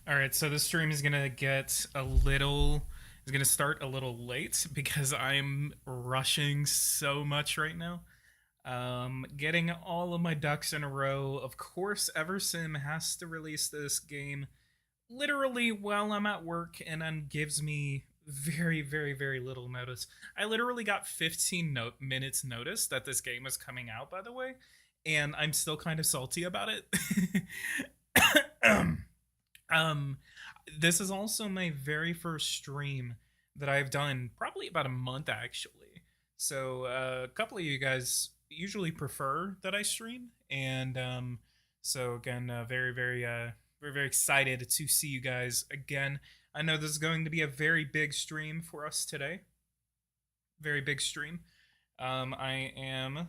All right, so this stream is gonna start a little late because I'm rushing so much right now. Getting all of my ducks in a row. Of course, Eversim has to release this game literally while I'm at work and then gives me very, very, very little notice. I literally got 15 minutes notice that this game is coming out, by the way, and I'm still kind of salty about it. um, this is also my very first stream that I've done, probably about a month actually. So a couple of you guys usually prefer that I stream, and so again, very, very excited to see you guys again. I know this is going to be a very big stream for us today. Very big stream. I am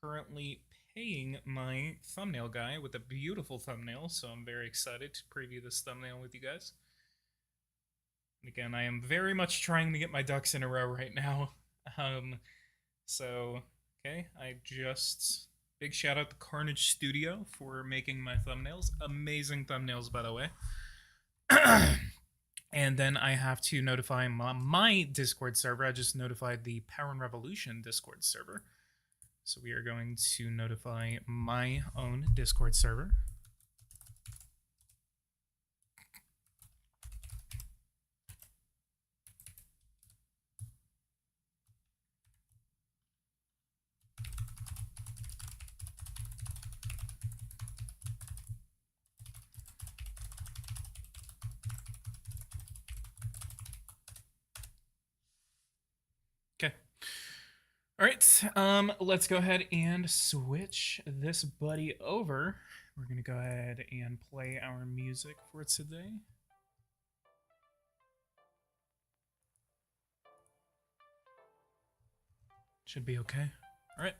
currently paying my thumbnail guy with a beautiful thumbnail, so I'm very excited to preview this thumbnail with you guys. And again, I am very much trying to get my ducks in a row right now. So, okay, big shout out to Carnage Studio for making my thumbnails. Amazing thumbnails, by the way. And then I have to notify my Discord server. I just notified the Power and Revolution Discord server. So we are going to notify my own Discord server. Okay. All right, let's go ahead and switch this buddy over. We're gonna go ahead and play our music for today. Should be okay. All right.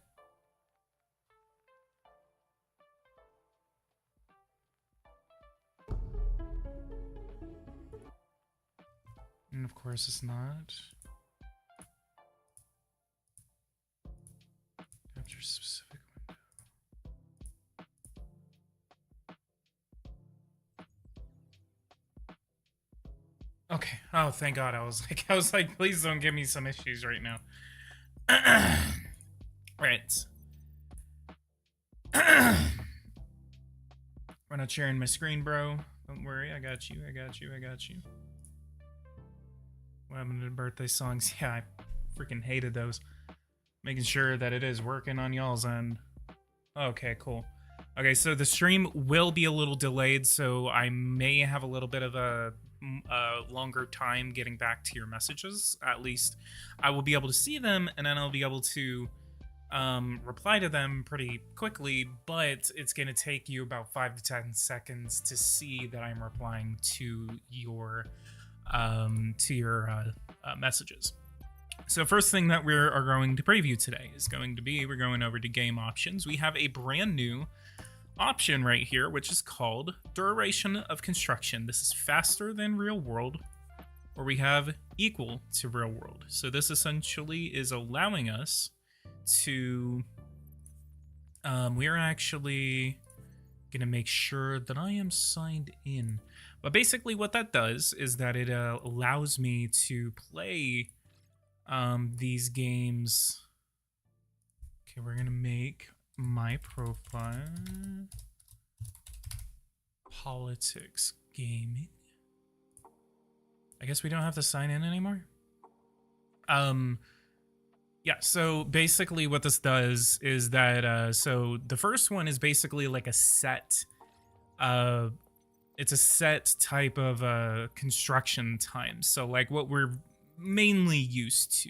And of course it's not. Capture specific window. Okay. Oh, thank God. I was like, please don't give me some issues right now. Right. We're not sharing my screen, bro. Don't worry. I got you. What happened to the birthday songs? Yeah, I freaking hated those. Making sure that it is working on y'all's end. Okay, cool. Okay, so the stream will be a little delayed, so I may have a little bit of a longer time getting back to your messages. At least I will be able to see them, and then I'll be able to reply to them pretty quickly, but it's going to take you about 5 to 10 seconds to see that I'm replying to your messages. So first thing that we are going to preview today is going to be, we're going over to game options. We have a brand new option right here, which is called duration of construction. This is faster than real world, or we have equal to real world. So this essentially is allowing us to, we are actually going to make sure that I am signed in. But basically what that does is that it allows me to play these games. Okay, we're gonna make my profile Politics Gaming. I guess we don't have to sign in anymore. Yeah, so basically what this does is that so the first one is basically like a set it's a set type of construction time. So like what we're mainly used to.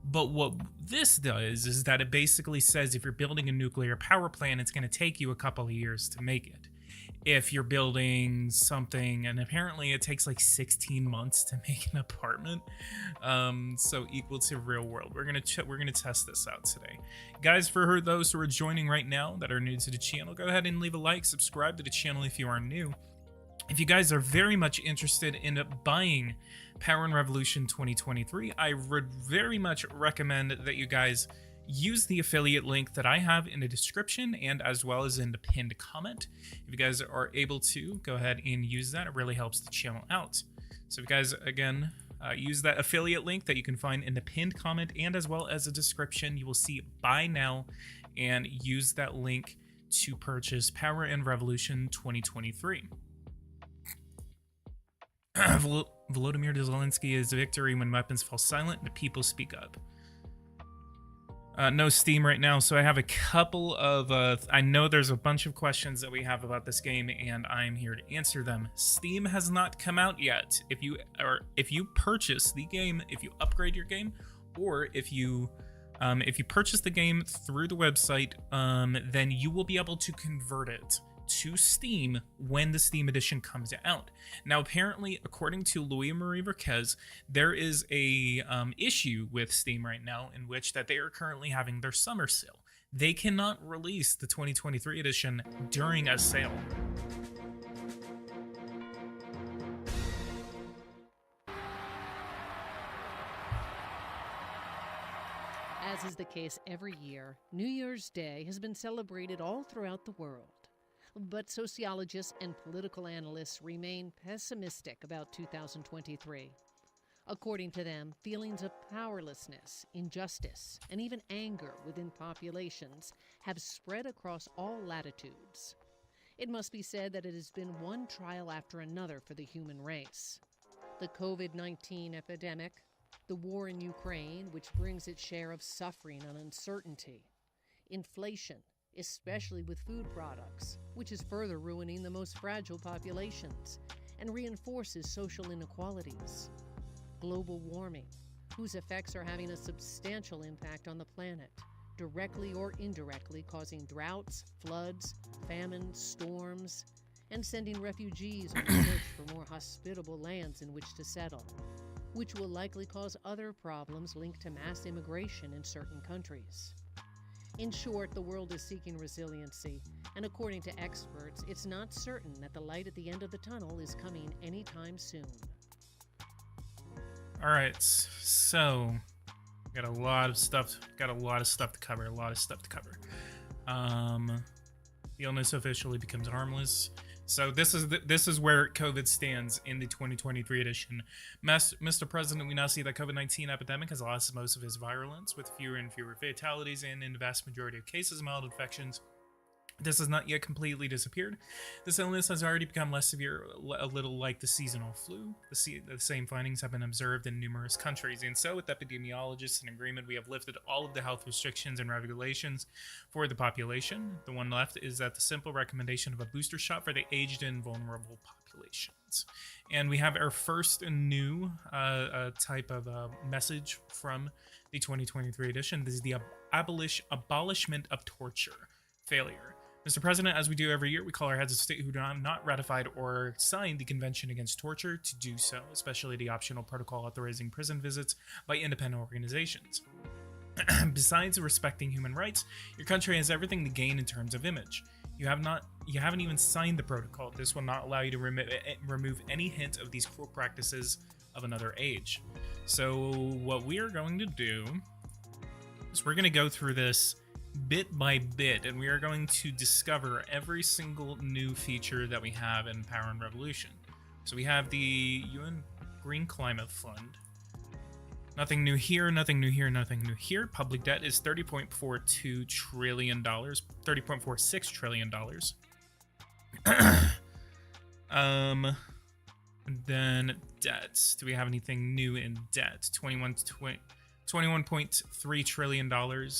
But what this does is that it basically says if you're building a nuclear power plant, it's going to take you a couple of years to make it. If you're building something, and apparently it takes like 16 months to make an apartment, so equal to real world. We're gonna test this out today, guys. For those who are joining right now that are new to the channel, go ahead and leave a like, subscribe to the channel if you are new. If you guys are very much interested in buying Power and Revolution 2023, I would very much recommend that you guys use the affiliate link that I have in the description and as well as in the pinned comment. If you guys are able to, go ahead and use that. It really helps the channel out. So if you guys, again, use that affiliate link that you can find in the pinned comment and as well as the description, you will see buy now, and use that link to purchase Power and Revolution 2023. Volodymyr Zelensky is victory when weapons fall silent and the people speak up. No Steam right now, so I have a couple of, I know there's a bunch of questions that we have about this game, and I'm here to answer them. Steam has not come out yet. If you purchase the game, if you upgrade your game, or if you purchase the game through the website, then you will be able to convert it to Steam when the Steam edition comes out. Now, apparently, according to Louis-Marie Marquez, there is a issue with Steam right now in which that they are currently having their summer sale. They cannot release the 2023 edition during a sale. As is the case every year, New Year's Day has been celebrated all throughout the world. But sociologists and political analysts remain pessimistic about 2023. According to them, feelings of powerlessness, injustice, and even anger within populations have spread across all latitudes. It must be said that it has been one trial after another for the human race. The COVID-19 epidemic, the war in Ukraine, which brings its share of suffering and uncertainty, inflation, especially with food products, which is further ruining the most fragile populations and reinforces social inequalities. Global warming, whose effects are having a substantial impact on the planet, directly or indirectly causing droughts, floods, famines, storms, and sending refugees on the search for more hospitable lands in which to settle, which will likely cause other problems linked to mass immigration in certain countries. In short, the world is seeking resiliency, and according to experts, it's not certain that the light at the end of the tunnel is coming anytime soon. All right, so got a lot of stuff to cover. The illness officially becomes harmless. So this is where COVID stands in the 2023 edition. Mr. President, we now see that COVID-19 epidemic has lost most of its virulence, with fewer and fewer fatalities, and in the vast majority of cases, mild infections. This has not yet completely disappeared. This illness has already become less severe, a little like the seasonal flu. The same findings have been observed in numerous countries, and so with epidemiologists in agreement, we have lifted all of the health restrictions and regulations for the population. The one left is that the simple recommendation of a booster shot for the aged and vulnerable populations. And we have our first new type of message from the 2023 edition. This is the abolishment of torture failure. Mr. President, as we do every year, we call our heads of state who have not ratified or signed the Convention Against Torture to do so, especially the optional protocol authorizing prison visits by independent organizations. Besides respecting human rights, your country has everything to gain in terms of image. You haven't even signed the protocol. This will not allow you to remove any hint of these cruel practices of another age. So what we are going to do is we're going to go through this bit by bit, and we are going to discover every single new feature that we have in Power and Revolution. So we have the UN Green Climate Fund. Nothing new here, nothing new here, nothing new here. Public debt is $30.42 trillion, $30.46 trillion. And then debts. Do we have anything new in debt? $21.3 trillion,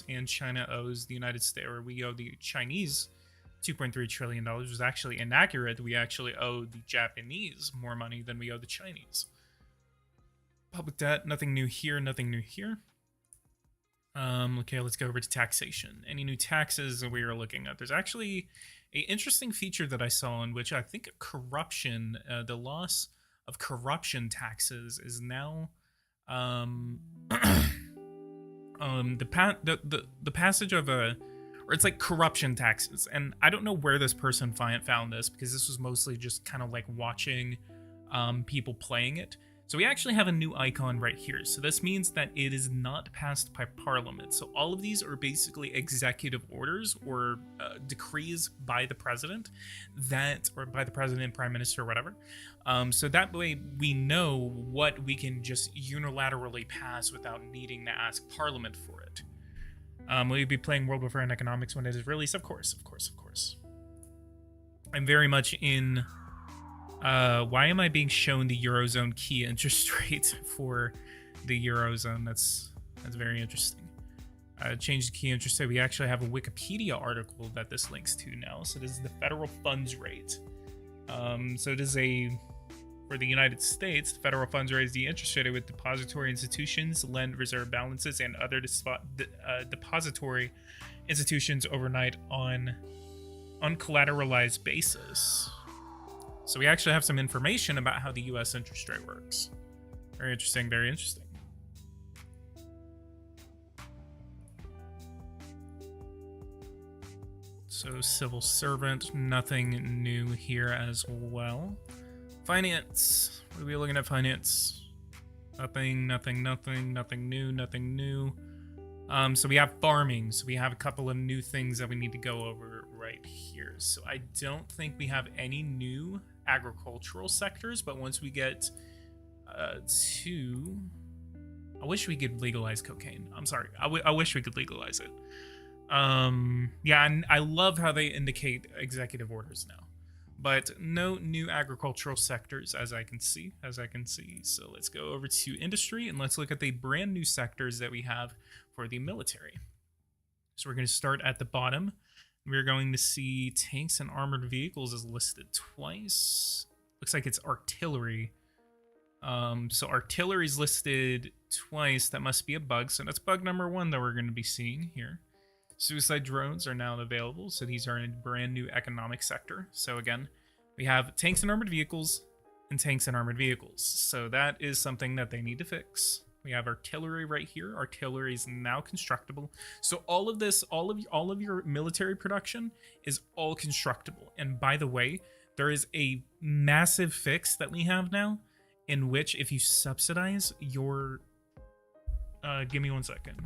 and China owes the United States, or we owe the Chinese $2.3 trillion, which is actually inaccurate. We actually owe the Japanese more money than we owe the Chinese. Public debt, nothing new here, nothing new here. Okay, let's go over to taxation. Any new taxes that we are looking at? There's actually an interesting feature that I saw in which I think corruption, the loss of corruption taxes is now the passage of or it's like corruption taxes, and I don't know where this person found this, because this was mostly just kind of like watching people playing it. So we actually have a new icon right here. So this means that it is not passed by Parliament. So all of these are basically executive orders or decrees by the president or by the president, prime minister, whatever. So that way we know what we can just unilaterally pass without needing to ask Parliament for it. Will you be playing World War and Economics when it is released? Of course. I'm very much in... why am I being shown the Eurozone key interest rate for the Eurozone? That's very interesting. Change the key interest rate. We actually have a Wikipedia article that this links to now. So this is the federal funds rate. So it is for the United States, the federal funds rate is the interest rate with depository institutions, lend reserve balances, and other depository institutions overnight on uncollateralized basis. So we actually have some information about how the U.S. interest rate works. Very interesting, very interesting. So civil servant, nothing new here as well. Finance, what are we looking at? Finance, nothing new. So we have farming. So we have a couple of new things that we need to go over right here. So I don't think we have any new agricultural sectors, but once we get to... I wish we could legalize cocaine. I'm sorry. I wish we could legalize it. Yeah, and I love how they indicate executive orders now. But no new agricultural sectors as I can see. So let's go over to industry and let's look at the brand new sectors that we have for the military. So we're going to start at the bottom. We're going to see tanks and armored vehicles is listed twice. Looks like it's artillery. So artillery is listed twice. That must be a bug. So that's bug number 1 that we're going to be seeing here. Suicide drones are now available. So these are in a brand new economic sector. So again, we have tanks and armored vehicles and tanks and armored vehicles. So that is something that they need to fix. We have artillery right here. Artillery is now constructible. So all of this, all of your military production is all constructible. And by the way, there is a massive fix that we have now in which if you subsidize your... give me 1 second.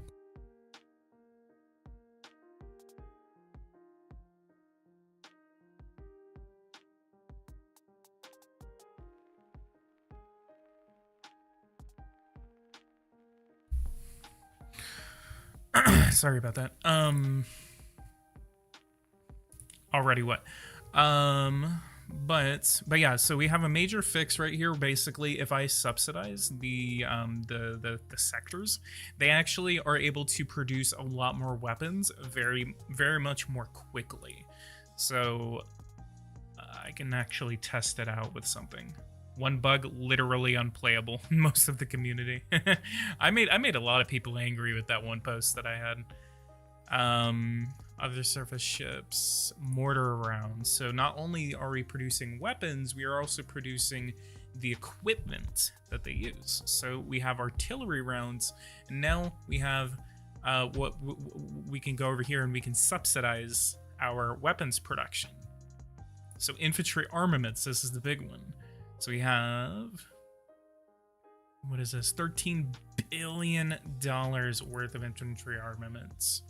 Sorry about that. Already what? But yeah, so we have a major fix right here. Basically, if I subsidize the sectors, they actually are able to produce a lot more weapons very much more quickly. So I can actually test it out with something. One bug, literally unplayable in most of the community. I made a lot of people angry with that one post that I had. Other surface ships, mortar rounds. So not only are we producing weapons, we are also producing the equipment that they use. So we have artillery rounds, and now we have we can go over here and we can subsidize our weapons production. So infantry armaments, this is the big one. So we have, what is this? $13 billion worth of infantry armaments.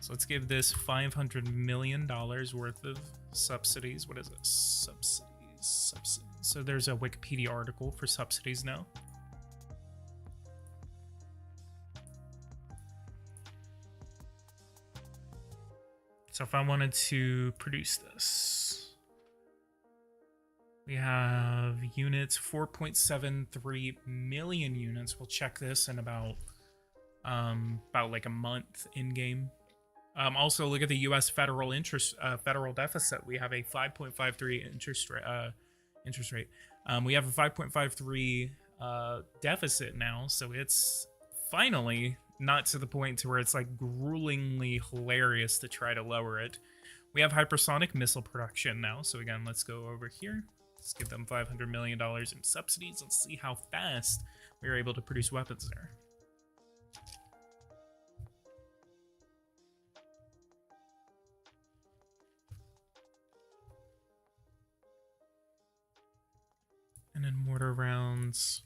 So let's give this $500 million worth of subsidies. What is this? Subsidies. So there's a Wikipedia article for subsidies now. So if I wanted to produce this, we have units, 4.73 million units. We'll check this in about like a month in game. Also, look at the U.S. federal deficit. We have a 5.53 interest rate. We have a 5.53 deficit now, so it's finally not to the point to where it's like gruelingly hilarious to try to lower it. We have hypersonic missile production now. So again, let's go over here. Let's give them $500 million in subsidies. Let's see how fast we are able to produce weapons there. And then mortar rounds.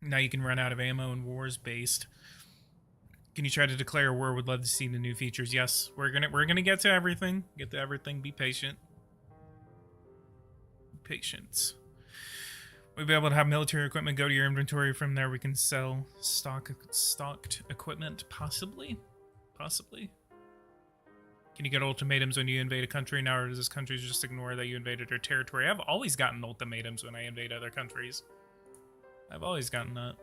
Now you can run out of ammo in wars based. Can you try to declare a war? Would love to see the new features. Yes, we're gonna get to everything. Get to everything. Be patient. Patience. We'll be able to have military equipment go to your inventory. From there, we can sell stocked equipment. Possibly. Can you get ultimatums when you invade a country now, or does this country just ignore that you invaded their territory? I've always gotten ultimatums when I invade other countries. I've always gotten that.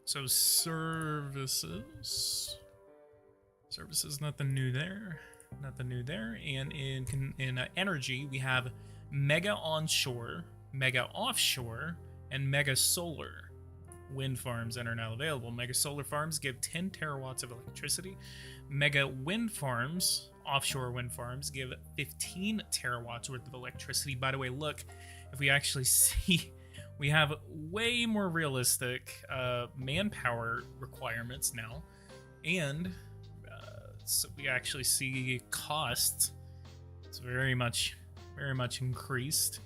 So services, nothing new there. And in energy, we have mega onshore, mega offshore, and mega solar wind farms that are now available. Mega solar farms give 10 terawatts of electricity. Mega wind farms, offshore wind farms, give 15 terawatts worth of electricity. By the way, look, if we actually see, we have way more realistic manpower requirements now, and so we actually see costs. It's very much increased.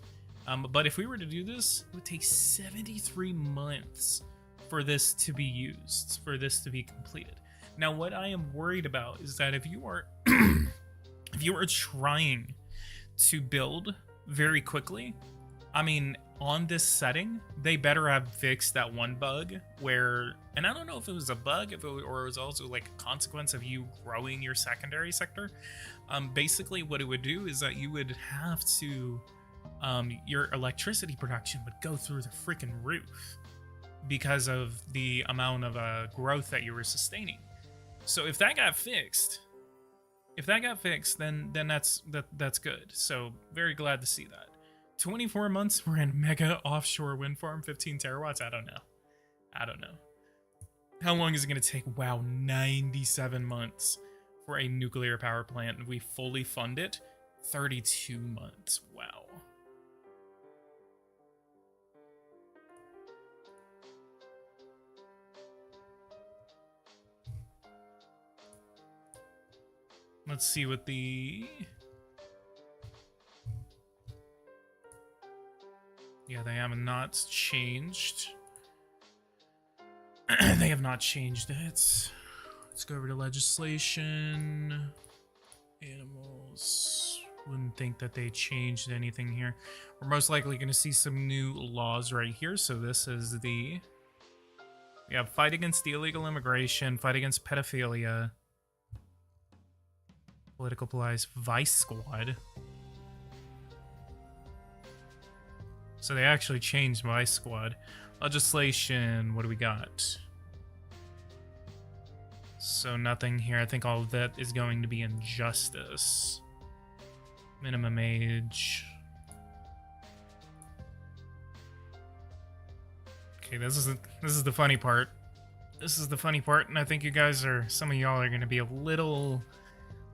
But if we were to do this, it would take 73 months for this to be used, for this to be completed. Now, what I am worried about is that if you are if you are trying to build very quickly, I mean, on this setting, they better have fixed that one bug where, and I don't know if it was a bug, or it was also like a consequence of you growing your secondary sector. Basically, what it would do is that you would have to, your electricity production would go through the freaking roof because of the amount of growth that you were sustaining. So if that got fixed, then that's good. So very glad to see that. 24 months, we're in mega offshore wind farm, 15 terawatts. I don't know. How long is it going to take? Wow, 97 months for a nuclear power plant. And we fully fund it, 32 months. Wow. Let's see what the... Yeah, they have not changed. They have not changed it. Let's go over to legislation. Animals. Wouldn't think that they changed anything here. We're most likely going to see some new laws right here. So this is the... We have fight against illegal immigration, fight against pedophilia, political police, vice squad. So they actually changed my squad. Legislation, what do we got? So nothing here. I think all of that is going to be injustice. Minimum age. Okay, this is the funny part. This is the funny part, and I think you guys some of y'all are going to be a little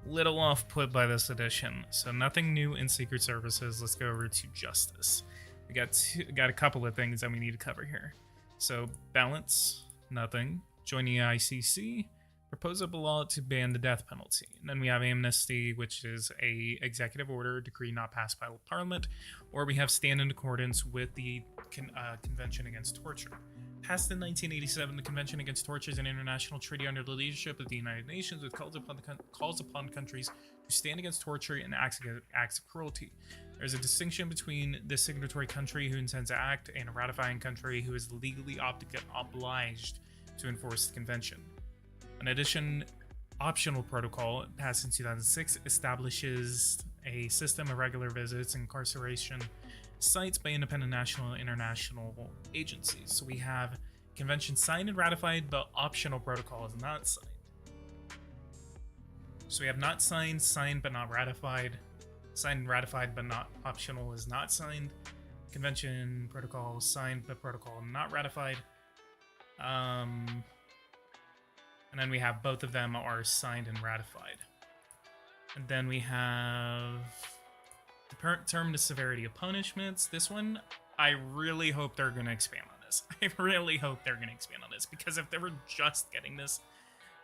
off put by this addition. So nothing new in Secret Services. Let's go over to justice. We got a couple of things that we need to cover here. So balance, nothing. Join the ICC. Propose a law to ban the death penalty. And then we have amnesty, which is a executive order, decree not passed by Parliament, or we have stand in accordance with the Convention Against Torture. Passed in 1987, the Convention Against Torture is an international treaty under the leadership of the United Nations, which calls upon countries to stand against torture and acts of cruelty. There's a distinction between the signatory country who intends to act and a ratifying country who is legally obliged to enforce the convention. In addition, optional protocol passed in 2006 establishes a system of regular visits and incarceration sites by independent national and international agencies. So we have convention signed and ratified, but optional protocol is not signed. So we have not signed, signed but not ratified. Signed and ratified but not optional is not signed. Convention protocol signed but protocol not ratified. And then we have both of them are signed and ratified. And then we have determine the severity of punishments. This one, I really hope they're going to expand on this. I really hope they're going to expand on this, because if they were just getting this,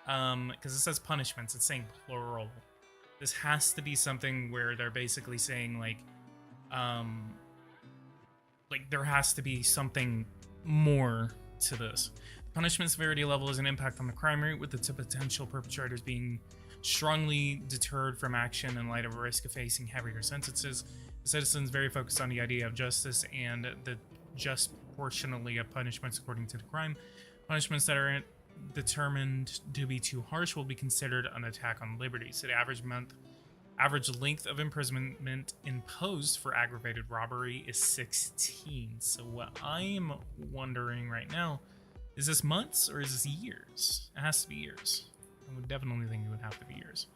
because it says punishments, it's saying plural. This has to be something where they're basically saying like, like there has to be something more to this. The punishment severity level has an impact on the crime rate, with the potential perpetrators being strongly deterred from action in light of a risk of facing heavier sentences. The citizens very focused on the idea of justice and the just proportionally of punishments according to the crime. Punishments that are determined to be too harsh will be considered an attack on liberty. So the average length of imprisonment imposed for aggravated robbery is 16. So what I'm wondering right now, is this months or is this years? It has to be years. I would definitely think it would have to be years.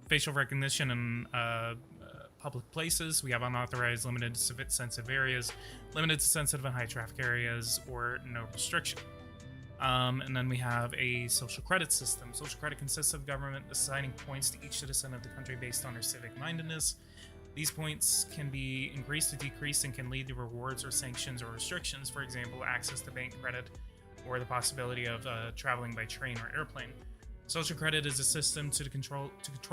Facial recognition in public places. We have unauthorized, limited to sensitive areas, limited to sensitive and high traffic areas, or no restriction. And then we have a social credit system. Social credit consists of government assigning points to each citizen of the country based on their civic mindedness. These points can be increased or decreased and can lead to rewards or sanctions or restrictions. For example, access to bank credit or the possibility of traveling by train or airplane. Social credit is a system to control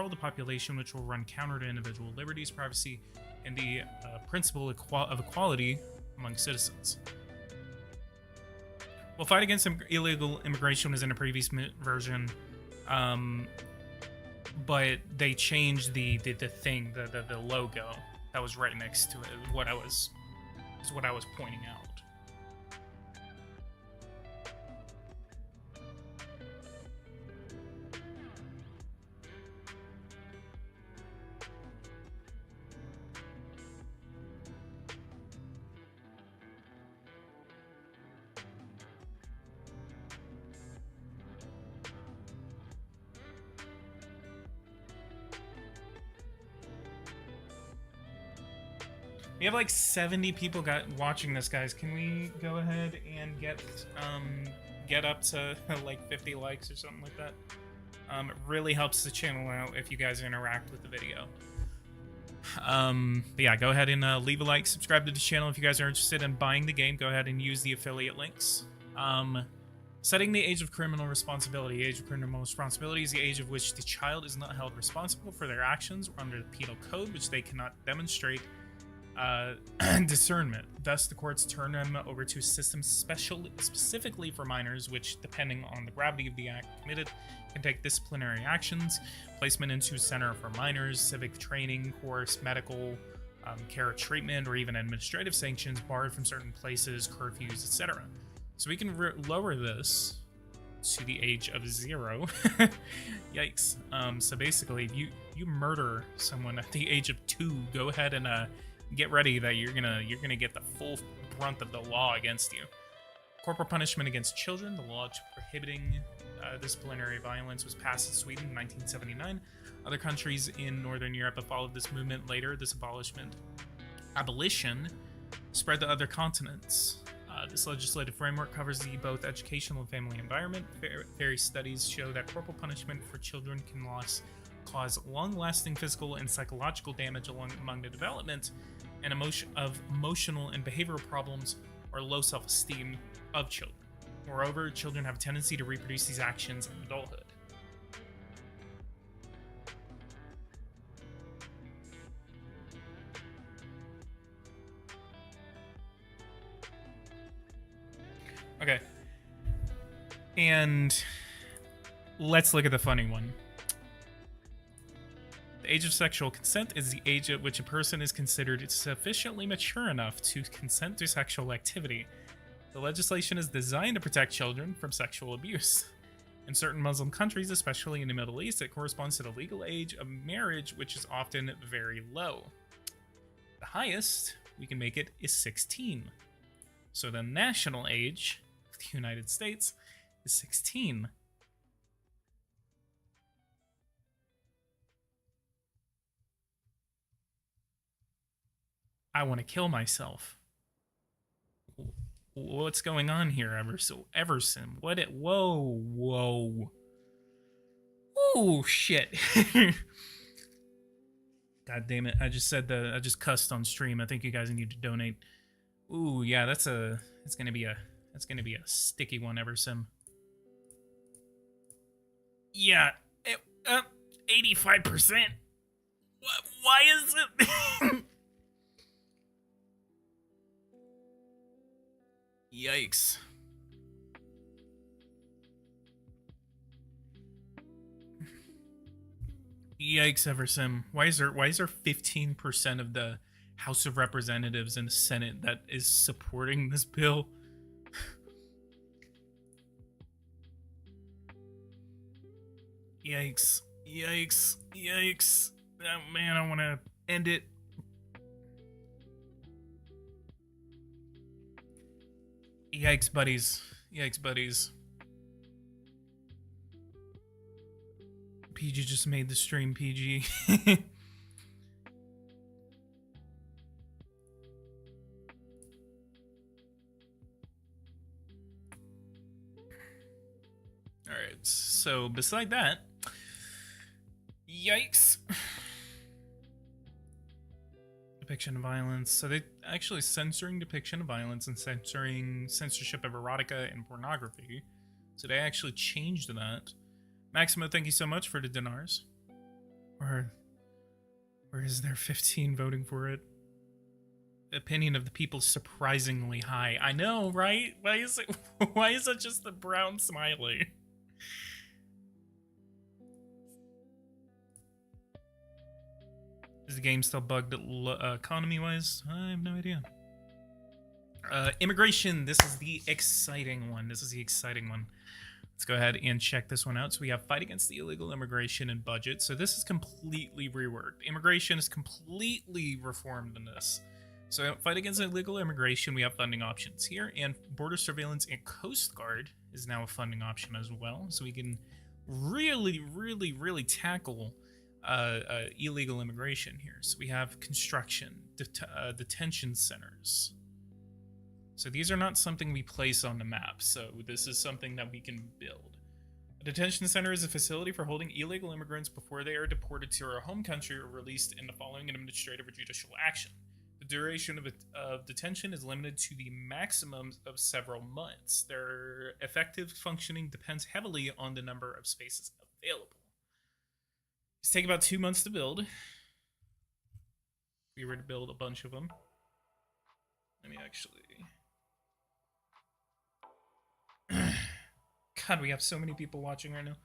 the population, which will run counter to individual liberties, privacy, and the principle of equality among citizens. Well, fight against illegal immigration was in a previous version, but they changed the thing, the logo that was right next to it. What I was pointing out. We have like 70 people watching this, guys. Can we go ahead and get up to like 50 likes or something like that? It really helps the channel out if you guys interact with the video. But yeah, go ahead and leave a like, subscribe to the channel if you guys are interested in buying the game. Go ahead and use the affiliate links. Setting the age of criminal responsibility. The age of criminal responsibility is the age of which the child is not held responsible for their actions under the penal code, which they cannot demonstrate discernment. Thus, the courts turn them over to a system specifically for minors, which, depending on the gravity of the act committed, can take disciplinary actions, placement into center for minors, civic training course, medical care or treatment, or even administrative sanctions, barred from certain places, curfews, etc. So we can lower this to the age of 0. Yikes. So basically, if you murder someone at the age of 2, go ahead and get ready that you're gonna get the full brunt of the law against you. Corporal punishment against children. The law prohibiting disciplinary violence was passed in Sweden in 1979. Other countries in Northern Europe have followed this movement later. This abolition spread to other continents. This legislative framework covers the both educational and family environment. Various studies show that corporal punishment for children can cause long-lasting physical and psychological damage among the development and emotional and behavioral problems or low self-esteem of children. Moreover, children have a tendency to reproduce these actions in adulthood. Okay. And let's look at the funny one. The age of sexual consent is the age at which a person is considered sufficiently mature enough to consent to sexual activity. The legislation is designed to protect children from sexual abuse. In certain Muslim countries, especially in the Middle East, it corresponds to the legal age of marriage, which is often very low. The highest we can make it is 16. So the national age of the United States is 16. I want to kill myself. What's going on here, Everson? Whoa. Oh, shit. God damn it. I just cussed on stream. I think you guys need to donate. Ooh, yeah, that's gonna be a sticky one, Everson. Yeah, 85%. Why is it? Yikes. Yikes, Eversim. Why is there 15% of the House of Representatives and the Senate that is supporting this bill? Yikes. Yikes. Yikes. Oh, man, I want to end it. Yikes, buddies. Yikes, buddies. PG just made the stream PG. Alright, so beside that, yikes. Depiction of violence. So they actually censoring depiction of violence and censoring censorship of erotica and pornography. So they actually changed that. Maximo, thank you so much for the dinars. Or is there 15 voting for it? The opinion of the people is surprisingly high. I know, right? Why is it just the brown smiley? Is the game still bugged economy-wise? I have no idea. Immigration. This is the exciting one. Let's go ahead and check this one out. So we have fight against the illegal immigration and budget. So this is completely reworked. Immigration is completely reformed in this. So fight against illegal immigration, we have funding options here. And border surveillance and Coast Guard is now a funding option as well. So we can really tackle illegal immigration here. So we have construction, detention centers. So these are not something we place on the map. So this is something that we can build. A detention center is a facility for holding illegal immigrants before they are deported to our home country or released in the following administrative or judicial action. The duration of detention is limited to the maximum of several months. Their effective functioning depends heavily on the number of spaces available. It's take about 2 months to build. If we were to build a bunch of them. Let me actually... God, we have so many people watching right now.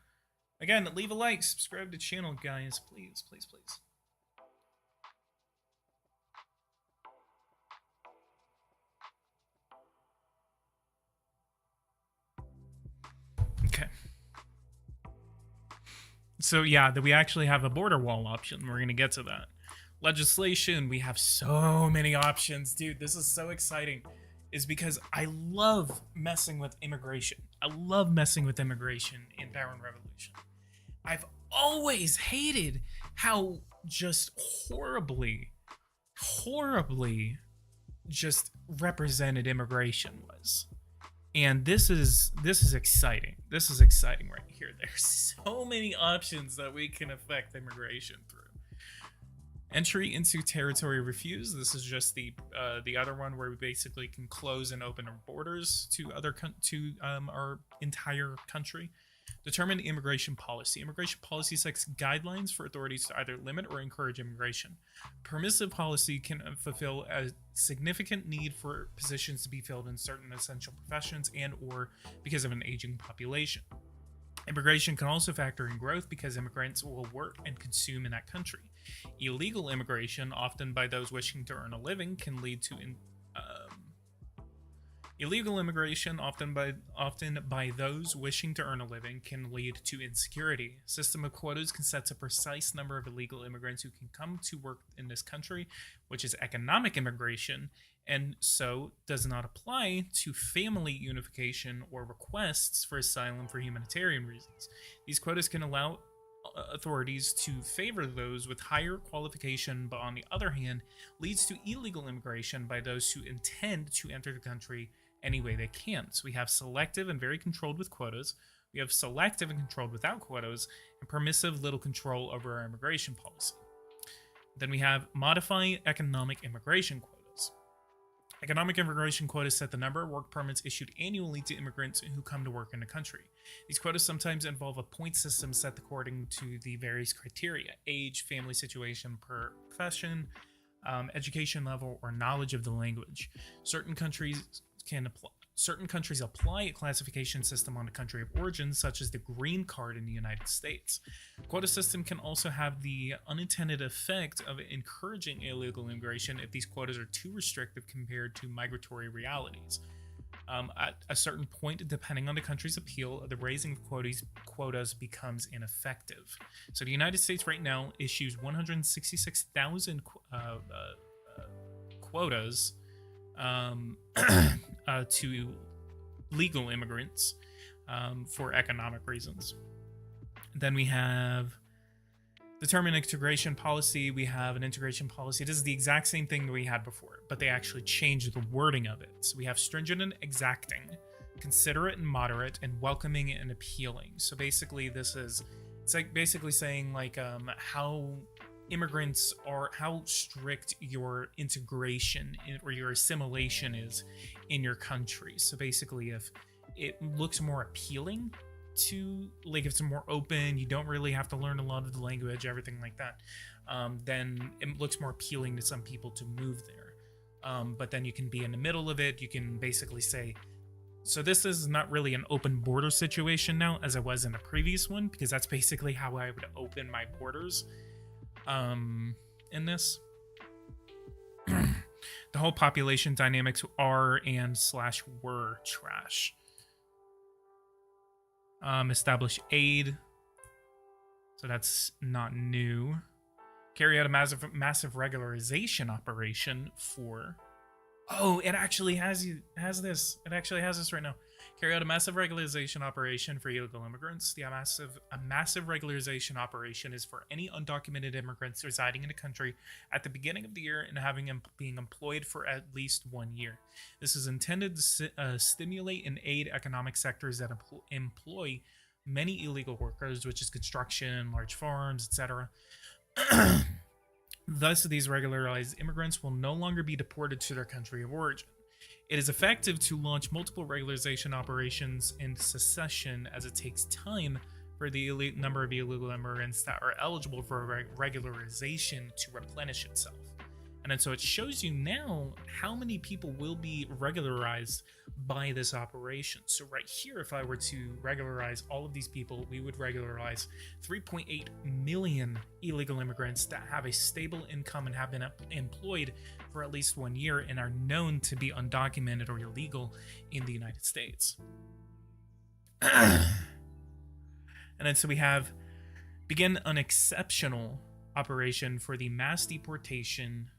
Again, leave a like, subscribe to the channel, guys. Please. Okay. So yeah, that we actually have a border wall option. We're going to get to that. Legislation, we have so many options. Dude, this is so exciting. Is because I love messing with immigration. I love messing with immigration in Power and Revolution. I've always hated how just horribly just represented immigration was. And this is exciting. This is exciting right here. There's so many options that we can affect immigration through. Entry into territory refused. This is just the other one where we basically can close and open our borders to our entire country. Determine immigration policy. Immigration policy sets guidelines for authorities to either limit or encourage immigration. Permissive policy can fulfill a significant need for positions to be filled in certain essential professions and or because of an aging population. Immigration can also factor in growth because immigrants will work and consume in that country. Illegal immigration, often by those wishing to earn a living, can lead to insecurity. A system of quotas can set a precise number of illegal immigrants who can come to work in this country, which is economic immigration, and so does not apply to family unification or requests for asylum for humanitarian reasons. These quotas can allow authorities to favor those with higher qualification, but on the other hand, leads to illegal immigration by those who intend to enter the country any way they can. So we have selective and very controlled with quotas. We have selective and controlled without quotas, and permissive little control over our immigration policy. Then we have modify economic immigration quotas. Economic immigration quotas set the number of work permits issued annually to immigrants who come to work in the country. These quotas sometimes involve a point system set according to the various criteria: age, family situation, profession, education level, or knowledge of the language. Certain countries can certain countries apply a classification system on a country of origin, such as the green card in the United States. Quota system can also have the unintended effect of encouraging illegal immigration if these quotas are too restrictive compared to migratory realities. At a certain point, depending on the country's appeal, the raising of quotas becomes ineffective. So the United States right now issues 166,000 quotas to legal immigrants for economic reasons. Then we have determined integration policy. We have an integration policy. This is the exact same thing that we had before, but they actually changed the wording of it. So we have stringent and exacting, considerate and moderate, and welcoming and appealing. So basically it's like basically saying like how immigrants are, how strict your integration or your assimilation is in your country. So basically if it looks more appealing to, like, if it's more open, you don't really have to learn a lot of the language, everything like that, then it looks more appealing to some people to move there. But then you can be in the middle of it. You can basically say, so this is not really an open border situation now as it was in the previous one, because that's basically how I would open my borders in this. The whole population dynamics are and/were trash. Establish aid, so that's not new. Carry out a massive regularization operation for. Oh, it actually has this. It actually has this right now. Carry out a massive regularization operation for illegal immigrants. A massive regularization operation is for any undocumented immigrants residing in the country at the beginning of the year and being employed for at least 1 year. This is intended to stimulate and aid economic sectors that employ many illegal workers, which is construction, large farms, etc. Thus, these regularized immigrants will no longer be deported to their country of origin. It is effective to launch multiple regularization operations in succession, as it takes time for the number of illegal immigrants that are eligible for regularization to replenish itself. And then so it shows you now how many people will be regularized by this operation. So right here, if I were to regularize all of these people, we would regularize 3.8 million illegal immigrants that have a stable income and have been employed for at least 1 year and are known to be undocumented or illegal in the United States. And then so we have begin an exceptional operation for the mass deportation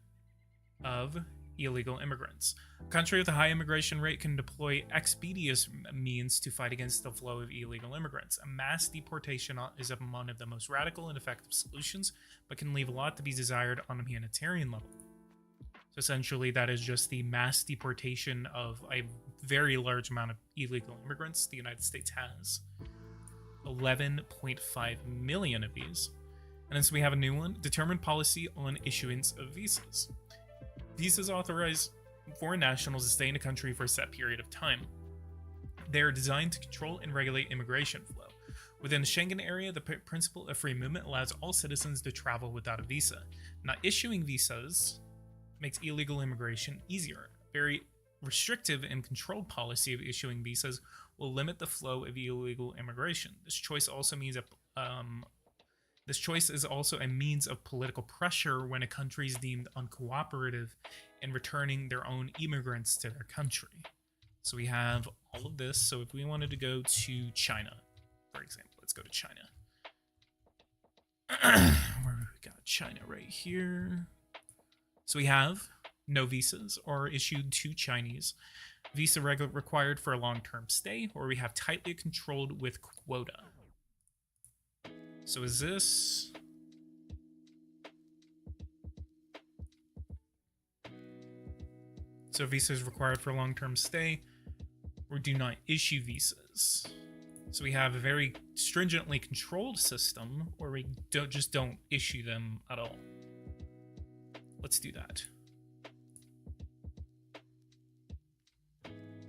of illegal immigrants. A country with a high immigration rate can deploy expeditious means to fight against the flow of illegal immigrants. A mass deportation is one of the most radical and effective solutions, but can leave a lot to be desired on a humanitarian level. So essentially, that is just the mass deportation of a very large amount of illegal immigrants. The United States has 11.5 million of these. And then so we have a new one, determined policy on issuance of visas. Visas authorize foreign nationals to stay in a country for a set period of time. They are designed to control and regulate immigration flow. Within the Schengen area, the principle of free movement allows all citizens to travel without a visa. Not issuing visas makes illegal immigration easier. Very restrictive and controlled policy of issuing visas will limit the flow of illegal immigration. This choice is also a means of political pressure when a country is deemed uncooperative in returning their own immigrants to their country. So we have all of this. So if we wanted to go to China, for example, let's go to China. Where we got China right here. So we have no visas are issued to Chinese. Visa required for a long-term stay, or we have tightly controlled with quota. So is this... So visas required for a long-term stay, or do not issue visas. So we have a very stringently controlled system, or we don't issue them at all. Let's do that.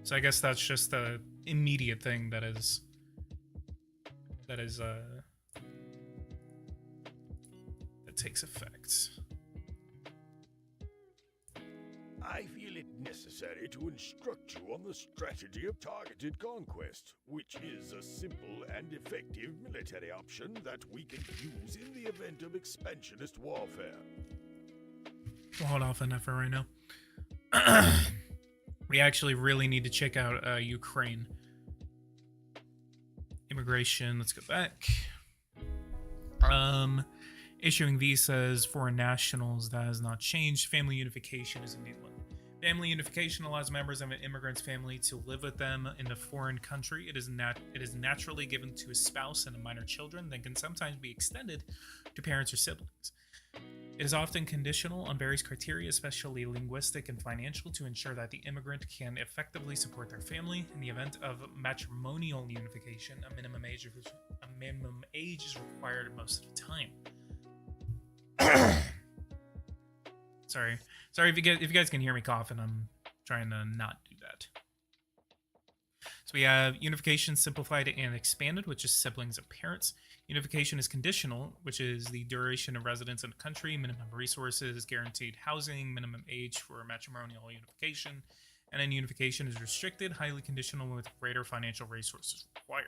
So I guess that's just the immediate thing that takes effect. I feel it necessary to instruct you on the strategy of targeted conquest, which is a simple and effective military option that we can use in the event of expansionist warfare. We'll hold off on that for right now. We actually really need to check out Ukraine. Immigration, let's go back. Issuing visas for nationals, that has not changed. Family unification is indeed one. Family unification allows members of an immigrant's family to live with them in the foreign country. It is naturally given to a spouse and a minor children, then can sometimes be extended to parents or siblings. It is often conditional on various criteria, especially linguistic and financial, to ensure that the immigrant can effectively support their family. In the event of matrimonial unification, a minimum age is required most of the time. Sorry if you guys can hear me coughing. I'm trying to not do that. So we have unification simplified and expanded, which is siblings of parents. Unification is conditional, which is the duration of residence in the country, minimum resources, guaranteed housing, minimum age for matrimonial unification. And then unification is restricted, highly conditional, with greater financial resources required.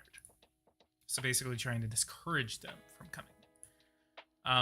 So basically trying to discourage them from coming.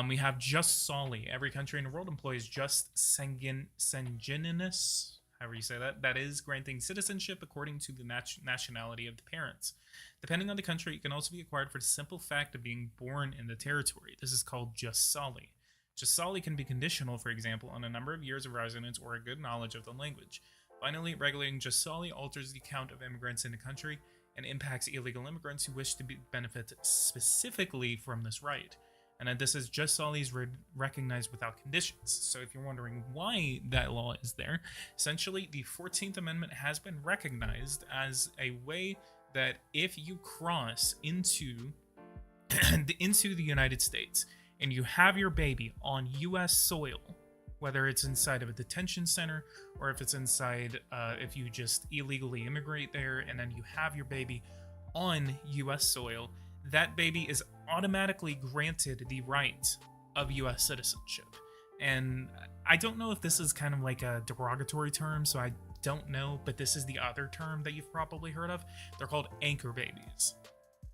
We have just soli. Every country in the world employs just sanguinis, however you say that. That is granting citizenship according to the nationality of the parents. Depending on the country, it can also be acquired for the simple fact of being born in the territory. This is called just soli. Just soli can be conditional, for example, on a number of years of residence or a good knowledge of the language. Finally, regulating just soli alters the count of immigrants in the country and impacts illegal immigrants who wish to benefit specifically from this right. And this is just soli is recognized without conditions. So if you're wondering why that law is there, essentially the 14th Amendment has been recognized as a way that if you cross into the United States and you have your baby on U.S. soil, whether it's inside of a detention center or if it's inside, if you just illegally immigrate there and then you have your baby on U.S. soil, that baby is automatically granted the right of U.S. citizenship. And I don't know if this is kind of like a derogatory term, so I don't know, but this is the other term that you've probably heard of. They're called anchor babies.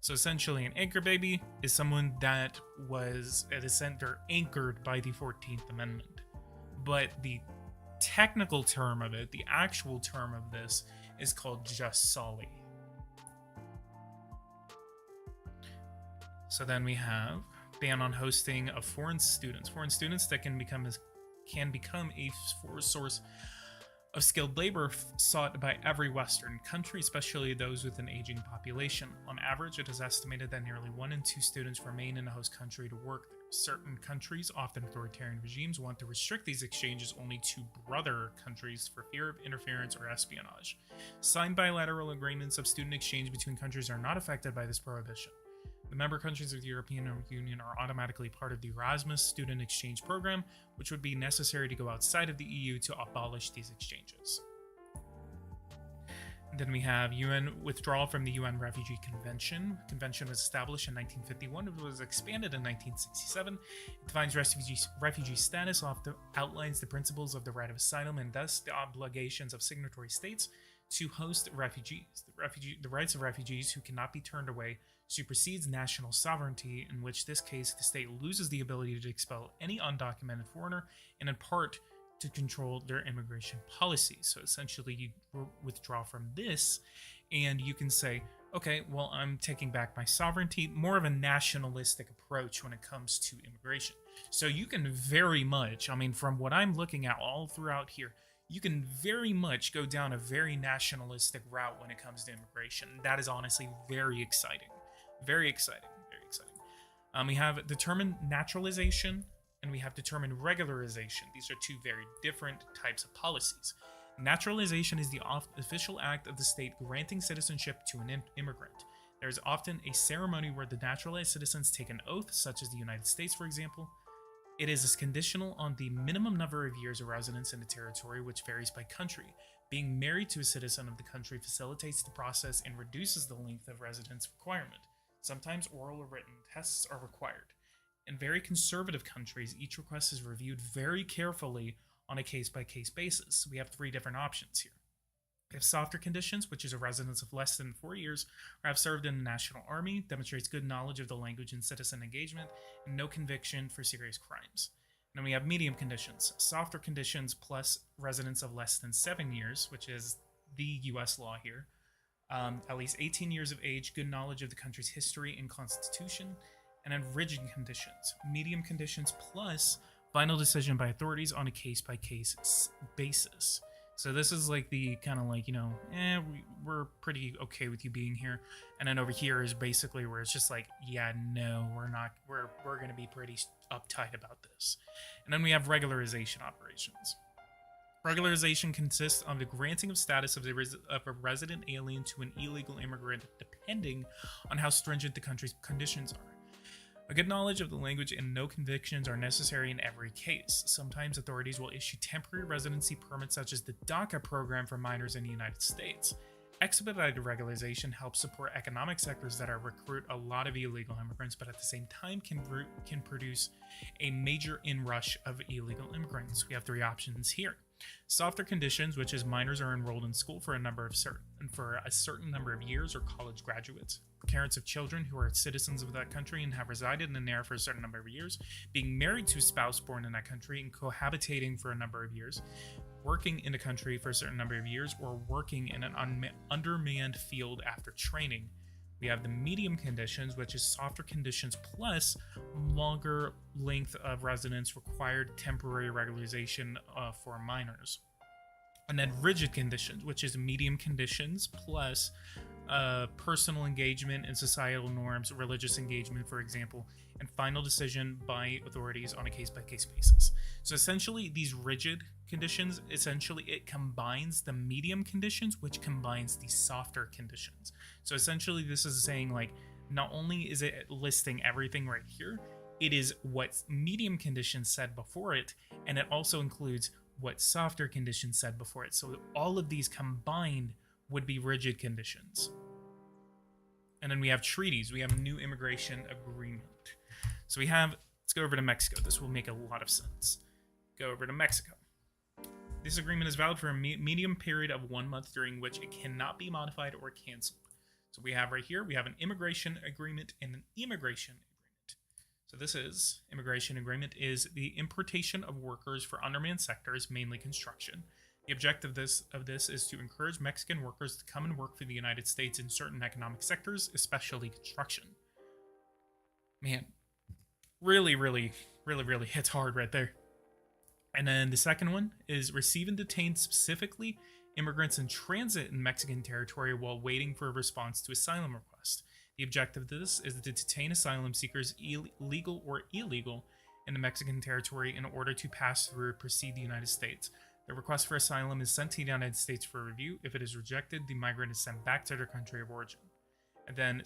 So essentially, an anchor baby is someone that was at a center anchored by the 14th Amendment. But the technical term of it, the actual term of this, is called just soli. So then we have ban on hosting of foreign students. Foreign students that can become a source of skilled labor sought by every Western country, especially those with an aging population. On average, it is estimated that nearly 1 in 2 students remain in the host country to work there. Certain countries, often authoritarian regimes, want to restrict these exchanges only to brother countries for fear of interference or espionage. Signed bilateral agreements of student exchange between countries are not affected by this prohibition. The member countries of the European Union are automatically part of the Erasmus student exchange program, which would be necessary to go outside of the EU to abolish these exchanges. And then we have UN withdrawal from the UN Refugee Convention. The convention was established in 1951. It was expanded in 1967. It defines refugee status, outlines the principles of the right of asylum, and thus the obligations of signatory states to host refugees. The rights of refugees who cannot be turned away supersedes national sovereignty, in which this case the state loses the ability to expel any undocumented foreigner and in part to control their immigration policy. So essentially you withdraw from this and you can say, okay, well, I'm taking back my sovereignty, more of a nationalistic approach when it comes to immigration. So you can very much, I mean, from what I'm looking at all throughout here, you can very much go down a very nationalistic route when it comes to immigration. That is honestly very exciting. Very exciting. Very exciting. We have determined naturalization and we have determined regularization. These are two very different types of policies. Naturalization is the official act of the state granting citizenship to an immigrant. There is often a ceremony where the naturalized citizens take an oath, such as the United States, for example. It is conditional on the minimum number of years of residence in the territory, which varies by country. Being married to a citizen of the country facilitates the process and reduces the length of residence requirement. Sometimes oral or written tests are required. In very conservative countries, each request is reviewed very carefully on a case-by-case basis. We have 3 different options here. We have softer conditions, which is a residence of less than 4 years, or have served in the National Army, demonstrates good knowledge of the language and citizen engagement, and no conviction for serious crimes. And then we have medium conditions, softer conditions plus residence of less than 7 years, which is the US law here, at least 18 years of age, good knowledge of the country's history and constitution, and then rigid conditions, medium conditions plus final decision by authorities on a case-by-case basis. So this is like the kind of like, we're pretty okay with you being here. And then over here is basically where it's just like, yeah, no, we're not, we're going to be pretty uptight about this. And then we have regularization operations. Regularization consists of the granting of status of a resident alien to an illegal immigrant depending on how stringent the country's conditions are. A good knowledge of the language and no convictions are necessary in every case. Sometimes authorities will issue temporary residency permits such as the DACA program for minors in the United States. Expedited regularization helps support economic sectors that recruit a lot of illegal immigrants, but at the same time can produce a major inrush of illegal immigrants. We have 3 options here. Softer conditions, which is minors are enrolled in school for a certain number of years, or college graduates. Parents of children who are citizens of that country and have resided in there for a certain number of years, being married to a spouse born in that country and cohabitating for a number of years, working in the country for a certain number of years, or working in an undermanned field after training. We have the medium conditions, which is softer conditions plus longer length of residence required temporary regularization for minors. And then rigid conditions, which is medium conditions plus personal engagement and societal norms, religious engagement, for example, and final decision by authorities on a case-by-case basis. So essentially, these rigid conditions, it combines the medium conditions, which combines the softer conditions. So essentially, this is saying, like, not only is it listing everything right here, it is what medium conditions said before it, and it also includes what softer conditions said before it. So all of these combined would be rigid conditions. And then we have treaties. We have a new immigration agreement. So let's go over to Mexico. This will make a lot of sense. Go over to Mexico. This agreement is valid for a medium period of 1 month during which it cannot be modified or canceled. So we have right here, we have an immigration agreement and an immigration agreement. So this is, immigration agreement is the importation of workers for undermanned sectors, mainly construction. The objective of this is to encourage Mexican workers to come and work for the United States in certain economic sectors, especially construction. Man, really hits hard right there. And then the second one is receive and detain specifically immigrants in transit in Mexican territory while waiting for a response to asylum request. The objective of this is to detain asylum seekers, legal or illegal, in the Mexican territory in order to pass through or proceed the United States. The request for asylum is sent to the United States for review. If it is rejected, the migrant is sent back to their country of origin. And then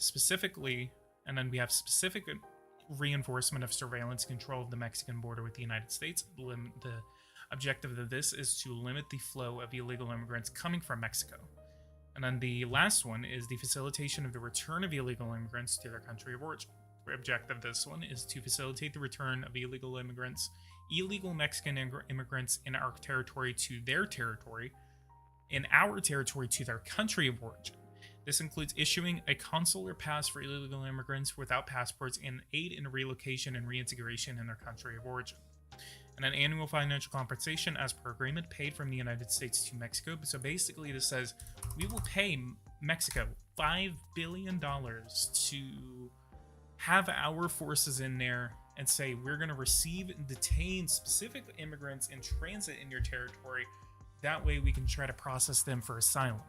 we have specific reinforcement of surveillance control of the Mexican border with the United States. The objective of this is to limit the flow of illegal immigrants coming from Mexico. And then the last one is the facilitation of the return of illegal immigrants to their country of origin. The objective of this one is to facilitate the return of illegal Mexican immigrants in our territory to their territory, in our territory to their country of origin. This includes issuing a consular pass for illegal immigrants without passports and aid in relocation and reintegration in their country of origin. And an annual financial compensation as per agreement paid from the United States to Mexico. So basically this says we will pay Mexico $5 billion to have our forces in there and say we're going to receive and detain specific immigrants in transit in your territory. That way we can try to process them for asylum.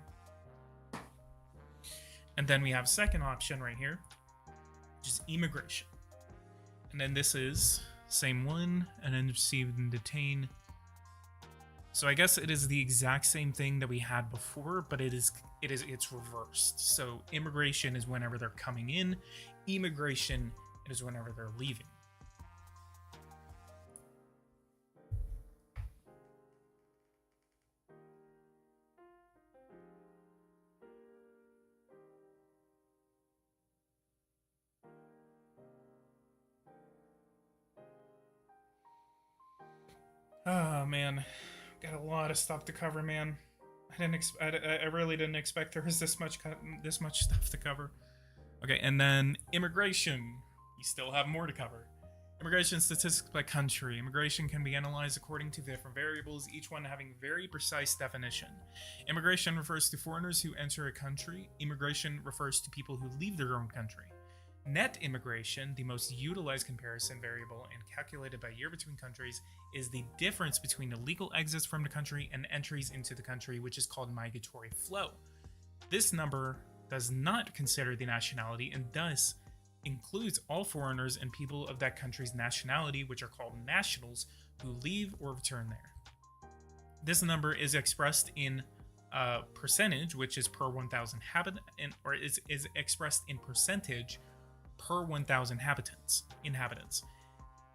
And then we have a second option right here, which is immigration. And then this is same one, and then receive and detain. So I guess it is the exact same thing that we had before, but it's reversed. So immigration is whenever they're coming in, immigration is whenever they're leaving. Oh man, Got a lot of stuff to cover, man. I really didn't expect there was this much stuff to cover. Okay, and then immigration. You still have more to cover. Immigration statistics by country. Immigration can be analyzed according to different variables, each one having very precise definition. Immigration refers to foreigners who enter a country. Immigration refers to people who leave their own country. Net immigration, the most utilized comparison variable and calculated by year between countries, is the difference between illegal exits from the country and entries into the country, which is called migratory flow. This number does not consider the nationality and thus includes all foreigners and people of that country's nationality, which are called nationals, who leave or return there. This number is expressed in percentage, which is per 1,000 or is expressed in percentage per 1,000 inhabitants.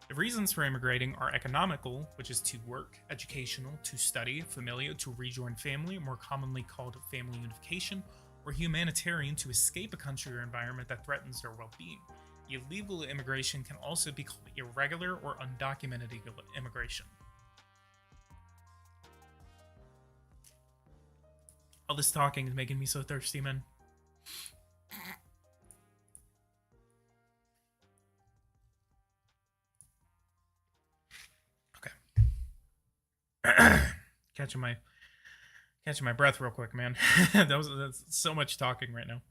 The reasons for immigrating are economical, which is to work, educational, to study, familial, to rejoin family, more commonly called family unification, or humanitarian, to escape a country or environment that threatens their well-being. Illegal immigration can also be called irregular or undocumented immigration. All this talking is making me so thirsty, man. Catching my breath real quick, man. That's so much talking right now.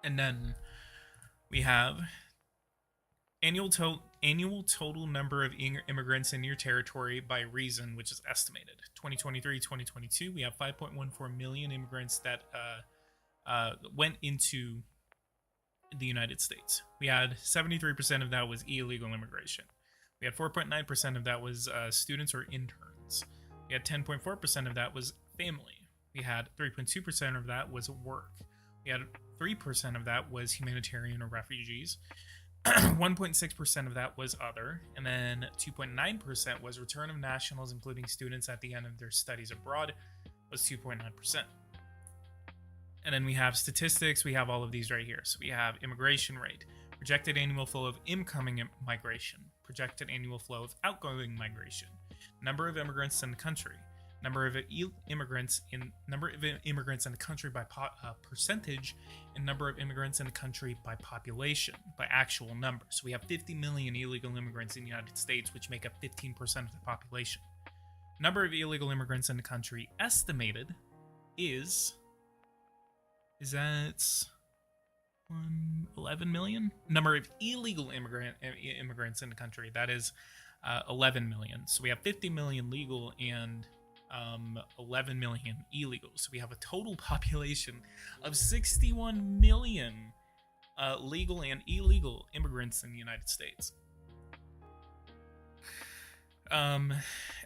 And then we have annual total number of immigrants in your territory by reason, which is estimated. 2023-2022, we have 5.14 million immigrants that went into the United States. We had 73% of that was illegal immigration. We had 4.9% of that was students or interns. We had 10.4% of that was family. We had 3.2% of that was work. We had 3% of that was humanitarian or refugees. 1.6% of that was other. And then 2.9% was return of nationals, including students at the end of their studies abroad, was 2.9%. And then we have statistics. We have all of these right here. So we have immigration rate, projected annual flow of incoming migration, projected annual flow of outgoing migration, number of immigrants in the country, number of immigrants in the country by percentage, and number of immigrants in the country by population, by actual numbers. So we have 50 million illegal immigrants in the United States, which make up 15% of the population. Number of illegal immigrants in the country estimated is that 11 million? Number of illegal immigrants in the country, that is 11 million. So we have 50 million legal and 11 million illegal. So we have a total population of 61 million legal and illegal immigrants in the United States.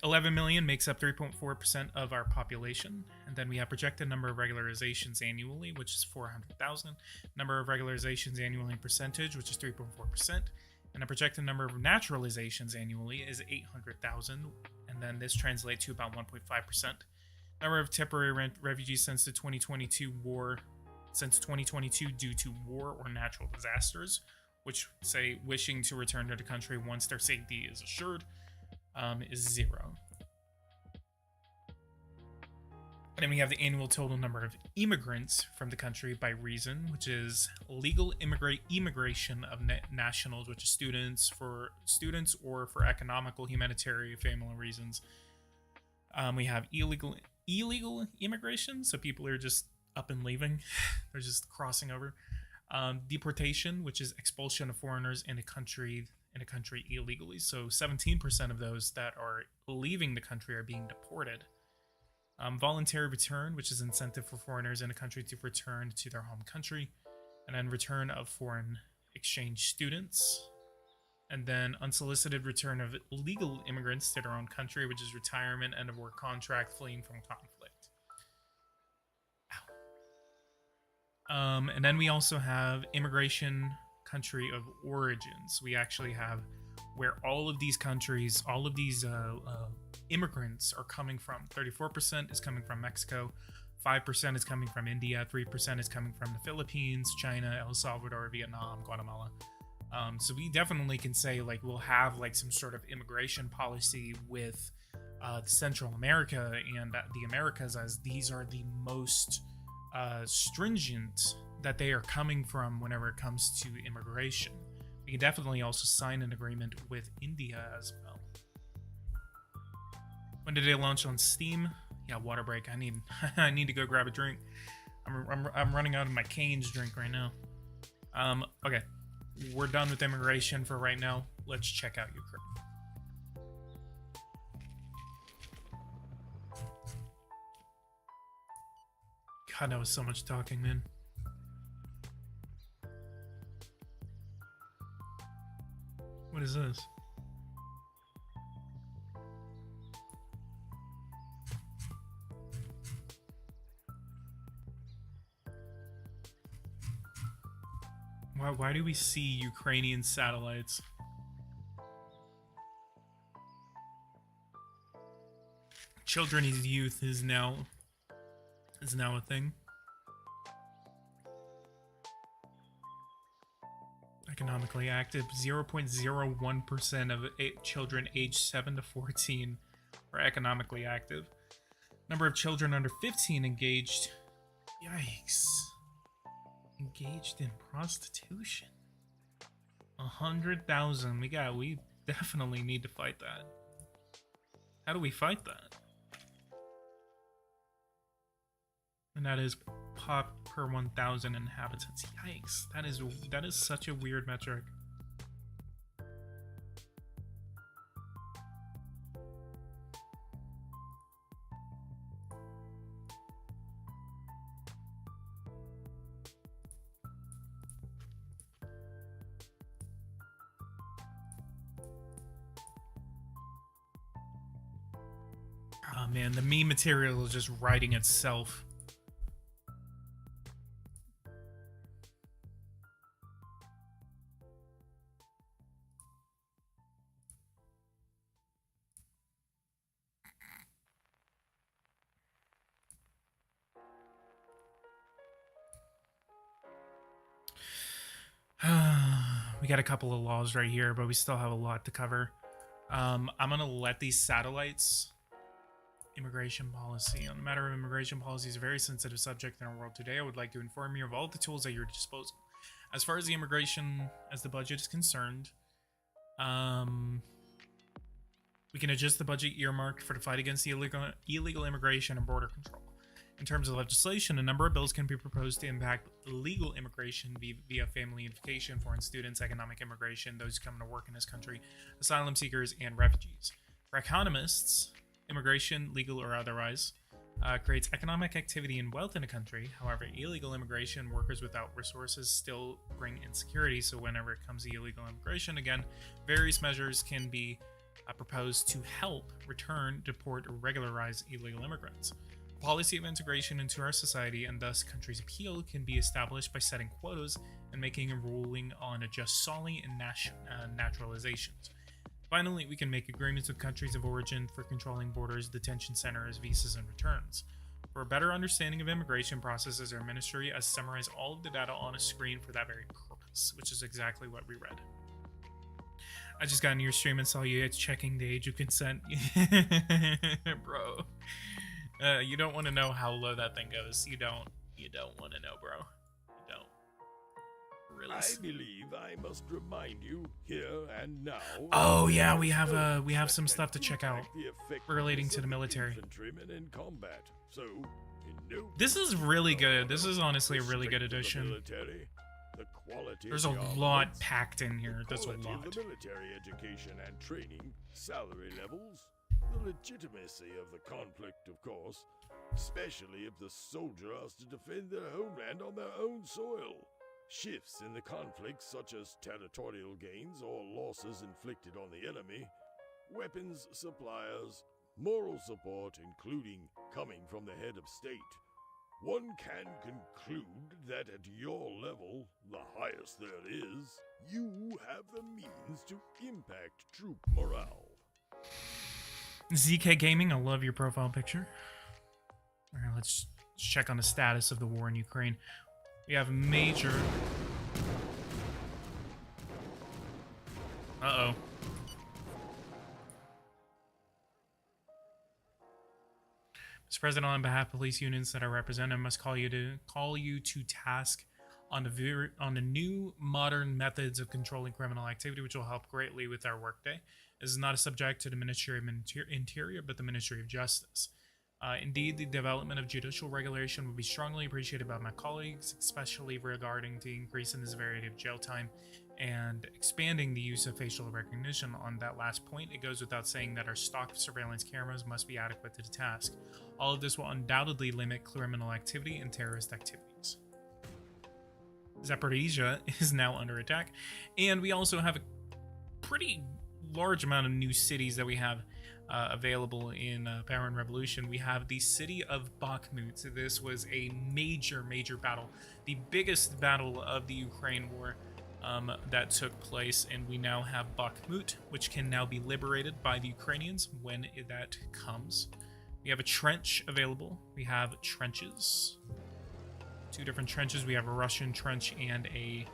11 million makes up 3.4% of our population. And then we have projected number of regularizations annually, which is 400,000. Number of regularizations annually in percentage, which is 3.4%. And the projected number of naturalizations annually is 800,000. And then this translates to about 1.5%. Number of temporary refugees since the 2022 due to war or natural disasters, which say wishing to return to the country once their safety is assured, is 0. And then we have the annual total number of immigrants from the country by reason, which is legal immigration of nationals, which is students or for economical, humanitarian, family reasons. We have illegal immigration, so people are just up and leaving. They're just crossing over. Deportation, which is expulsion of foreigners in a country illegally. So 17% of those that are leaving the country are being deported. Voluntary return, which is incentive for foreigners in a country to return to their home country. And then return of foreign exchange students. And then unsolicited return of legal immigrants to their own country, which is retirement, end of work contract, fleeing from conflict. And then we also have immigration country of origins. We actually have where all of these countries, all of these immigrants are coming from. 34% is coming from Mexico, 5% is coming from India, 3% is coming from the Philippines, China, El Salvador, Vietnam, Guatemala. So we definitely can say like we'll have like some sort of immigration policy with Central America and the Americas, as these are the most stringent that they are coming from whenever it comes to immigration. We can definitely also sign an agreement with India as well. When did it launch on Steam? Yeah, water break. I need I need to go grab a drink. I'm running out of my Cane's drink right now. Okay, we're done with immigration for right now. Let's check out Ukraine. God, that was so much talking, man. What is this? Why do we see Ukrainian satellites? Children's youth is now a thing. Economically active, 0.01% of children aged 7 to 14 are economically active. Number of children under 15 engaged. Yikes. Engaged in prostitution. 100,000. We definitely need to fight that. How do we fight that? And that is pop per 1,000 inhabitants. Yikes. That is such a weird metric. Oh man, the meme material is just writing itself. We got a couple of laws right here, but we still have a lot to cover. I'm gonna let these satellites. Immigration policy. On the matter of immigration policy is a very sensitive subject in our world today. I would like to inform you of all the tools at your disposal. As far as the budget is concerned, we can adjust the budget earmarked for the fight against the illegal immigration and border control. In terms of legislation, a number of bills can be proposed to impact legal immigration via family unification, foreign students, economic immigration, those who come to work in this country, asylum seekers, and refugees. For economists, immigration, legal or otherwise, creates economic activity and wealth in a country. However, illegal immigration, workers without resources, still bring insecurity. So whenever it comes to illegal immigration, again, various measures can be proposed to help return, deport, or regularize illegal immigrants. A policy of integration into our society and thus country's appeal can be established by setting quotas and making a ruling on a just solely and naturalizations. Finally, we can make agreements with countries of origin for controlling borders, detention centers, visas, and returns. For a better understanding of immigration processes, our ministry has summarized all of the data on a screen for that very purpose, which is exactly what we read. I just got into your stream and saw you checking the age of consent. Bro. You don't want to know how low that thing goes. You don't want to know, bro. You don't. Really. I believe I must remind you here and now. Oh yeah, we have some stuff to check out relating to the military. In combat. So, this is really good. This is honestly a really good addition. There's a lot packed in here. There's a lot. The military education and training, salary levels, the legitimacy of the conflict, of course, especially if the soldier has to defend their homeland on their own soil. Shifts in the conflict, such as territorial gains or losses inflicted on the enemy, weapons suppliers, moral support, including coming from the head of state. One can conclude that at your level, the highest there is, you have the means to impact troop morale. ZK Gaming, I love your profile picture. Alright, let's check on the status of the war in Ukraine. We have major... Uh-oh. Mr. President, on behalf of police unions that I represent, I must call you to task on the new modern methods of controlling criminal activity, which will help greatly with our workday. This is not a subject to the Ministry of Interior, but the Ministry of Justice. Indeed, the development of judicial regulation would be strongly appreciated by my colleagues, especially regarding the increase in the severity of jail time and expanding the use of facial recognition. On that last point, it goes without saying that our stock of surveillance cameras must be adequate to the task. All of this will undoubtedly limit criminal activity and terrorist activities. Zaporizhia is now under attack, and we also have a pretty large amount of new cities that we have available in Power and Revolution. We have the city of Bakhmut. This was a major battle, the biggest battle of the Ukraine war that took place, and we now have Bakhmut, which can now be liberated by the Ukrainians when that comes. We have a trench available. We have trenches. 2 different trenches. We have a Russian trench and a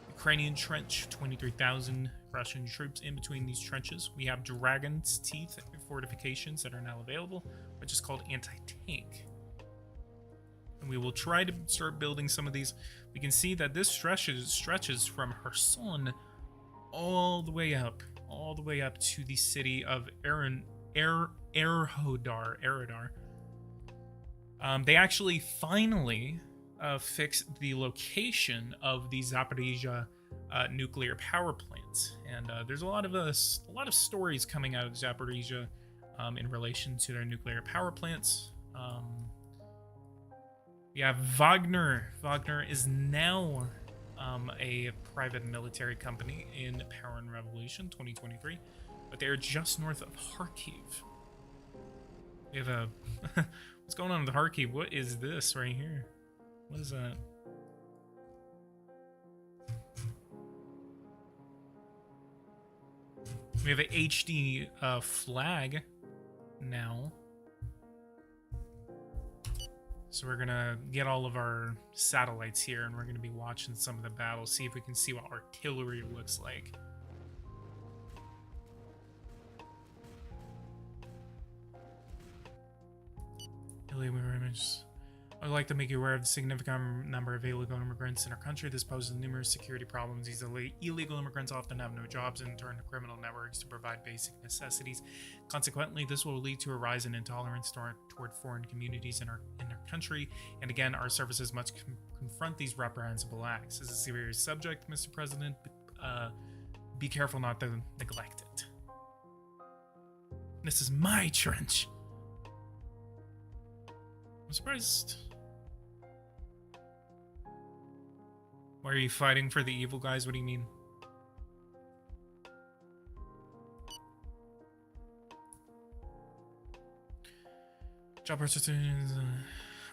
Ukrainian trench. 23,000 Russian troops in between these trenches. We have Dragon's Teeth fortifications that are now available, which is called anti-tank. And we will try to start building some of these. We can see that this stretches from Kherson all the way up to the city of Erodar. They actually finally fixed the location of the Zaporizhia nuclear power plant, and there's a lot of stories coming out of Zaporizhia in relation to their nuclear power plants. We have Wagner. Wagner is now a private military company in Power and Revolution 2023, but they are just north of Kharkiv. We have a what's going on with Kharkiv? What is this right here? What is that? We have an HD flag now. So we're gonna get all of our satellites here, and we're gonna be watching some of the battles, see if we can see what artillery looks like. Illegal immigrants. I'd like to make you aware of the significant number of illegal immigrants in our country. This poses numerous security problems. These illegal immigrants often have no jobs and turn to criminal networks to provide basic necessities. Consequently, this will lead to a rise in intolerance toward foreign communities in our country. And again, our services must confront these reprehensible acts. This is a serious subject, Mr. President. Be careful not to neglect it. This is my trench. I'm surprised. Why are you fighting for the evil guys? What do you mean? Job opportunities.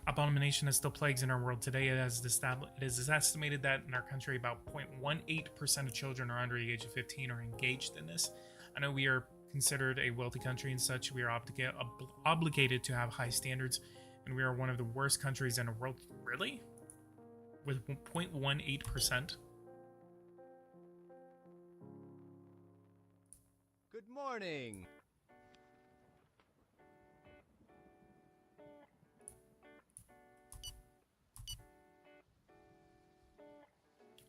Abomination that still plagues in our world today. It is estimated that in our country about 0.18% of children are under the age of 15 are engaged in this. I know we are considered a wealthy country and such. We are obligated to have high standards, and we are one of the worst countries in the world. Really? With 0.18%? Good morning.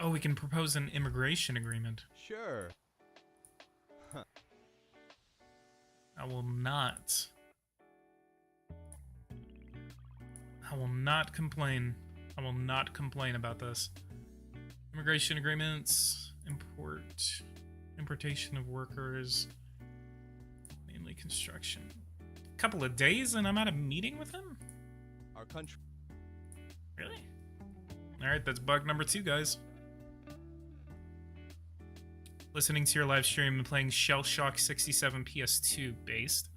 Oh, we can propose an immigration agreement. Sure. Huh. I will not complain. I will not complain about this. Immigration agreements, importation of workers, mainly construction. A couple of days and I'm at a meeting with him? Our country. Really? Alright, that's bug number 2, guys. Listening to your live stream and playing Shell Shock 67 PS2 based.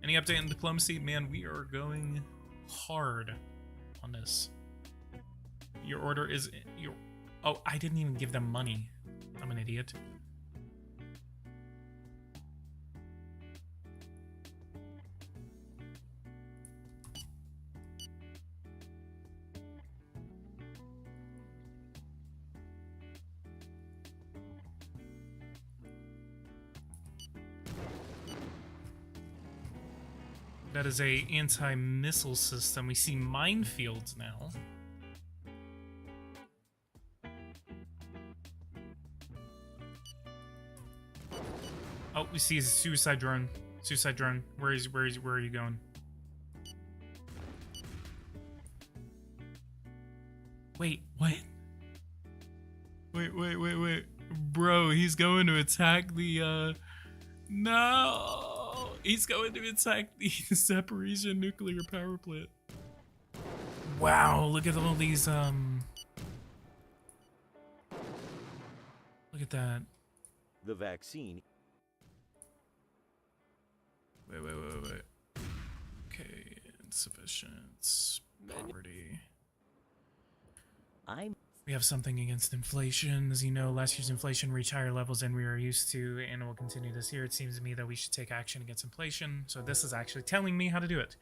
Any update on diplomacy? Man, we are going hard on this. Your order is your. Oh, I didn't even give them money. I'm an idiot. That is a anti-missile system. We see minefields now. Oh, we see a suicide drone. Suicide drone. Where are you going? Wait, what? Wait. Bro, he's going to attack the, no! He's going to attack the Zaporizhia nuclear power plant. Wow, look at all these, look at that. The vaccine. Wait. Okay, insufficient. Poverty. We have something against inflation. As you know, last year's inflation reached higher levels than we were used to, and will continue this year. It seems to me that we should take action against inflation. So this is actually telling me how to do it.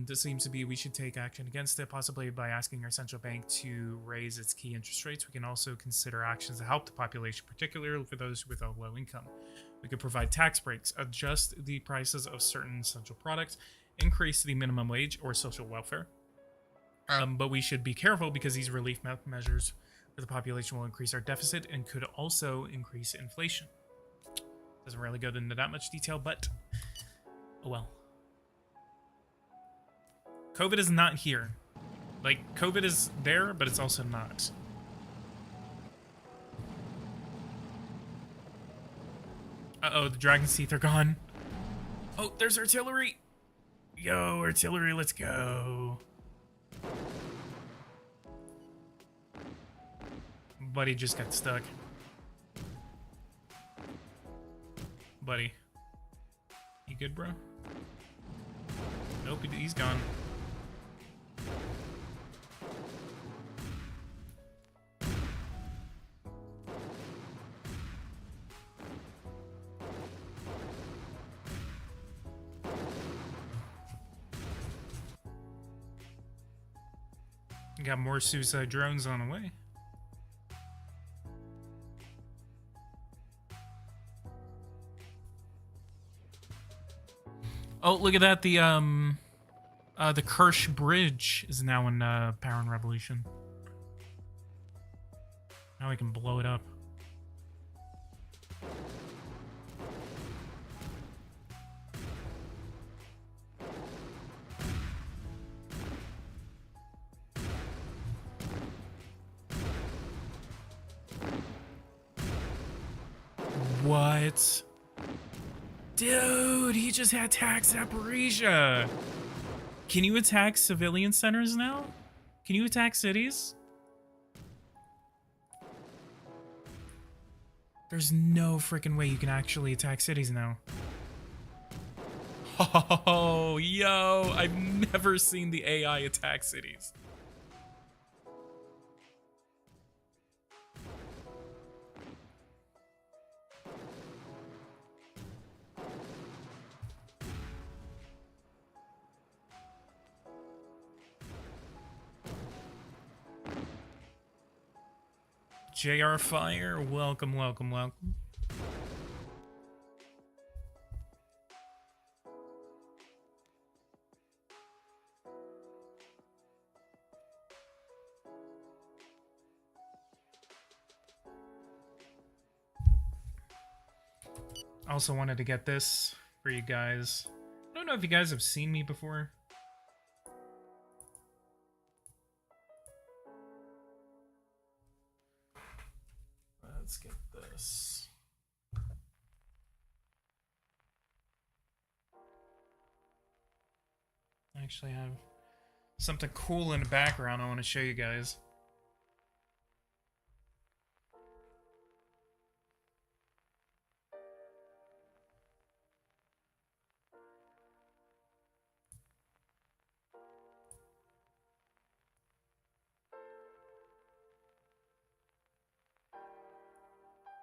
This seems to be we should take action against it, possibly by asking our central bank to raise its key interest rates. We can also consider actions to help the population, particularly for those with a low income. We could provide tax breaks, adjust the prices of certain essential products, increase the minimum wage or social welfare. But we should be careful because these relief measures for the population will increase our deficit and could also increase inflation. Doesn't really go into that much detail, but oh well. COVID is not here. Like, COVID is there, but it's also not. Uh-oh, the dragon's teeth are gone. Oh, there's artillery. Yo, artillery, let's go. Buddy just got stuck. Buddy. You good, bro? Nope, he's gone. Got more suicide drones on the way. Oh, look at that. The Kirsch Bridge is now in Power and Revolution. Now we can blow it up. What? Dude, he just attacked Zaporizhia. Can you attack civilian centers now? Can you attack cities? There's no freaking way you can actually attack cities now. Oh, yo, I've never seen the AI attack cities. JR Fire, welcome. I also wanted to get this for you guys. I don't know if you guys have seen me before. Let's get this. I actually have something cool in the background I want to show you guys.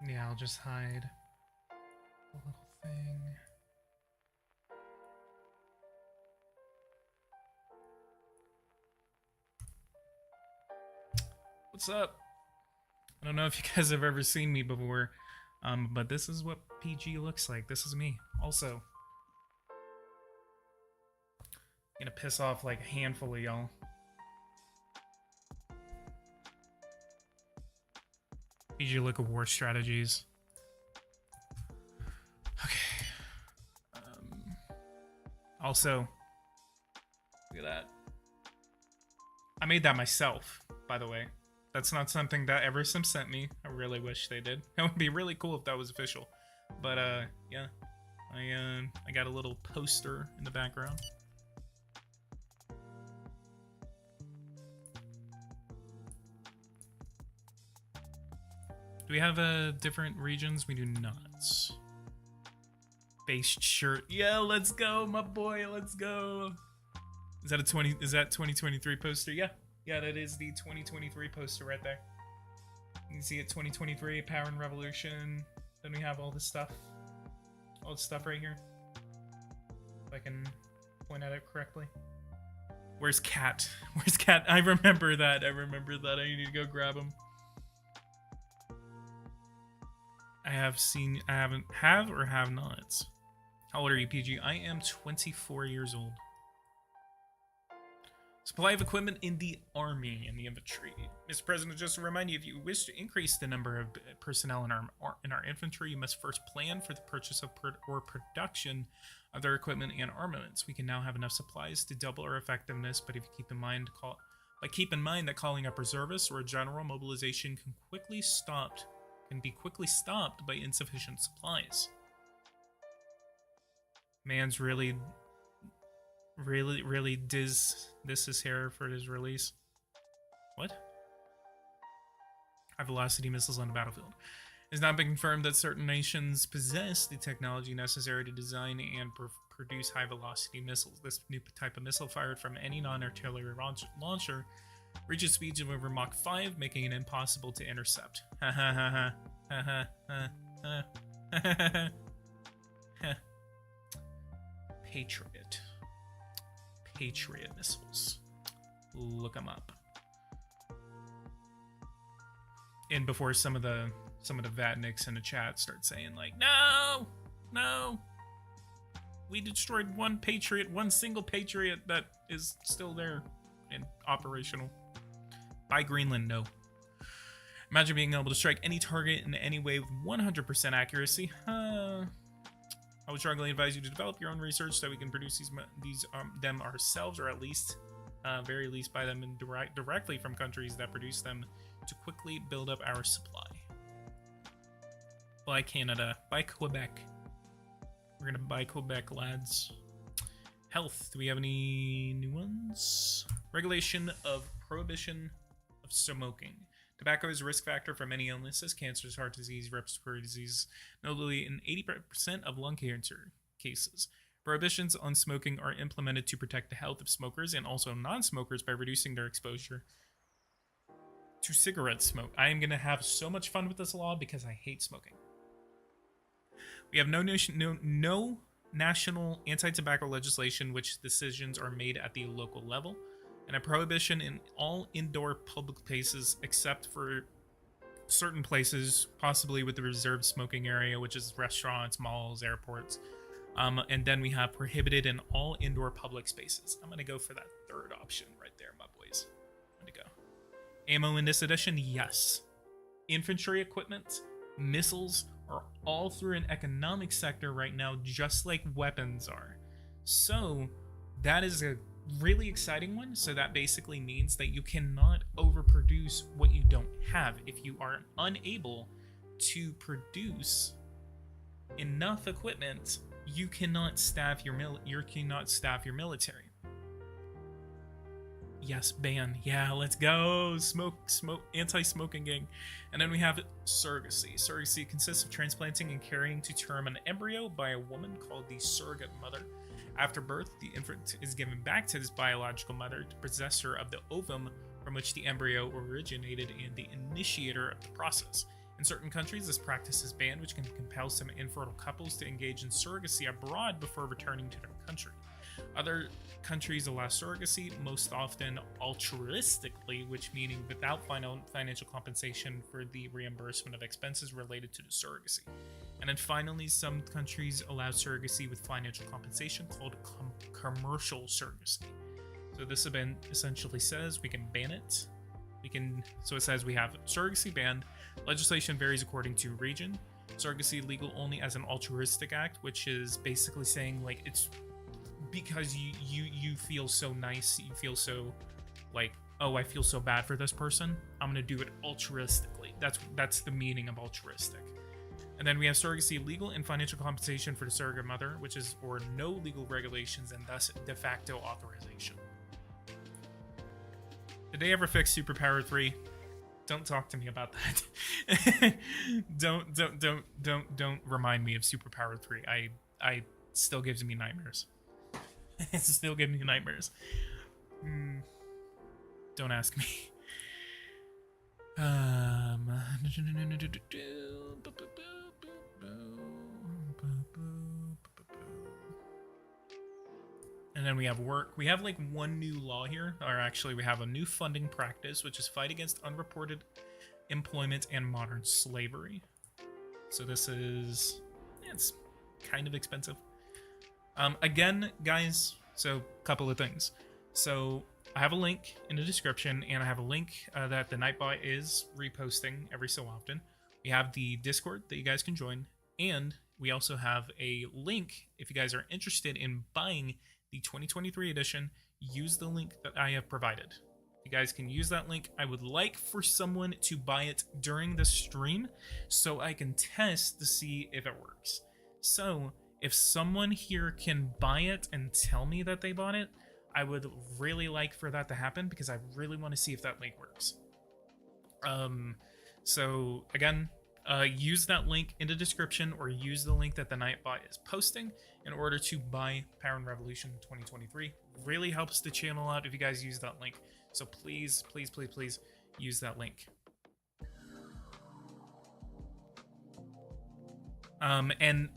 Yeah, I'll just hide a little thing. What's up? I don't know if you guys have ever seen me before, but this is what PG looks like. This is me. Also, Gonna piss off like a handful of y'all. PG look at war strategies. Okay. Also, look at that. I made that myself, by the way. That's not something that Eversim sent me. I really wish they did. That would be really cool if that was official. But yeah, I got a little poster in the background. Do we have different regions? We do not. Based shirt. Yeah, let's go, my boy. Let's go. Is that 2023 poster? Yeah. Yeah, that is the 2023 poster right there. You can see it, 2023, Power and Revolution. Then we have all this stuff. All this stuff right here. If I can point at it correctly. Where's Cat? Where's Cat? I remember that. I need to go grab him. I have or have not. How old are you, PG? I am 24 years old. Supply of equipment in the army and the infantry. Mr. President, just to remind you, if you wish to increase the number of personnel in our infantry, you must first plan for the purchase of or production of their equipment and armaments. We can now have enough supplies to double our effectiveness, but if you keep in mind that calling up reservists or a general mobilization can be quickly stopped by insufficient supplies. Man's really this is here for his release. What? High velocity missiles on the battlefield. It has not been confirmed that certain nations possess the technology necessary to design and produce high velocity missiles. This new type of missile fired from any non-artillery launcher reaches speeds of over Mach 5, making it impossible to intercept. Ha ha ha ha ha ha ha ha ha. Patriot missiles. Look them up. And before some of the Vatniks in the chat start saying like, no, we destroyed one single Patriot that is still there and operational. By Greenland, no. Imagine being able to strike any target in any way with 100% accuracy. I would strongly advise you to develop your own research so that we can produce them ourselves, or at least, very least, buy them directly from countries that produce them to quickly build up our supply. Buy Canada, buy Quebec. We're gonna buy Quebec, lads. Health. Do we have any new ones? Regulation of prohibition of smoking. Tobacco is a risk factor for many illnesses, cancers, heart disease, respiratory disease, notably in 80% of lung cancer cases. Prohibitions on smoking are implemented to protect the health of smokers and also non-smokers by reducing their exposure to cigarette smoke. I am going to have so much fun with this law because I hate smoking. We have no national anti-tobacco legislation, which decisions are made at the local level. And a prohibition in all indoor public places except for certain places, possibly with the reserved smoking area, which is restaurants, malls, airports. And then we have prohibited in all indoor public spaces. I'm going to go for that third option right there, my boys. I'm going to go. Ammo in this edition? Yes. Infantry equipment, missiles are all through an economic sector right now, just like weapons are. So that is a really exciting one. So that basically means that you cannot overproduce what you don't have. If you are unable to produce enough equipment, you cannot staff your military. Yes, ban. Yeah, let's go. Smoke, anti-smoking gang. And then we have surrogacy. Surrogacy consists of transplanting and carrying to term an embryo by a woman called the surrogate mother. After birth, the infant is given back to this biological mother, the possessor of the ovum from which the embryo originated and the initiator of the process. In certain countries, this practice is banned, which can compel some infertile couples to engage in surrogacy abroad before returning to their country. Other countries allow surrogacy, most often altruistically, which meaning without financial compensation for the reimbursement of expenses related to the surrogacy. And then finally, some countries allow surrogacy with financial compensation called commercial surrogacy. So this event essentially says we can ban it. So it says we have surrogacy banned. Legislation varies according to region. Surrogacy legal only as an altruistic act, which is basically saying like it's because you feel so nice, you feel so like, oh, I feel so bad for this person, I'm gonna do it altruistically. That's the meaning of altruistic. And then we have surrogacy legal and financial compensation for the surrogate mother, which is or no legal regulations and thus de facto authorization. Did they ever fix Superpower 3? Don't talk to me about that. don't remind me of Superpower 3. I still gives me nightmares. It still gives me nightmares. Don't ask me. And then we have work. We have like one new law here, or actually we have a new funding practice, which is fight against unreported employment and modern slavery. So this is, it's kind of expensive. Again, guys, so a couple of things. So I have a link in the description, and I have a link that the Nightbot is reposting every so often. We have the Discord that you guys can join, and we also have a link if you guys are interested in buying the 2023 edition. Use the link that I have provided. You guys can use that link. I would like for someone to buy it during the stream so I can test to see if it works. So if someone here can buy it and tell me that they bought it, I would really like for that to happen because I really want to see if that link works. So again, use that link in the description or use the link that the Nightbot is posting in order to buy Power and Revolution 2023. Really helps the channel out if you guys use that link. So please, please, please, please use that link. And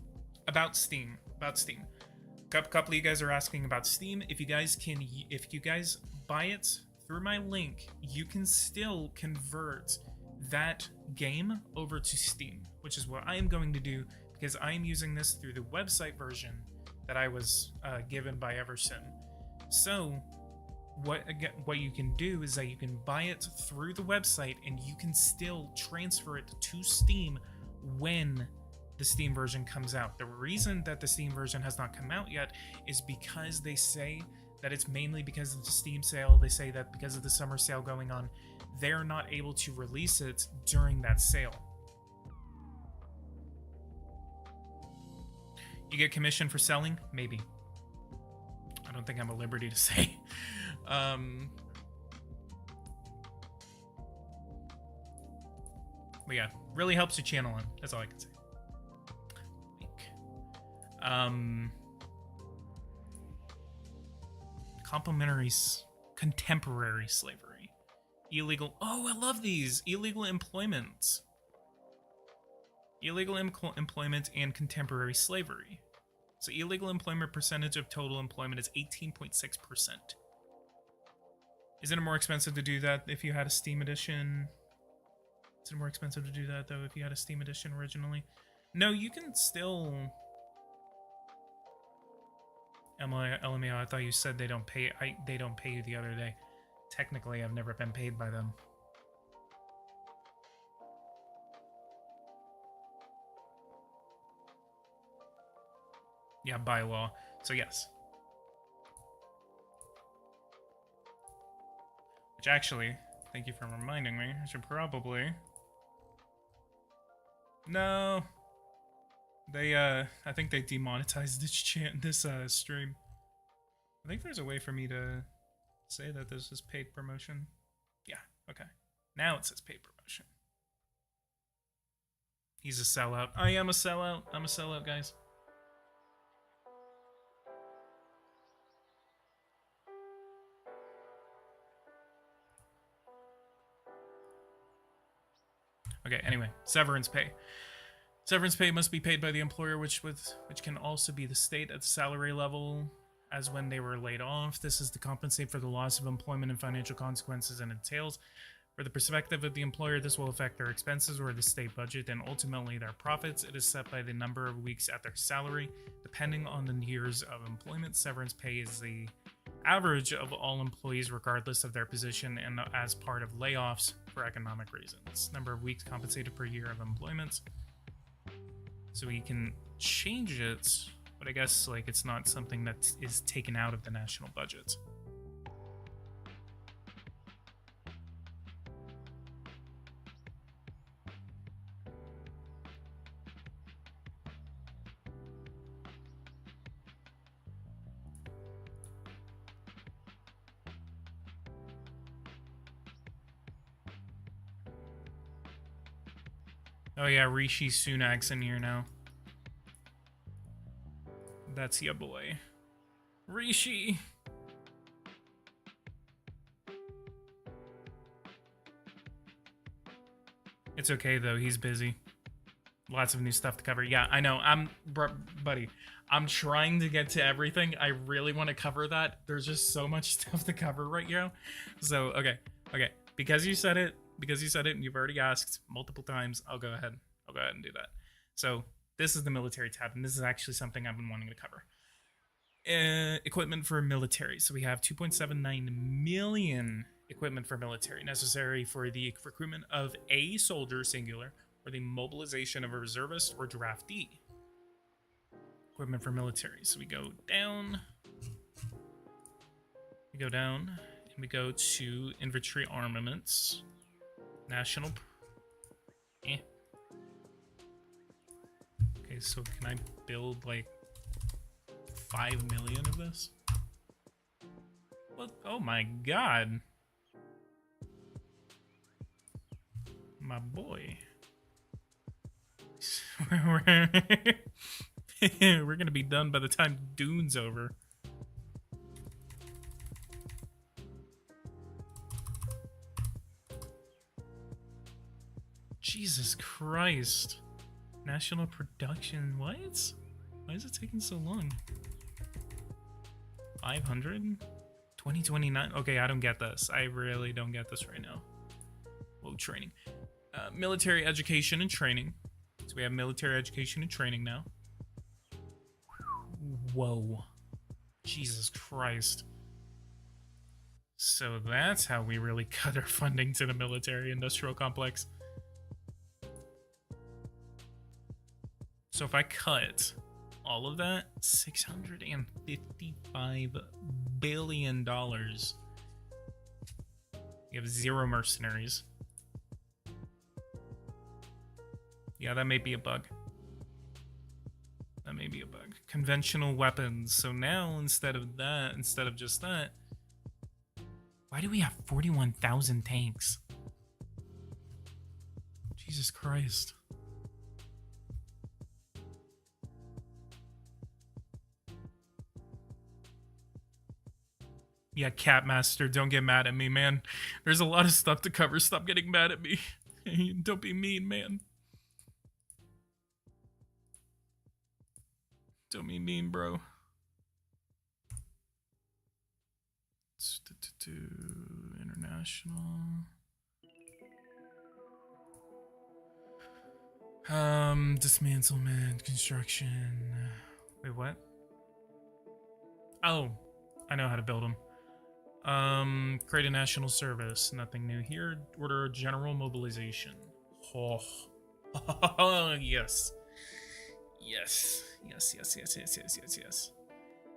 about Steam, couple of you guys are asking about Steam. If you guys buy it through my link, you can still convert that game over to Steam, which is what I am going to do because I am using this through the website version that I was given by Eversim. So what you can do is that you can buy it through the website and you can still transfer it to Steam when the Steam version comes out. The reason that the Steam version has not come out yet is because they say that it's mainly because of the Steam sale. They say that because of the summer sale going on, they're not able to release it during that sale. You get commission for selling? Maybe. I don't think I'm at liberty to say. But yeah, really helps your channel on. That's all I can say. Contemporary slavery. Illegal. Oh, I love these. Illegal employment. Illegal employment and contemporary slavery. So illegal employment percentage of total employment is 18.6%. Isn't it more expensive to do that if you had a Steam edition? Is it more expensive to do that though if you had a Steam edition originally? No, you can still. LMAO, I thought you said they don't pay. They don't pay you the other day. Technically, I've never been paid by them. Yeah, by law. So yes. Which actually, thank you for reminding me. I should probably. No. They I think they demonetized this stream. I think there's a way for me to say that this is paid promotion. Yeah, okay. Now it says paid promotion. He's a sellout. I am a sellout. I'm a sellout, guys. Okay, anyway, severance pay. Severance pay must be paid by the employer, which can also be the state at the salary level as when they were laid off. This is to compensate for the loss of employment and financial consequences it entails. For the perspective of the employer, this will affect their expenses or the state budget and ultimately their profits. It is set by the number of weeks at their salary. Depending on the years of employment, severance pay is the average of all employees regardless of their position and as part of layoffs for economic reasons. Number of weeks compensated per year of employment. So we can change it, but I guess like it's not something that is taken out of the national budget. Oh yeah, Rishi Sunak's in here now. That's your boy. Rishi! It's okay though, he's busy. Lots of new stuff to cover. Yeah, I know. Buddy, I'm trying to get to everything. I really want to cover that. There's just so much stuff to cover right now. So, okay. Because you said it, and you've already asked multiple times, I'll go ahead and do that. So, this is the military tab, and this is actually something I've been wanting to cover. Equipment for military. So we have 2.79 million equipment for military necessary for the recruitment of a soldier, singular, or the mobilization of a reservist or draftee. Equipment for military. So we go down. And we go to infantry armaments. National. Okay, so can I build like 5 million of this? What? Oh my god. My boy. We're gonna be done by the time Dune's over. Jesus Christ. National production, what? Why is it taking so long? 500? 2029? Okay, I don't get this. I really don't get this right now. Whoa, training. Military education and training. So we have military education and training now. Whoa. Jesus Christ. So that's how we really cut our funding to the military industrial complex. So if I cut all of that, $655 billion. You have 0 mercenaries. Yeah, that may be a bug. Conventional weapons. So now instead of just that, why do we have 41,000 tanks? Jesus Christ. Yeah, Catmaster, don't get mad at me, man. There's a lot of stuff to cover. Stop getting mad at me. Don't be mean, man. Don't be mean, bro. International. Dismantlement, construction. Wait, what? Oh, I know how to build them. Create a national service. Nothing new here. Order a general mobilization. Oh, yes. Yes.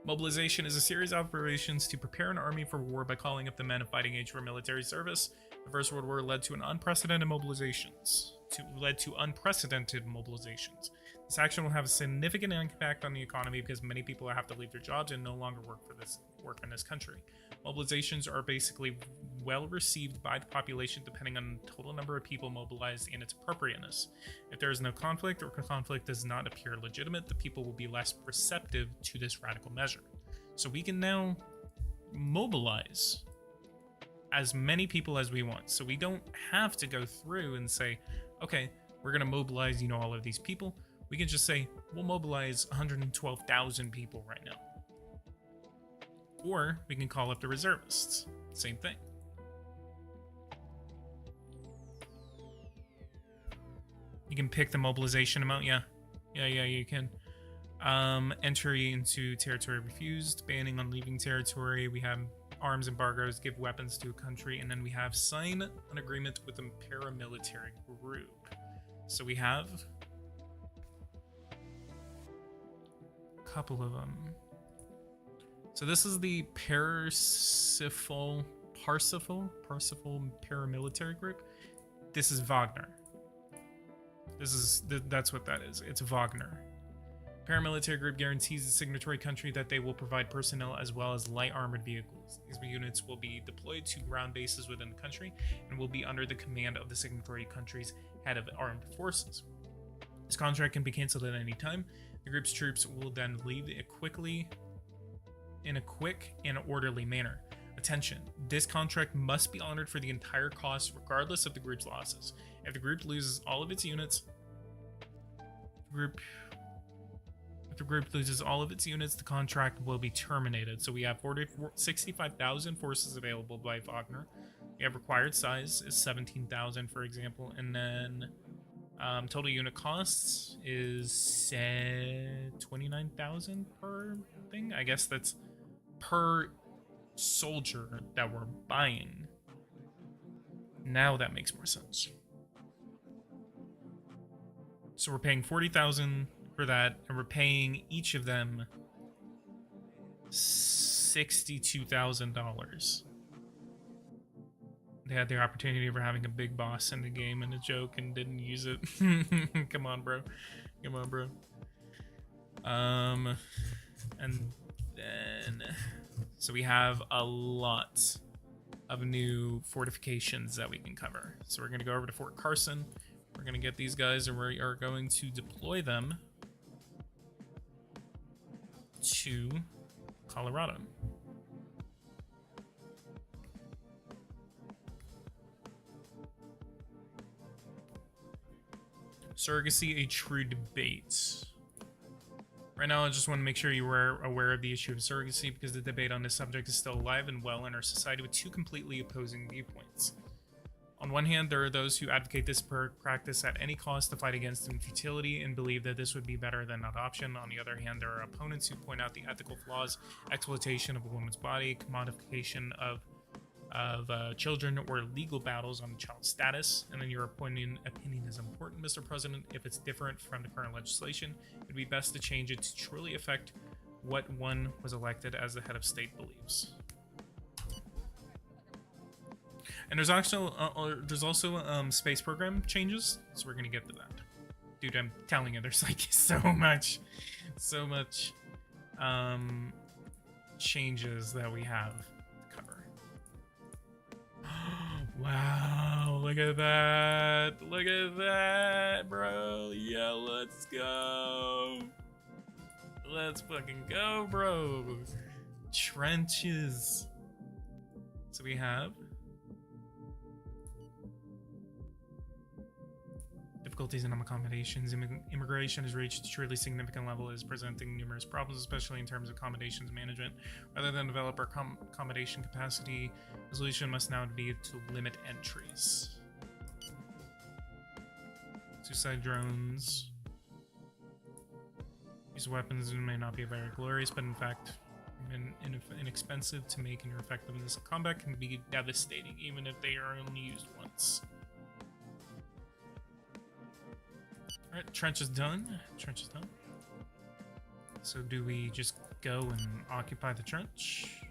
Mobilization is a series of operations to prepare an army for war by calling up the men of fighting age for military service. The First World War led to unprecedented mobilizations. This action will have a significant impact on the economy because many people have to leave their jobs and no longer work in this country. Mobilizations are basically well received by the population depending on the total number of people mobilized and its appropriateness. If there is no conflict or conflict does not appear legitimate, the people will be less receptive to this radical measure. So we can now mobilize as many people as we want. So we don't have to go through and say, okay, we're going to mobilize, all of these people. We can just say, we'll mobilize 112,000 people right now. Or we can call up the reservists. Same thing. You can pick the mobilization amount. Yeah, you can. Entry into territory refused, banning on leaving territory. We have arms embargoes, give weapons to a country, and then we have sign an agreement with a paramilitary group. So we have a couple of them. So this is the Parsifal paramilitary group. This is Wagner. That's what that is. It's Wagner. Paramilitary group guarantees the signatory country that they will provide personnel as well as light armored vehicles. These units will be deployed to ground bases within the country and will be under the command of the signatory country's head of armed forces. This contract can be canceled at any time. The group's troops will then leave it in a quick and orderly manner. Attention, this contract must be honored for the entire cost regardless of the group's losses. If the group loses all of its units, if the group loses all of its units, the contract will be terminated. So we have 65,000 forces available by Wagner. We have required size is 17,000, for example, and then total unit costs is 29,000 per thing. I guess that's per soldier that we're buying. Now that makes more sense. So we're paying 40,000 for that, and we're paying each of them $62,000. They had the opportunity for having a big boss in the game and a joke and didn't use it. Come on, bro. And then so we have a lot of new fortifications that we can cover. So we're going to go over to Fort Carson. We're going to get these guys and we are going to deploy them to Colorado. Surrogacy, a true debate. Right now, I just want to make sure you are aware of the issue of surrogacy because the debate on this subject is still alive and well in our society with two completely opposing viewpoints. On one hand, there are those who advocate this practice at any cost to fight against futility and believe that this would be better than adoption. On the other hand, there are opponents who point out the ethical flaws, exploitation of a woman's body, commodification of children, or legal battles on child status. And then your opinion is important, Mr. President. If it's different from the current legislation, it would be best to change it to truly affect what one was elected as the head of state believes. And there's also space program changes, so we're gonna get to that. Dude, I'm telling you, there's like so much changes that we have to cover. Wow, look at that, bro. Yeah, let's go. Let's fucking go, bro. Trenches. So we have difficulties in accommodations. Immigration has reached a truly significant level, is presenting numerous problems, especially in terms of accommodations management. Rather than develop our accommodation capacity, the solution must now be to limit entries. Suicide drones. These weapons may not be very glorious, but in fact, inexpensive to make, and their effectiveness in combat can be devastating, even if they are only used once. Alright, trench is done. So do we just go and occupy the trench?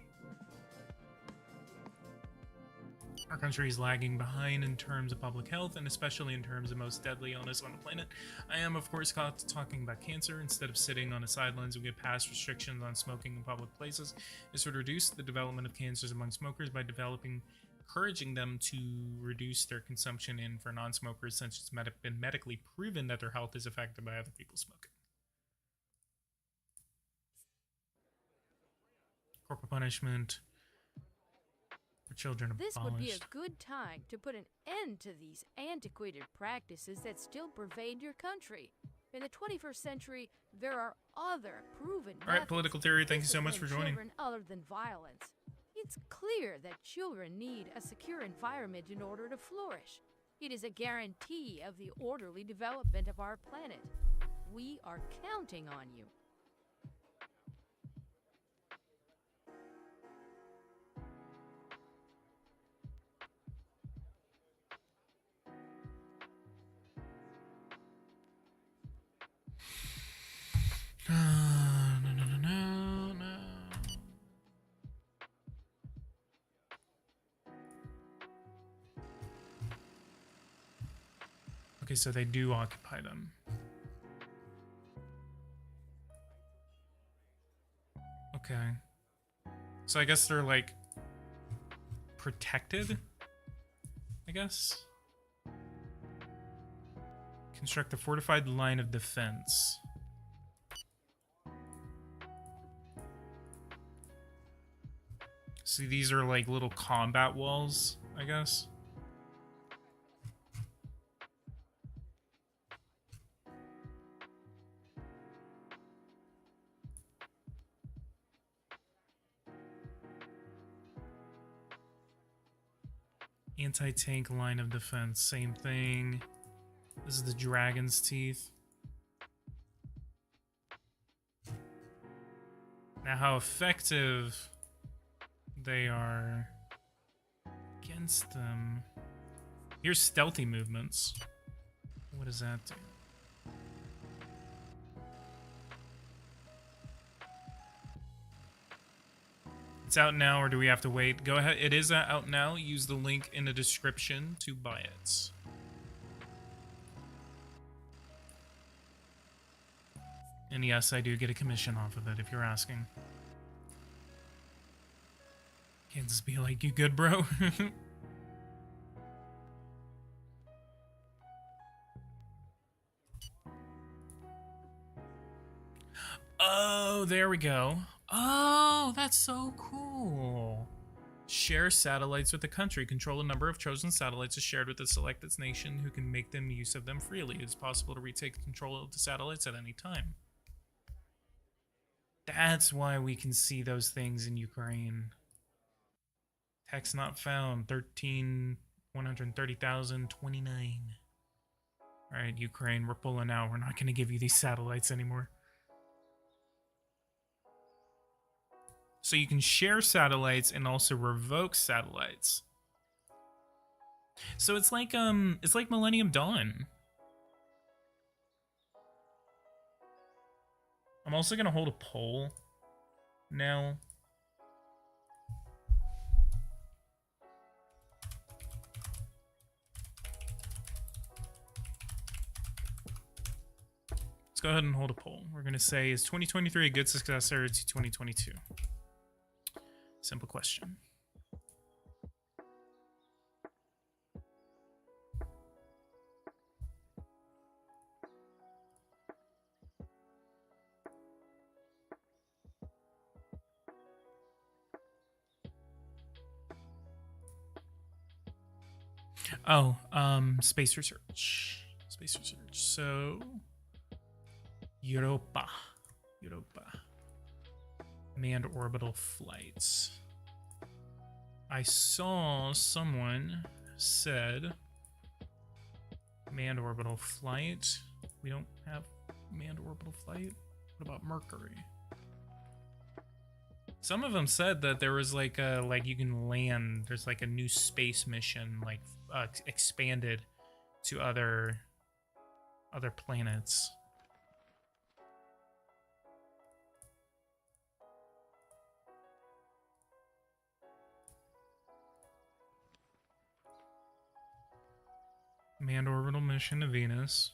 Our country is lagging behind in terms of public health, and especially in terms of most deadly illness on the planet. I am, of course, talking about cancer. Instead of sitting on the sidelines, we get past restrictions on smoking in public places. This would reduce the development of cancers among smokers by encouraging them to reduce their consumption, and for non-smokers, since it's been medically proven that their health is affected by other people smoking. Corporal punishment for children abolished. This would be a good time to put an end to these antiquated practices that still pervade your country. In the 21st century, there are other proven Alright, Political Theory, thank you so much for joining. Other than violence. It's clear that children need a secure environment in order to flourish. It is a guarantee of the orderly development of our planet. We are counting on you. No. Okay, so they do occupy them. Okay. So I guess they're like protected, I guess. Construct a fortified line of defense. See, these are like little combat walls, I guess. Anti-tank line of defense, same thing. This is the dragon's teeth. Now, how effective they are against them. Here's stealthy movements. What does that do? It's out now, or do we have to wait? Go ahead. It is out now. Use the link in the description to buy it. And yes, I do get a commission off of it, if you're asking. Can't just be like, you good, bro? Oh, there we go. Oh, that's so cool. Share satellites with the country. Control a number of chosen satellites is shared with the selected nation who can make them use of them freely. It's possible to retake control of the satellites at any time. That's why we can see those things in Ukraine. Text not found. 130,029. All right, Ukraine, we're pulling out. We're not going to give you these satellites anymore. So you can share satellites and also revoke satellites. So it's like Millennium Dawn. I'm also gonna hold a poll now. Let's go ahead and hold a poll. We're gonna say, is 2023 a good successor to 2022? Simple question. Oh, space research. Space research. So, Europa. Manned orbital flights. I saw someone said manned orbital flight. We don't have manned orbital flight. What about Mercury? Some of them said that there was like you can land. There's like a new space mission, like expanded to other planets. Manned orbital mission to Venus.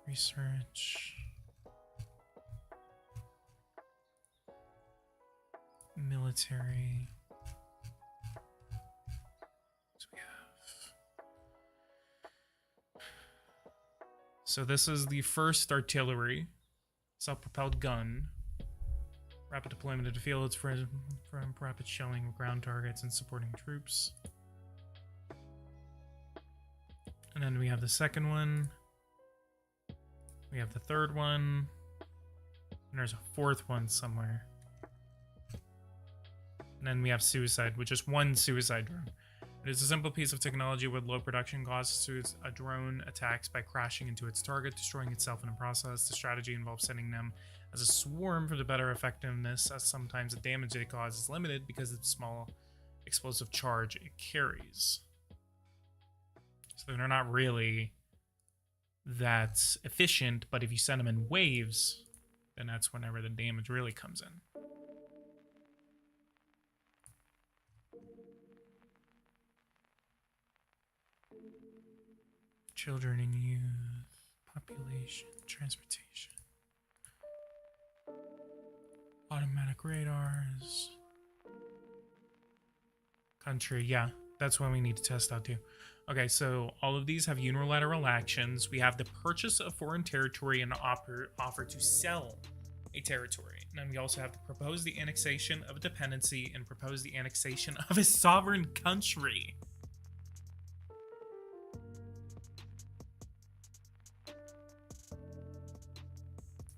Research. Military. So we have. So this is the first artillery. Self-propelled gun. Rapid deployment into fields from rapid shelling of ground targets and supporting troops. And then we have the second one. We have the third one. And there's a fourth one somewhere. And then we have suicide, which is one suicide drone. It is a simple piece of technology with low production costs. A drone attacks by crashing into its target, destroying itself in the process. The strategy involves sending them as a swarm for the better effectiveness, as sometimes the damage they cause is limited because of the small explosive charge it carries. So they're not really that efficient, but if you send them in waves, then that's whenever the damage really comes in. Children and youth, population, transportation, automatic radars, country. Yeah, that's one we need to test out too. Okay, so all of these have unilateral actions. We have the purchase of foreign territory and offer to sell a territory. And then we also have to propose the annexation of a dependency and propose the annexation of a sovereign country.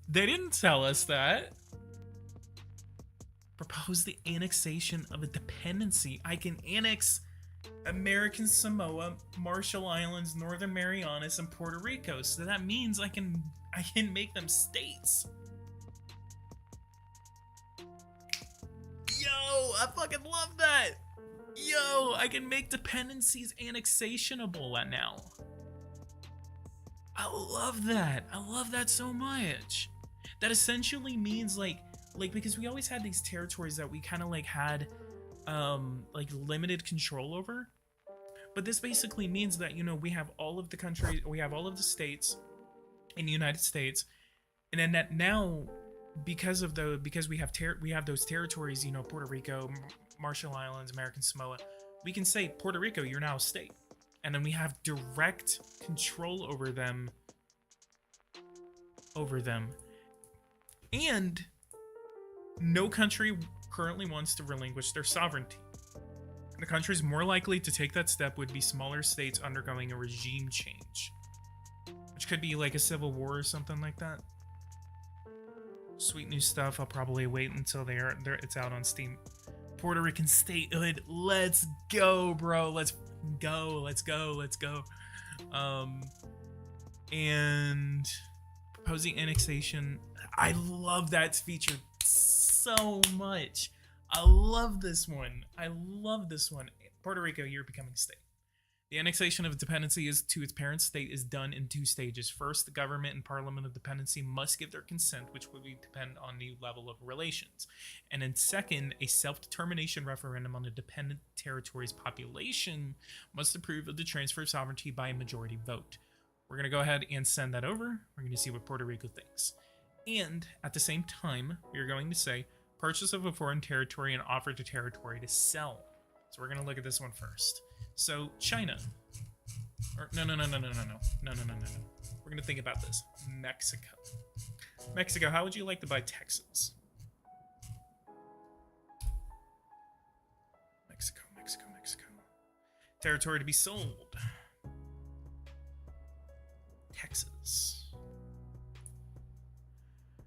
They didn't tell us that. Propose the annexation of a dependency. I can annex American Samoa, Marshall Islands, Northern Marianas, and Puerto Rico. So that means I can make them states. Yo, I fucking love that. Yo, I can make dependencies annexationable now. I love that. I love that so much. That essentially means like because we always had these territories that we kind of like had like limited control over. But this basically means that, you know, we have all of the countries, we have all of the states in the United States, and then that now because we have those territories, you know, Puerto Rico, Marshall Islands, American Samoa, we can say, Puerto Rico, you're now a state. And then we have direct control over them. And no country currently wants to relinquish their sovereignty. The countries more likely to take that step would be smaller states undergoing a regime change, which could be like a civil war or something like that. Sweet new stuff. I'll probably wait until it's out on Steam. Puerto Rican statehood. Let's go, bro. Let's go. And proposing annexation. I love that feature so much. I love this one. Puerto Rico, you're becoming a state. The annexation of dependency to its parent state is done in two stages. First, the government and parliament of dependency must give their consent, which will depend on the level of relations. And then second, a self-determination referendum on the dependent territory's population must approve of the transfer of sovereignty by a majority vote. We're going to go ahead and send that over. We're going to see what Puerto Rico thinks. And at the same time, we're going to say purchase of a foreign territory and offer the territory to sell. So we're going to look at this one first. So China, or no. We're going to think about this. Mexico, how would you like to buy Texas? Mexico. Territory to be sold. Texas.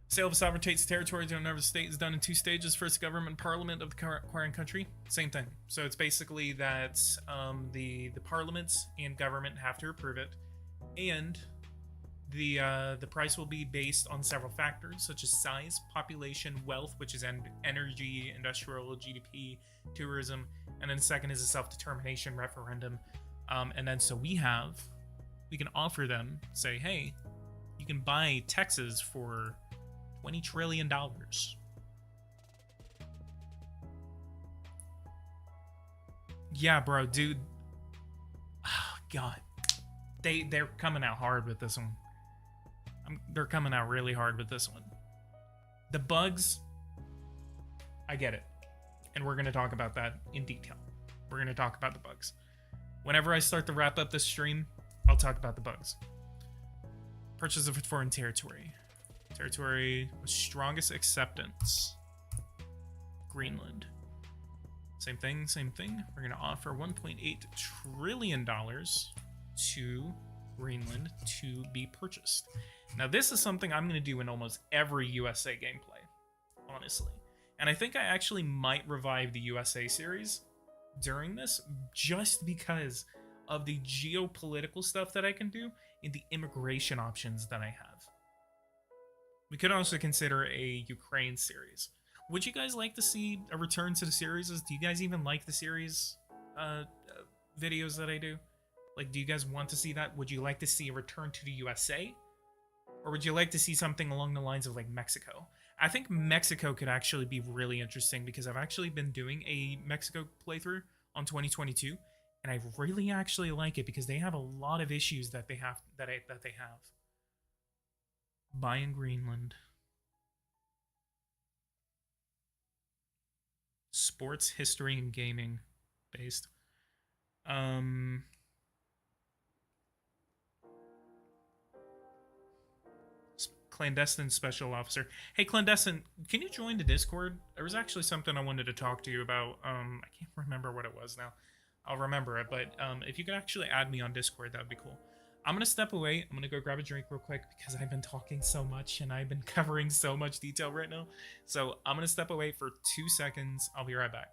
Sale of a sovereign state's territory to another state is done in two stages. First, government and parliament of the acquiring country. Same thing. So it's basically that the parliaments and government have to approve it, and the price will be based on several factors such as size, population, wealth, which is energy, industrial, GDP, tourism, and then second is a self-determination referendum. And then so we can offer them, say, hey, you can buy Texas for $20 trillion. Yeah, bro, dude. Oh, God. They're coming out hard with this one. They're coming out really hard with this one. The bugs, I get it. And we're going to talk about that in detail. We're going to talk about the bugs. Whenever I start to wrap up this stream, I'll talk about the bugs. Purchase of foreign territory. Territory with strongest acceptance. Greenland. Same thing. We're going to offer $1.8 trillion to Greenland to be purchased. Now, this is something I'm going to do in almost every USA gameplay, honestly. And I think I actually might revive the USA series during this just because of the geopolitical stuff that I can do and the immigration options that I have. We could also consider a Ukraine series. Would you guys like to see a return to the series? Do you guys even like the series videos that I do? Like, do you guys want to see that? Would you like to see a return to the USA? Or would you like to see something along the lines of, like, Mexico? I think Mexico could actually be really interesting because I've actually been doing a Mexico playthrough on 2022, and I really actually like it because they have a lot of issues that they have Buying Greenland. Sports, history, and gaming based. Clandestine special officer. Hey, Clandestine, can you join the Discord? There was actually something I wanted to talk to you about. I can't remember what it was now. I'll remember it, but if you could actually add me on Discord, that would be cool. I'm going to step away. I'm going to go grab a drink real quick because I've been talking so much and I've been covering so much detail right now. So I'm going to step away for 2 seconds. I'll be right back.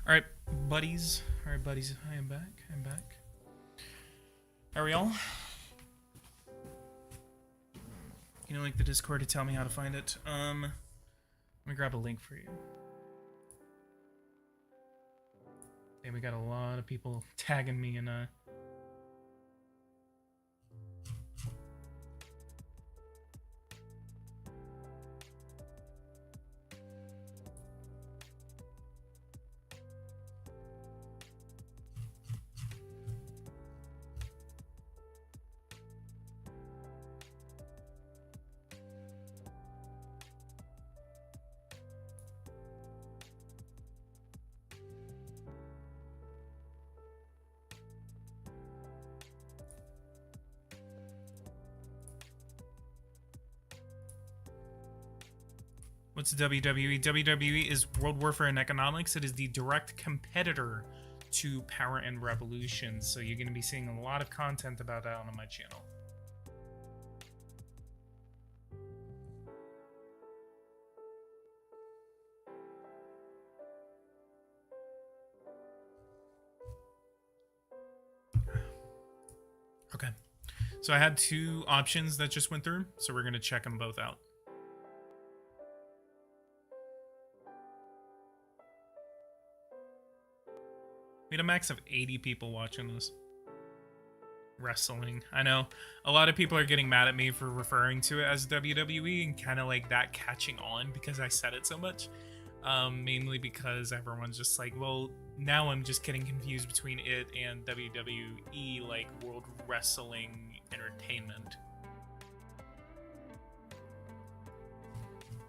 All right, buddies. I am back. Are we all? Can you link the Discord to tell me how to find it? Let me grab a link for you. And we got a lot of people tagging me in What's WWE? WWE is World Warfare and Economics. It is the direct competitor to Power and Revolution. So you're going to be seeing a lot of content about that on my channel. Okay. So I had two options that just went through. So we're going to check them both out. We had a max of 80 people watching this. Wrestling. I know a lot of people are getting mad at me for referring to it as WWE and kind of like that catching on because I said it so much. Mainly because everyone's just like, well, now I'm just getting confused between it and WWE, like World Wrestling Entertainment.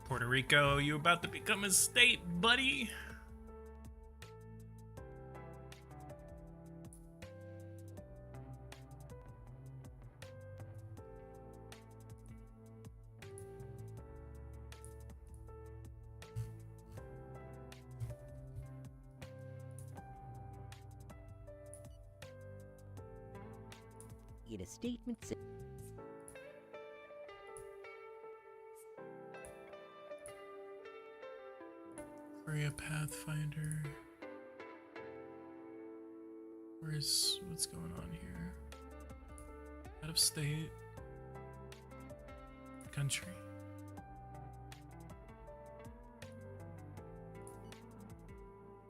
Puerto Rico, you about to become a state, buddy? In a statement Korea Pathfinder. What's going on here? Out of state. Country.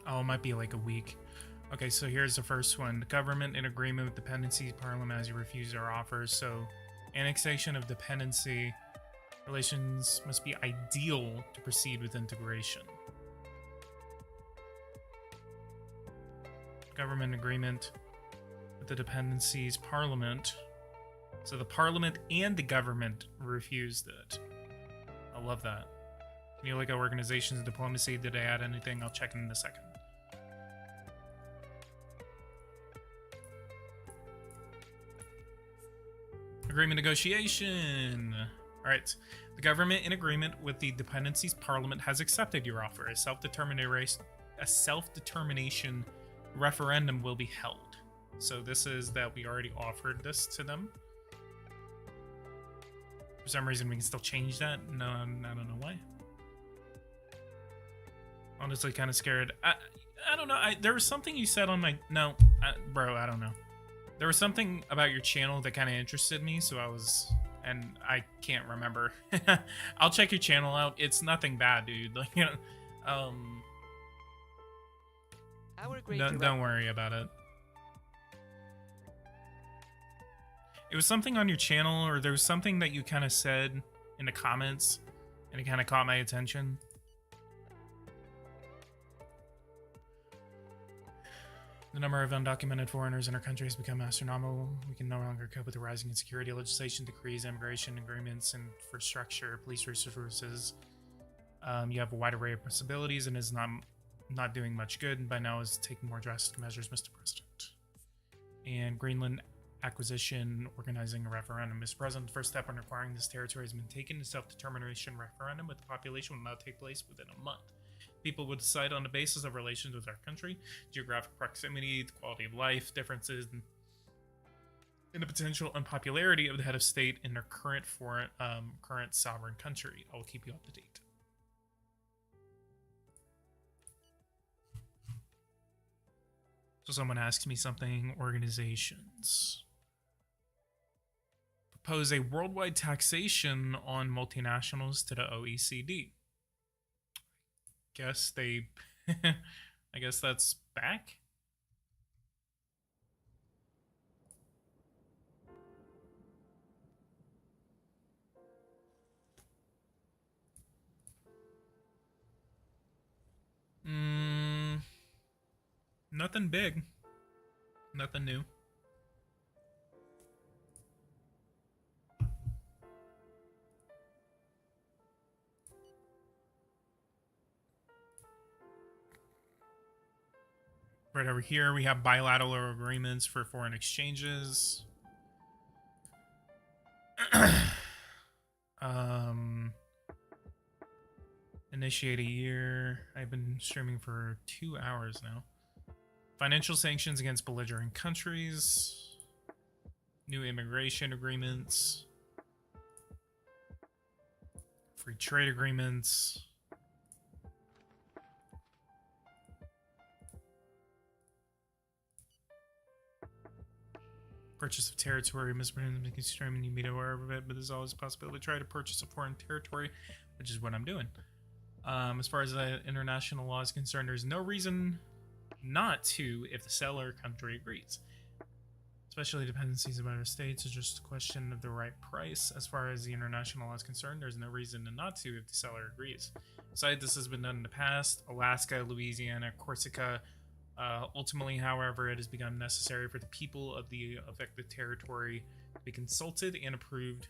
Oh, it might be like a week. Okay, so here's the first one. The government in agreement with dependency parliament has refused our offers. So annexation of dependency relations must be ideal to proceed with integration. Government agreement with the dependencies parliament. So the parliament and the government refused it. I love that. Can you look at organizations and diplomacy? Did I add anything? I'll check in a second. Agreement negotiation. All right. The government, in agreement with the dependencies parliament, has accepted your offer. A self-determination referendum will be held. So this is that we already offered this to them. For some reason, we can still change that. No, I don't know why. Honestly, kind of scared. I don't know. There was something you said on my... No, bro, I don't know. There was something about your channel that kind of interested me, so I was... And I can't remember. I'll check your channel out. It's nothing bad, dude. Like, you know, I would agree. don't worry about it. It was something on your channel, or there was something that you kind of said in the comments, and it kind of caught my attention. The number of undocumented foreigners in our country has become astronomical. We can no longer cope with the rising insecurity. Legislation, decrees, immigration agreements, infrastructure, police resources. You have a wide array of possibilities and is not doing much good. And by now is taking more drastic measures, Mr. President. And Greenland acquisition, organizing a referendum. Mr. President, the first step in acquiring this territory has been taken. The self-determination referendum with the population will now take place within a month. People would decide on the basis of relations with our country, geographic proximity, the quality of life, differences in the potential unpopularity of the head of state in their current sovereign country. I will keep you up to date. So someone asks me something. Organizations propose a worldwide taxation on multinationals to the OECD. Guess they I guess that's back. Nothing big, nothing new. Right over here, we have bilateral agreements for foreign exchanges. Initiate a year. I've been streaming for 2 hours now. Financial sanctions against belligerent countries. New immigration agreements. Free trade agreements. Purchase of territory. Misbranding, making streaming, you meet aware of it, but there's always a possibility to try to purchase a foreign territory, which is what I'm doing. As far as the international law is concerned, there's no reason not to if the seller country agrees. Especially dependencies of other states is just a question of the right price. As far as the international law is concerned, there's no reason not to if the seller agrees. Besides, this has been done in the past. Alaska, Louisiana, Corsica. Ultimately, however, it has become necessary for the people of the affected territory to be consulted and approved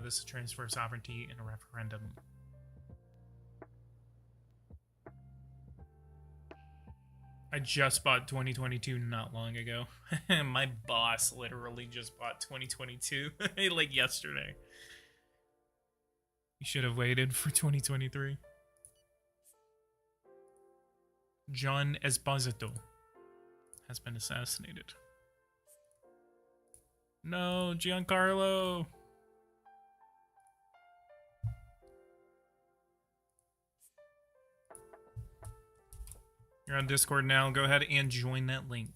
this transfer of sovereignty in a referendum. I just bought 2022 not long ago. My boss literally just bought 2022 like yesterday. You should have waited for 2023. John Esposito has been assassinated. No, Giancarlo! You're on Discord now. Go ahead and join that link.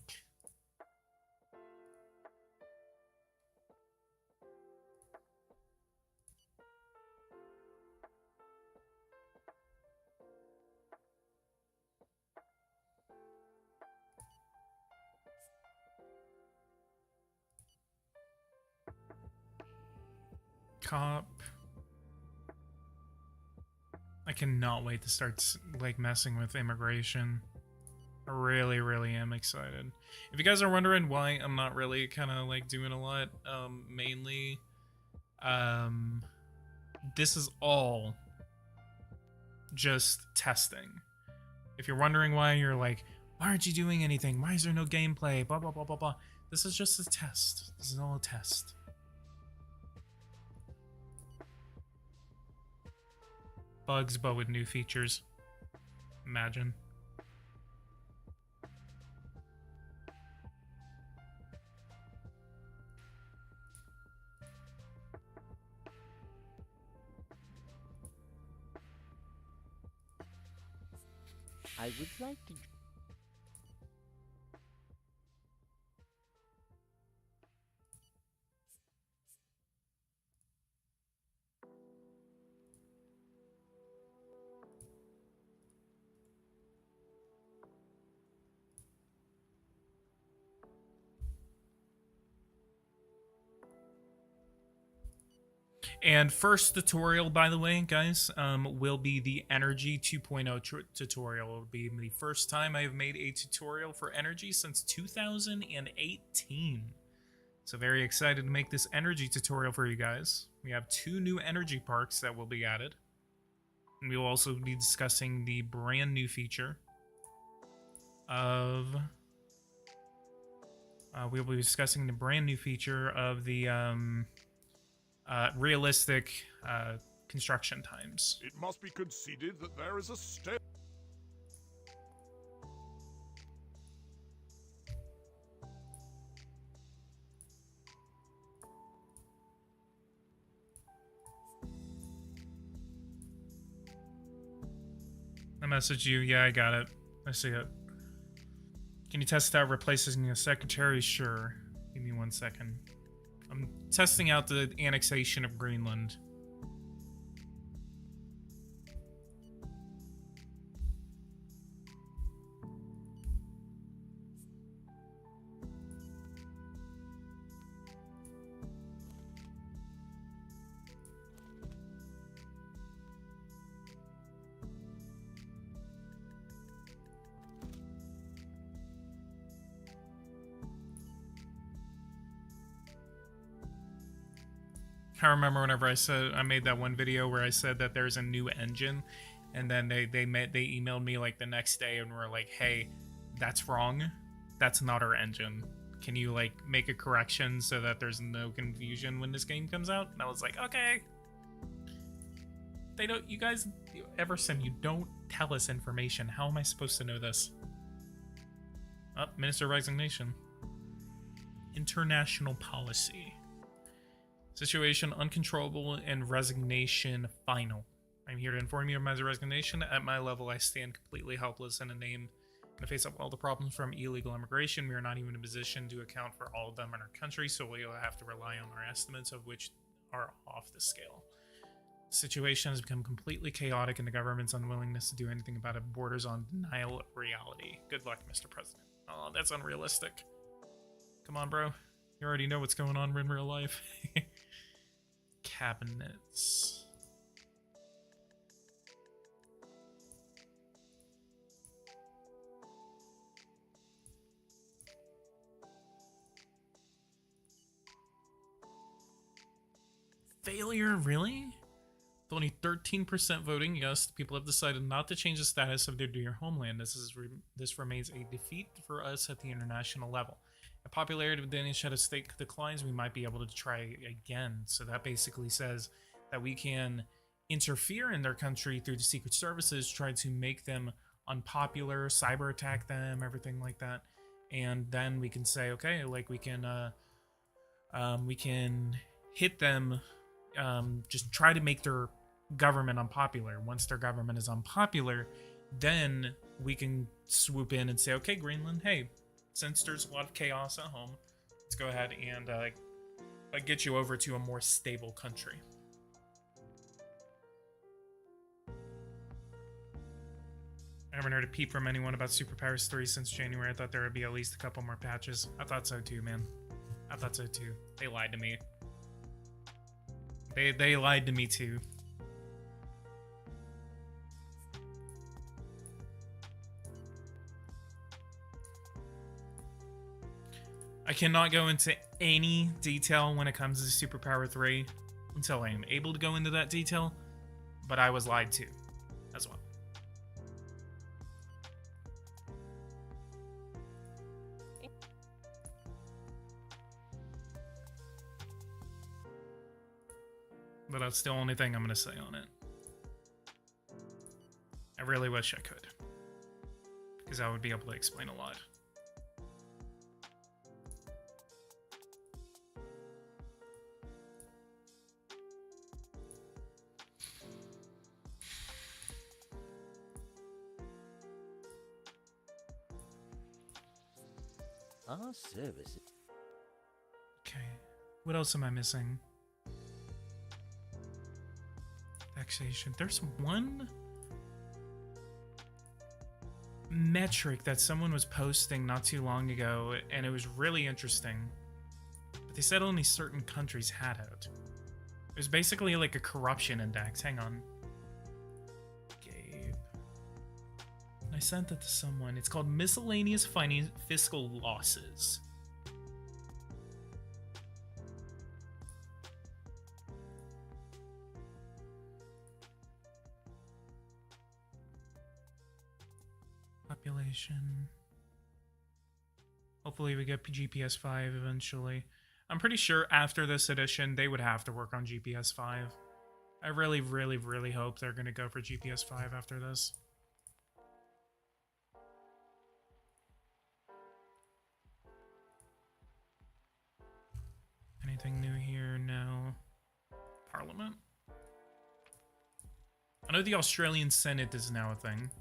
Cop. I cannot wait to start like messing with immigration. I really am excited. If you guys are wondering why I'm not really kind of like doing a lot, mainly, this is all just testing. If you're wondering why you're like, why aren't you doing anything? Why is there no gameplay? Blah, blah, blah, blah, blah. This is just a test. This is all a test. Bugs, but with new features. Imagine. I would like to. And first tutorial, by the way, guys, will be the Energy 2.0 tutorial. It will be the first time I have made a tutorial for Energy since 2018. So very excited to make this Energy tutorial for you guys. We have 2 new energy parks that will be added. And we will also be discussing the brand new feature of... we will be discussing the brand new feature of the... realistic construction times. It must be conceded that there is a step. I messaged you. Yeah, I got it. I see it. Can you test out replacing a secretary? Sure. Give me 1 second. I'm testing out the annexation of Greenland. I remember whenever I made that one video where I said that there's a new engine, and then they emailed me like the next day and were like, "Hey, that's wrong. That's not our engine. Can you like make a correction so that there's no confusion when this game comes out?" And I was like, "Okay." They don't. You guys, Everson, you don't tell us information. How am I supposed to know this? Oh, Minister of Resignation. International policy. Situation uncontrollable and resignation final. I'm here to inform you of my resignation. At my level, I stand completely helpless in the face of all the problems from illegal immigration. We are not even in a position to account for all of them in our country, so we will have to rely on our estimates of which are off the scale. The situation has become completely chaotic, and the government's unwillingness to do anything about it borders on denial of reality. Good luck, Mr. President. Oh, that's unrealistic. Come on, bro. You already know what's going on in real life. Cabinets. Failure, really? With only 13% voting yes, the people have decided not to change the status of their dear homeland. This remains a defeat for us at the international level. If popularity of the Danish at stake declines, we might be able to try again. So that basically says that we can interfere in their country through the secret services, try to make them unpopular, cyber attack them, everything like that. And then we can say, okay, like we can hit them, just try to make their government unpopular. Once their government is unpopular, then we can swoop in and say, okay, Greenland, hey, since there's a lot of chaos at home, let's go ahead and get you over to a more stable country. I haven't heard a peep from anyone about Superpowers 3 since January. I thought there would be at least a couple more patches. I thought so too, man. I thought so too. They lied to me. They lied to me too. I cannot go into any detail when it comes to Superpower 3 until I am able to go into that detail, but I was lied to as well. But that's the only thing I'm going to say on it. I really wish I could, because I would be able to explain a lot. Our service. Okay, what else am I missing? Taxation. There's one metric that someone was posting not too long ago, and it was really interesting. But they said only certain countries had it. It was basically like a corruption index. Hang on. Gabe. I sent it to someone. It's called Miscellaneous Fiscal Losses. Population. Hopefully we get GPS 5 eventually. I'm pretty sure after this edition they would have to work on GPS 5. I really, really, really hope they're going to go for GPS 5 after this. Anything new here? No. Parliament? I know the Australian Senate is now a thing.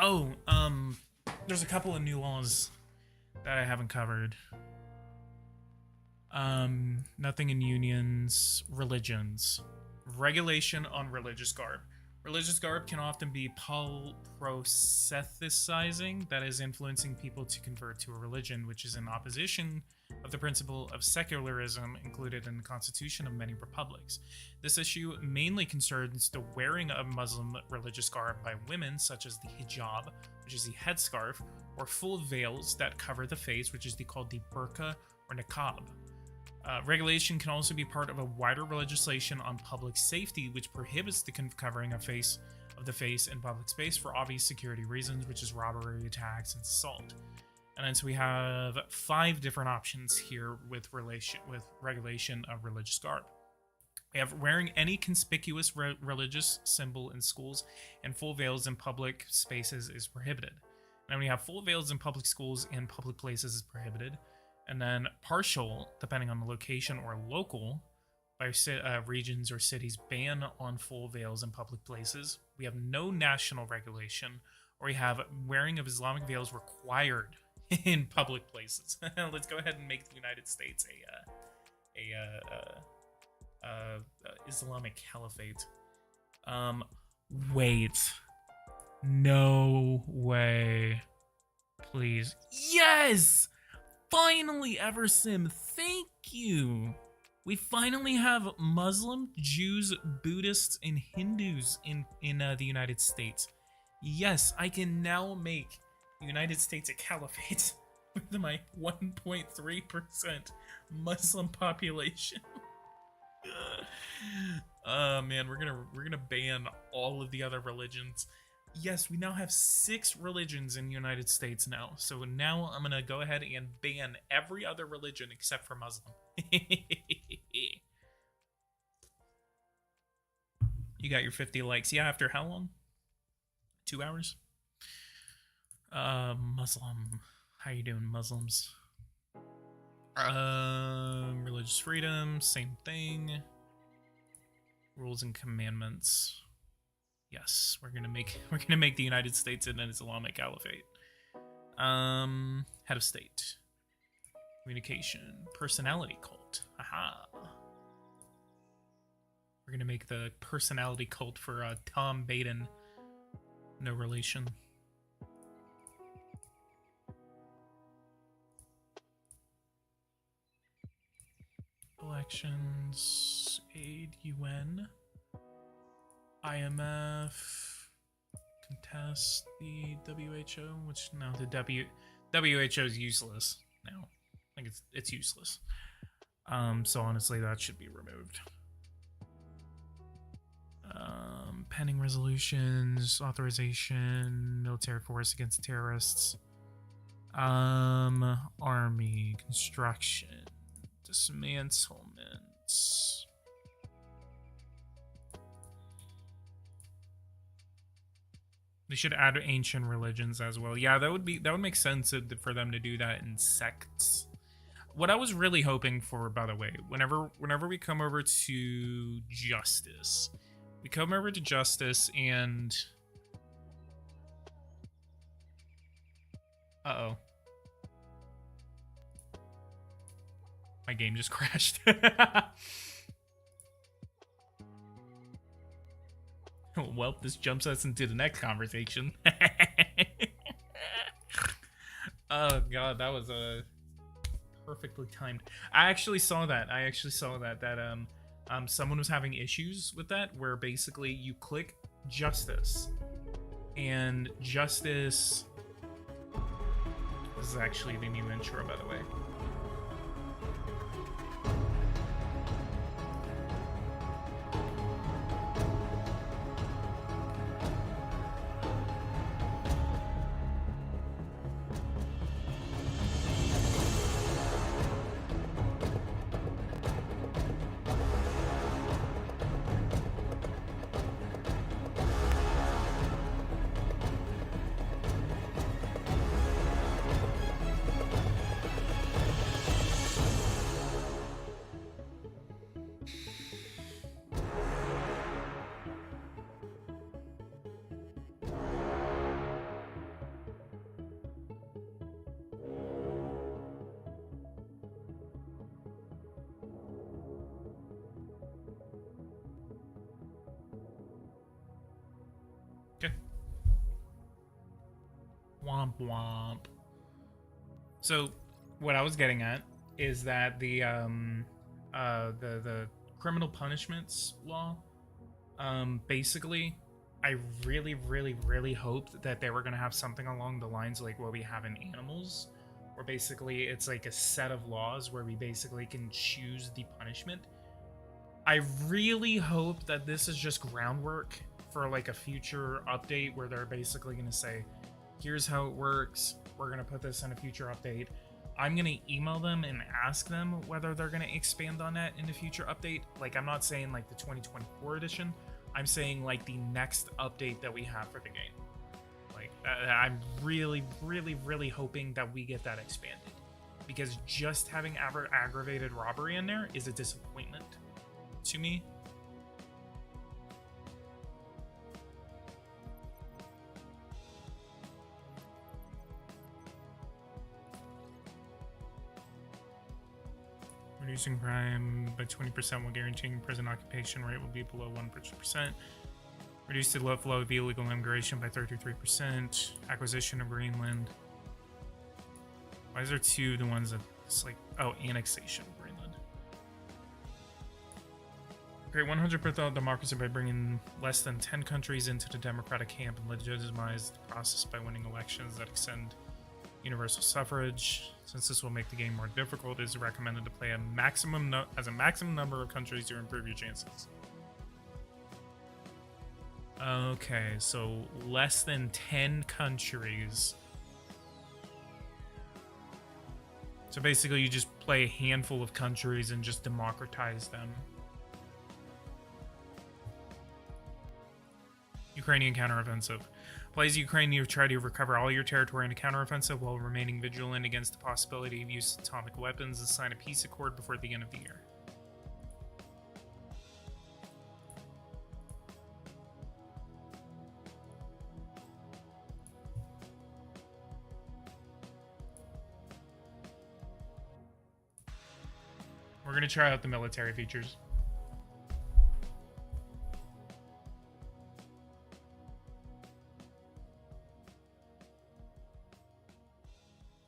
Oh, there's a couple of new laws that I haven't covered. Nothing in unions, religions. Regulation on religious garb. Religious garb can often be proselytizing, that is, influencing people to convert to a religion, which is in opposition of the principle of secularism included in the constitution of many republics. This issue mainly concerns the wearing of Muslim religious garb by women, such as the hijab, which is the headscarf, or full veils that cover the face, which is called the burqa or niqab. Regulation can also be part of a wider legislation on public safety, which prohibits the covering of the face in public space for obvious security reasons, which is robbery, attacks, and assault. And then so we have 5 different options here with regulation of religious garb. We have wearing any conspicuous religious symbol in schools and full veils in public spaces is prohibited. And then we have full veils in public schools and public places is prohibited. And then partial, depending on the location or local, by regions or cities, ban on full veils in public places. We have no national regulation, or we have wearing of Islamic veils required in public places. Let's go ahead and make the United States a Islamic caliphate. Wait. No way. Please. Yes! Finally, Eversim, thank you. We finally have Muslim, Jews, Buddhists, and Hindus in the United States. Yes, I can now make the United States a caliphate with my 1.3% Muslim population. Oh man, we're gonna ban all of the other religions. Yes, we now have 6 religions in the United States now. So now I'm gonna go ahead and ban every other religion except for Muslim. You got your 50 likes. Yeah, after how long? 2 hours? Muslim. How you doing, Muslims? Religious freedom, same thing. Rules and commandments. Yes, we're gonna make the United States an Islamic caliphate. Head of state. Communication. Personality cult. Aha. We're gonna make the personality cult for Tom Baden. No relation. Elections. Aid. UN. IMF. Contest the WHO, which no, the WHO is useless now. I think it's useless. So honestly, that should be removed. Pending resolutions, authorization, military force against terrorists, army, construction, dismantlements. They should add ancient religions as well. Yeah, that would make sense for them to do that in sects. What I was really hoping for, by the way, whenever we come over to justice, and uh-oh. My game just crashed. Well, this jumps us into the next conversation. Oh god, that was perfectly timed. I actually saw that someone was having issues with that, where basically you click justice, and justice. This is actually the new intro, by the way. Womp womp. So what I was getting at is that the criminal punishments law, basically, I really hoped that they were gonna have something along the lines like what we have in animals, where basically it's like a set of laws where we basically can choose the punishment. I really hope that this is just groundwork for like a future update where they're basically gonna say, here's how it works. We're gonna put this in a future update. I'm gonna email them and ask them whether they're gonna expand on that in a future update. Like, I'm not saying like the 2024 edition. I'm saying like the next update that we have for the game. Like, I'm really, really, really hoping that we get that expanded, because just having aggravated robbery in there is a disappointment to me. Reducing crime by 20% while guaranteeing prison occupation rate will be below 1%. Reduce the flow of illegal immigration by 33%. Acquisition of Greenland. Why is there two the ones that it's like, oh, annexation of Greenland. Create 100% democracy by bringing less than 10 countries into the democratic camp and legitimize the process by winning elections that extend universal suffrage. Since this will make the game more difficult, it is recommended to play a maximum number of countries to improve your chances. Okay, so less than 10 countries. So basically you just play a handful of countries and just democratize them. Ukrainian counteroffensive. Plays Ukraine, you try to recover all your territory in a counteroffensive while remaining vigilant against the possibility of use of atomic weapons and sign a peace accord before the end of the year. We're going to try out the military features.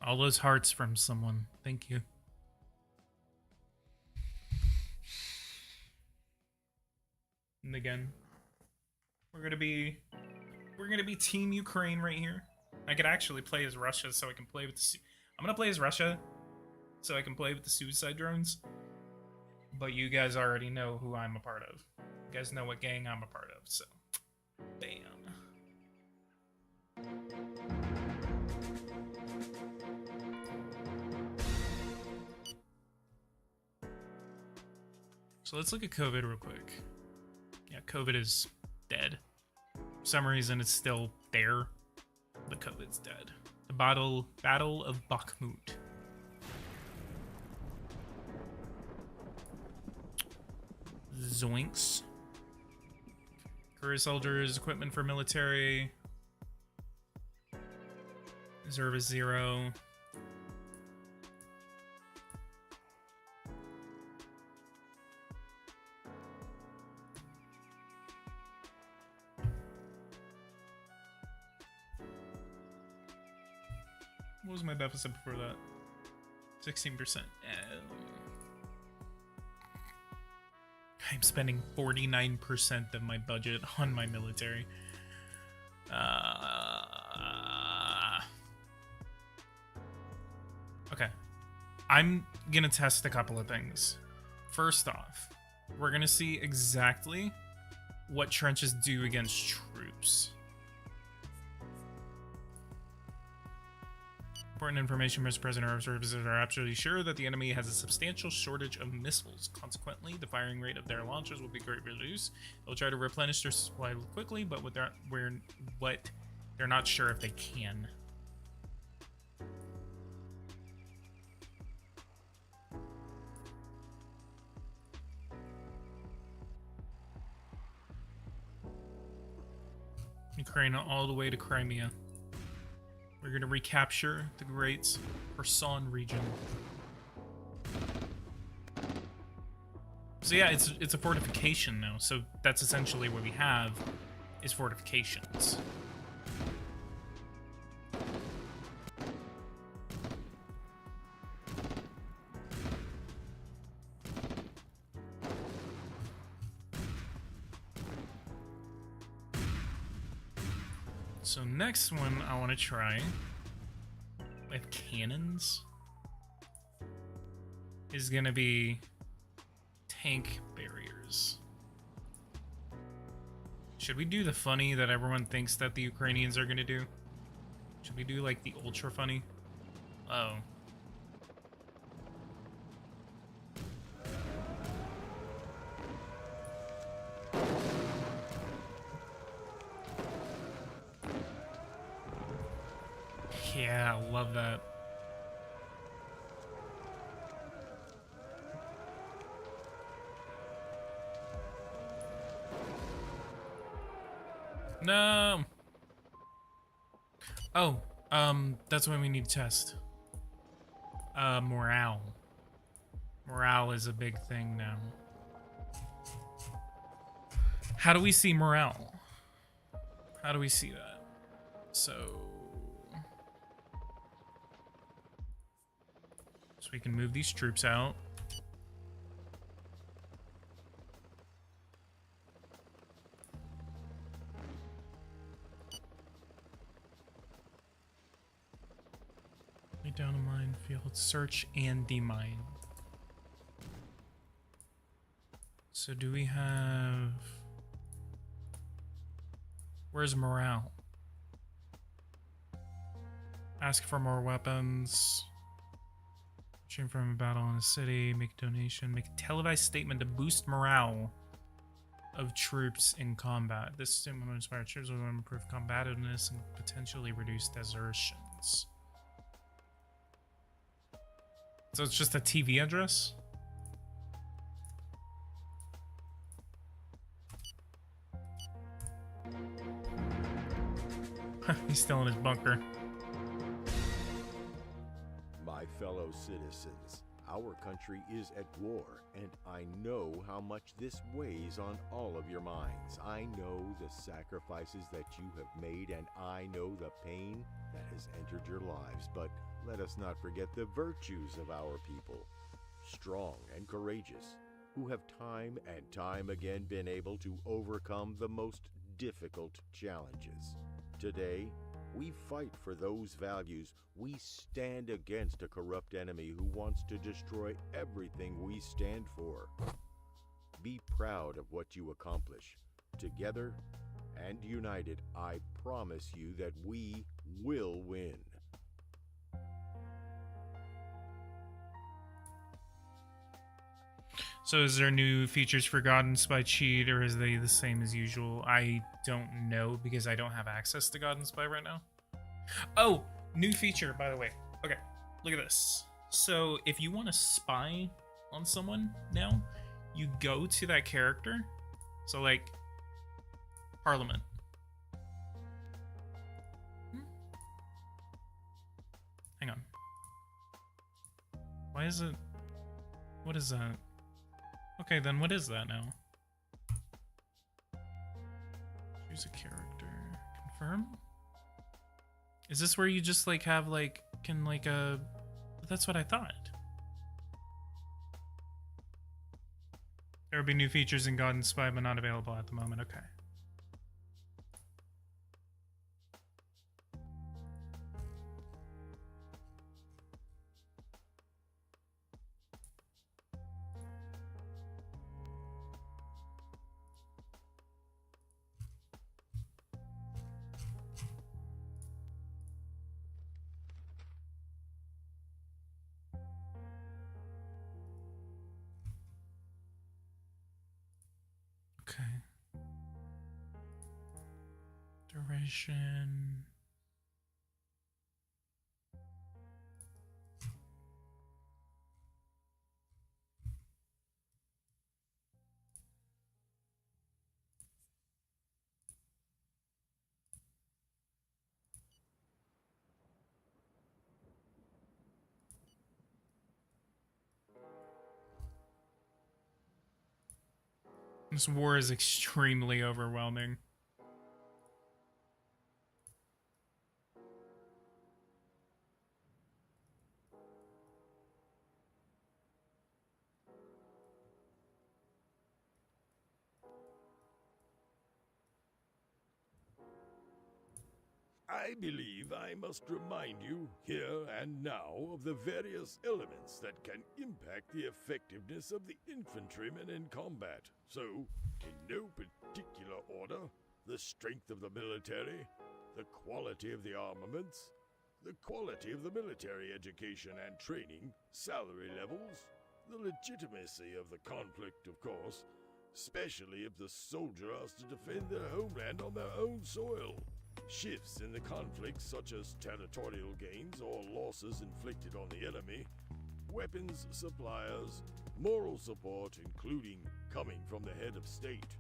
All those hearts from someone. Thank you. And again, we're gonna be Team Ukraine right here. I could actually play as Russia, so I can play with the. I'm gonna play as Russia, so I can play with the suicide drones. But you guys already know who I'm a part of. You guys know what gang I'm a part of. So, bam. So let's look at COVID real quick. Yeah, COVID is dead. For some reason, it's still there, but COVID's dead. The Battle of Bakhmut. Zoinks. Career soldiers, equipment for military. Reserve is 0. What was my deficit before that? 16%. I'm spending 49% of my budget on my military. Okay. I'm gonna test a couple of things. First off, we're gonna see exactly what trenches do against troops. Important information, Mr. President. Our services are absolutely sure that the enemy has a substantial shortage of missiles. Consequently, the firing rate of their launchers will be greatly reduced. They'll try to replenish their supply quickly, but they're not sure if they can. Ukraine all the way to Crimea. We're going to recapture the Great Kherson region. So yeah, it's a fortification now. So that's essentially what we have is fortifications. So next one I want to try with cannons is going to be tank barriers. Should we do the funny that everyone thinks that the Ukrainians are going to do? Should we do like the ultra funny? Oh. Yeah, I love that. No. Oh, that's when we need to test. Morale. Morale is a big thing now. How do we see morale? How do we see that? So we can move these troops out. Lay down a minefield, search and demine. So do we have... Where's morale? Ask for more weapons. Return from a battle in a city. Make a donation. Make a televised statement to boost morale of troops in combat. This statement will inspire troops, will improve combativeness and potentially reduce desertions. So it's just a TV address? He's still in his bunker. My fellow citizens, our country is at war, and I know how much this weighs on all of your minds. I know the sacrifices that you have made, and I know the pain that has entered your lives. But let us not forget the virtues of our people, strong and courageous, who have time and time again been able to overcome the most difficult challenges. Today, we fight for those values. We stand against a corrupt enemy who wants to destroy everything we stand for. Be proud of what you accomplish. Together and united, I promise you that we will win. So is there new features for God and Spy Cheat, or is they the same as usual? I don't know because I don't have access to God and Spy right now. Oh, new feature, by the way. Okay, look at this. So if you want to spy on someone now, you go to that character. So like, Parliament. Hang on. Why is it... What is that? Okay, then what is that now? Choose a character. Confirm? Is this where you just like have like, can like that's what I thought. There will be new features in God and Spy, but not available at the moment. Okay. Okay. Duration. This war is extremely overwhelming. I believe I must remind you here and now of the various elements that can impact the effectiveness of the infantrymen in combat. So, in no particular order, the strength of the military, the quality of the armaments, the quality of the military education and training, salary levels, the legitimacy of the conflict, of course, especially if the soldier has to defend their homeland on their own soil. Shifts in the conflict, such as territorial gains or losses inflicted on the enemy, weapons suppliers, moral support, including coming from the head of state.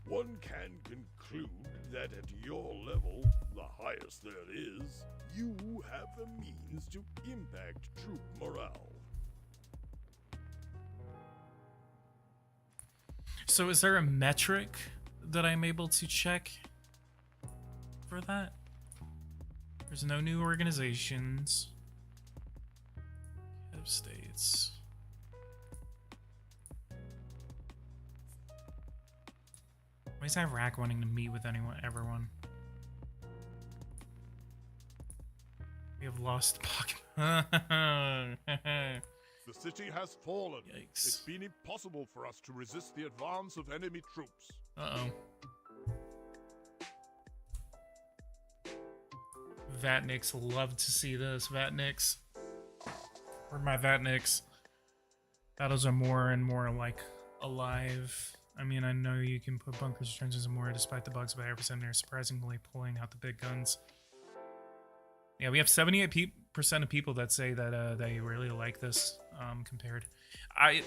One can conclude that at your level, the highest there is, you have the means to impact troop morale. So is there a metric that I'm able to check for that? There's no new organizations. Head of states. Why is Iraq wanting to meet with everyone? We have lost Pakistan. The city has fallen. Yikes. It's been impossible for us to resist the advance of enemy troops. Uh-oh. Vatniks love to see this. Vatniks. Where are my Vatniks? Battles are more and more like alive. I mean, I know you can put bunkers, trenches, and more despite the bugs, but every time they're surprisingly pulling out the big guns. Yeah, we have 78% of people that say that they really like this compared. I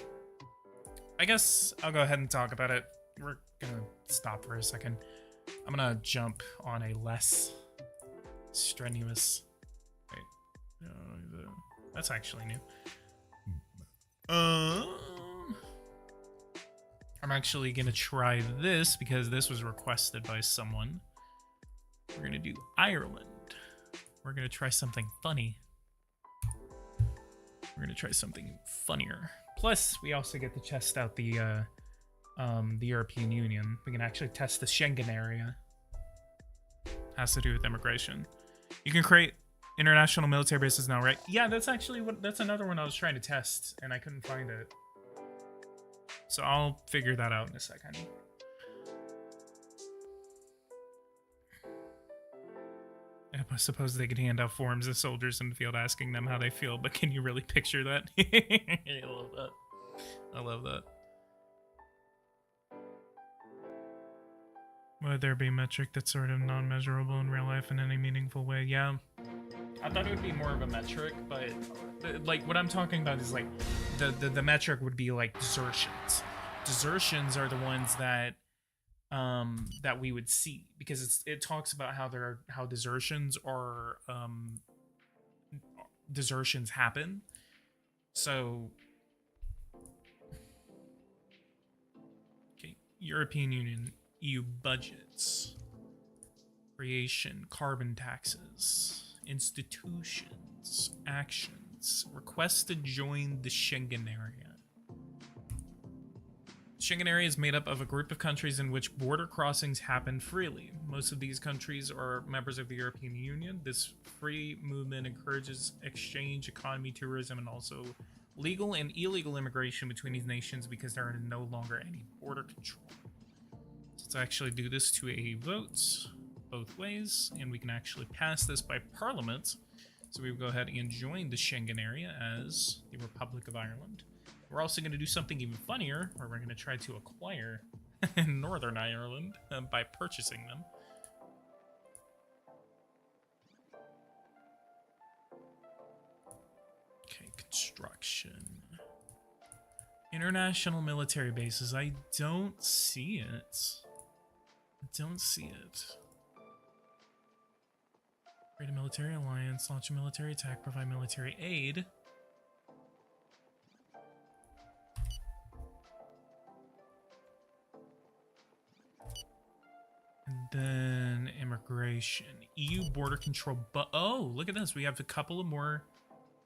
guess I'll go ahead and talk about it. We're gonna stop for a second. I'm gonna jump on a less strenuous. Wait, that's actually new. I'm actually gonna try this because this was requested by someone. We're gonna do Ireland. We're gonna try something funny. We're gonna try something funnier. Plus, we also get to test out the European Union. We can actually test the Schengen area. Has to do with immigration. You can create international military bases now, right? Yeah, that's actually that's another one I was trying to test and I couldn't find it. So I'll figure that out in a second. I suppose they could hand out forms to soldiers in the field asking them how they feel, but can you really picture that? I love that. I love that. Would there be a metric that's sort of non-measurable in real life in any meaningful way? Yeah. I thought it would be more of a metric, but like what I'm talking about is like the metric would be like desertions. Desertions are the ones that that we would see because it talks about how desertions are desertions happen. So okay, European Union, EU budgets, creation, carbon taxes, institutions, actions, requests to join the Schengen area. The Schengen area is made up of a group of countries in which border crossings happen freely. Most of these countries are members of the European Union. This free movement encourages exchange, economy, tourism, and also legal and illegal immigration between these nations because there are no longer any border control. So let's actually do this to a vote both ways, and we can actually pass this by Parliament. So we will go ahead and join the Schengen area as the Republic of Ireland. We're also going to do something even funnier, where we're going to try to acquire Northern Ireland by purchasing them. Okay, construction. International military bases. I don't see it. I don't see it. Create a military alliance, launch a military attack, provide military aid. And then immigration, EU border control. But oh, look at this. We have a couple of more.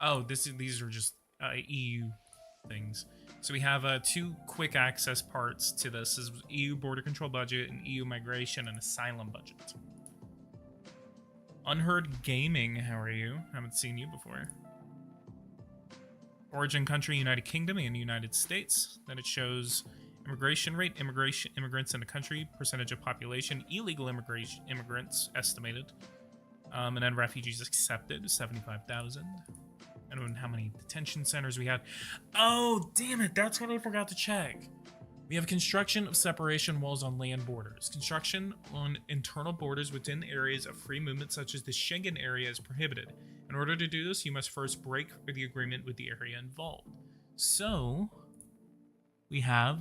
Oh, these are just EU things. So we have two quick access parts to this: is EU border control budget and EU migration and asylum budget. Unheard Gaming, how are you? Haven't seen you before. Origin country, United Kingdom and United States. Then it shows immigration rate, immigrants in the country, percentage of population, illegal immigrants estimated, and then refugees accepted, 75,000. And how many detention centers we had. Oh, damn it, that's what I forgot to check. We have construction of separation walls on land borders. Construction on internal borders within areas of free movement such as the Schengen area is prohibited. In order to do this, you must first break the agreement with the area involved. So, we have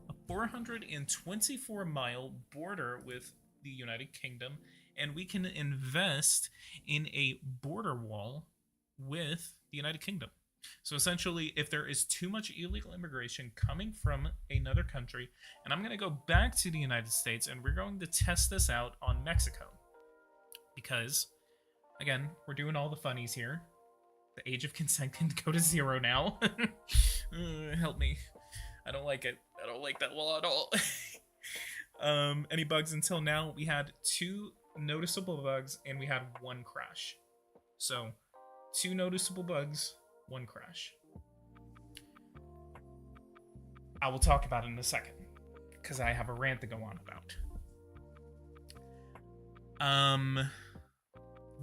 a 424-mile border with the United Kingdom, and we can invest in a border wall with the United Kingdom. So essentially, if there is too much illegal immigration coming from another country, and I'm going to go back to the United States, and we're going to test this out on Mexico. Because, again, we're doing all the funnies here. The age of consent can go to 0 now. Help me. I don't like it. I don't like that law at all. Any bugs until now? We had 2 noticeable bugs, and we had 1 crash. So, 2 noticeable bugs, 1 crash. I will talk about it in a second, because I have a rant to go on about.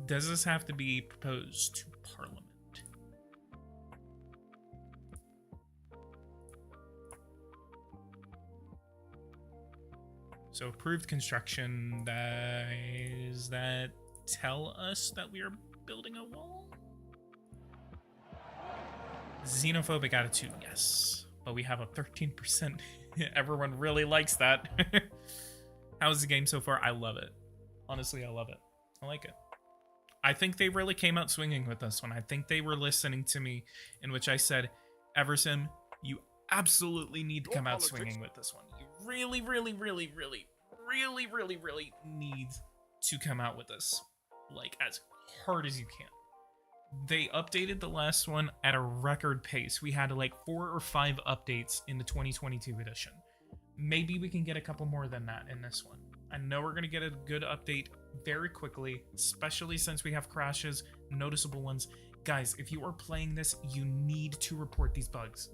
Does this have to be proposed to Parliament? So approved construction, does that tell us that we are building a wall? Xenophobic attitude, yes. But we have a 13%. Everyone really likes that. How's the game so far? I love it. Honestly, I love it. I like it. I think they really came out swinging with this one. I think they were listening to me, in which I said, Eversim, you absolutely need to come out swinging with this one. You really, really, really, really, really, really, really need to come out with this, like, as hard as you can. They updated the last one at a record pace. We had like 4 or 5 updates in the 2022 edition. Maybe we can get a couple more than that in this one. I know we're going to get a good update very quickly, especially since we have crashes, noticeable ones. Guys, if you are playing this, you need to report these bugs.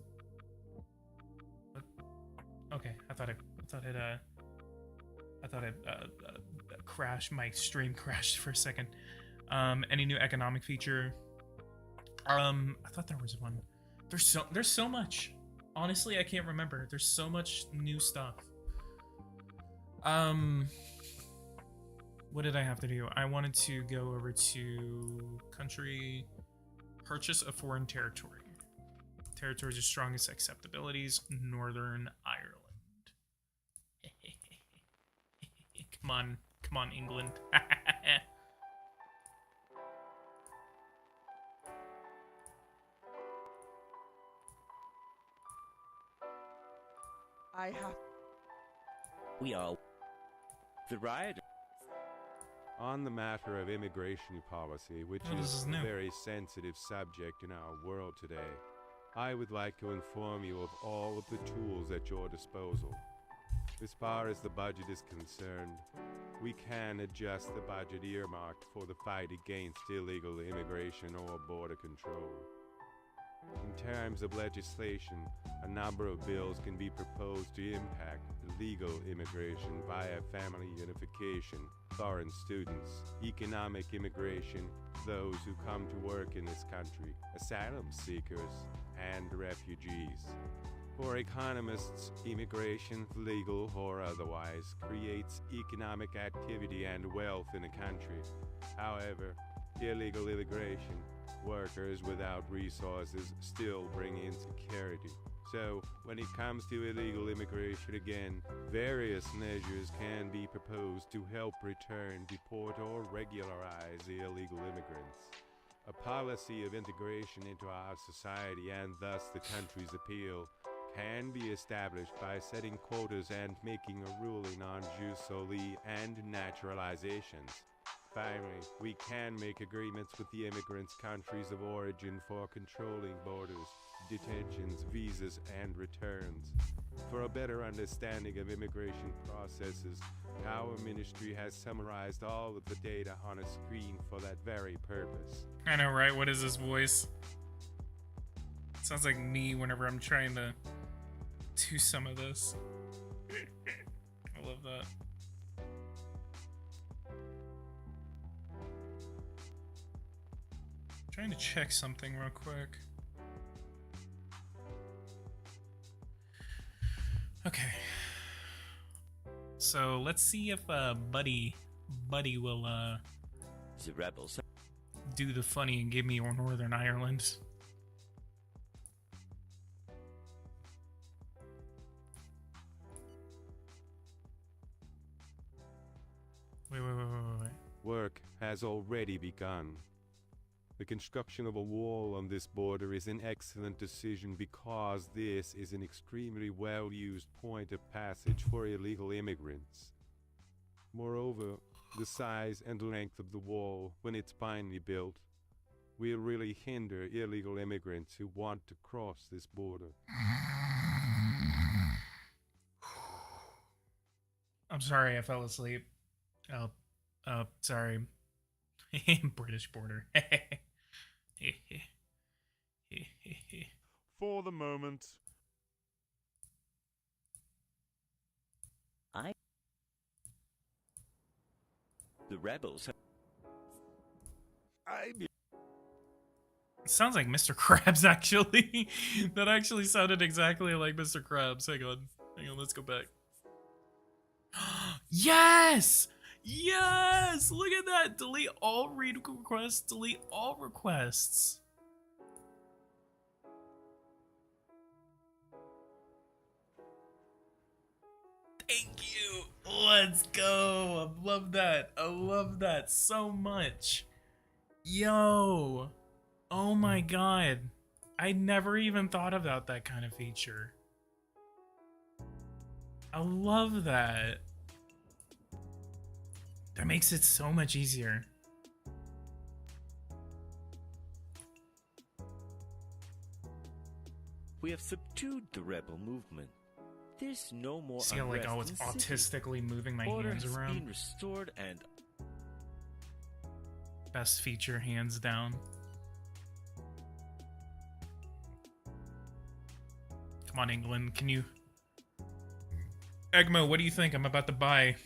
Okay, I thought it crashed. My stream crashed for a second. Any new economic feature? I thought there was one. There's so much. Honestly, I can't remember. There's so much new stuff. What did I have to do? I wanted to go over to country, purchase a foreign territory. Territories of strongest acceptabilities, Northern Ireland. Come on, England. We are the riot. On the matter of immigration policy, which is a very sensitive subject in our world today, I would like to inform you of all of the tools at your disposal. As far as the budget is concerned, we can adjust the budget earmarked for the fight against illegal immigration or border control. In terms of legislation, a number of bills can be proposed to impact illegal immigration via family unification, foreign students, economic immigration, those who come to work in this country, asylum seekers, and refugees. For economists, immigration, legal or otherwise, creates economic activity and wealth in a country. However, illegal immigration, workers without resources, still bring insecurity. So, when it comes to illegal immigration again, various measures can be proposed to help return, deport, or regularize the illegal immigrants. A policy of integration into our society and thus the country's appeal can be established by setting quotas and making a ruling on jus soli and naturalizations. Finally, we can make agreements with the immigrants' countries of origin for controlling borders, detentions, visas, and returns. For a better understanding of immigration processes, our ministry has summarized all of the data on a screen for that very purpose. I know, right? What is this voice? It sounds like me whenever I'm trying to do some of this. I love that. Trying to check something real quick. Okay. So let's see if Buddy will The rebels. do the funny and give me Northern Ireland. Wait. Work has already begun. The construction of a wall on this border is an excellent decision because this is an extremely well-used point of passage for illegal immigrants. Moreover, the size and length of the wall, when it's finally built, will really hinder illegal immigrants who want to cross this border. I'm sorry, I fell asleep. Oh, sorry. British border. For the moment. The rebels. Sounds like Mr. Krabs, actually. That actually sounded exactly like Mr. Krabs. Hang on, let's go back. Yes! Yes! Look at that! Delete all read requests, delete all requests. Thank you! Let's go! I love that. I love that so much. Yo! Oh my god. I never even thought about that kind of feature. I love that. That makes it so much easier. We have subdued the rebel movement. There's no more See how, like, unrest oh, it's in the city. autistically moving my Order hands has around? been restored and Best feature, hands down. Come on, England, can you... Egmo, what do you think? I'm about to buy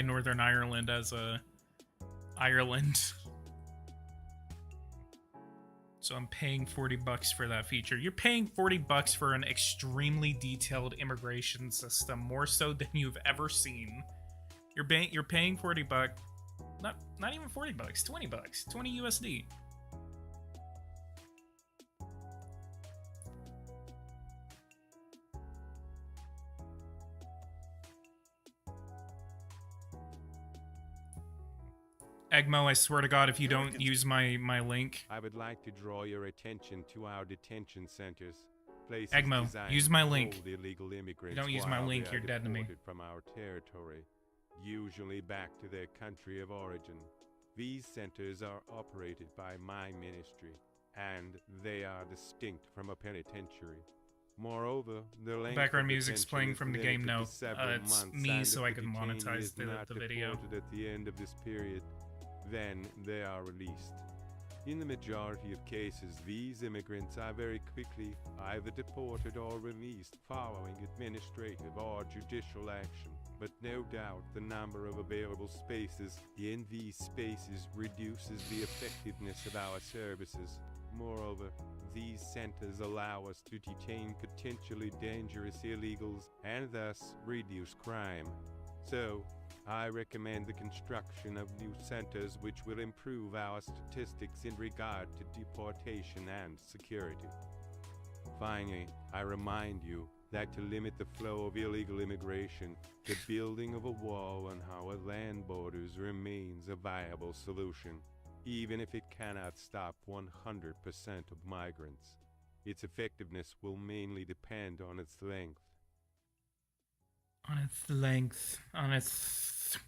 Northern Ireland as a Ireland. So I'm paying $40 for that feature. You're paying $40 for an extremely detailed immigration system, more so than you've ever seen. You're paying $40. Not even $40, $20. 20 USD. Egmo, I swear to God, if you don't use my link. I would like to draw your attention to our detention centers. Places Egmo, designed use my to link. hold illegal immigrants You don't use my while link, they are you're dead to me. deported from our territory, usually back to their country of origin. These centers are operated by my ministry, and they are distinct from a penitentiary. Moreover, the length Background of music's detention playing is from the limited game, to no. several It's months, me, and so if I can the detainee monetize is not the video. deported at the end of this period, then they are released. In the majority of cases, these immigrants are very quickly either deported or released following administrative or judicial action. But no doubt the number of available spaces in these spaces reduces the effectiveness of our services. Moreover, these centers allow us to detain potentially dangerous illegals and thus reduce crime. So, I recommend the construction of new centers which will improve our statistics in regard to deportation and security. Finally, I remind you that to limit the flow of illegal immigration, the building of a wall on our land borders remains a viable solution, even if it cannot stop 100% of migrants. Its effectiveness will mainly depend on its length. On its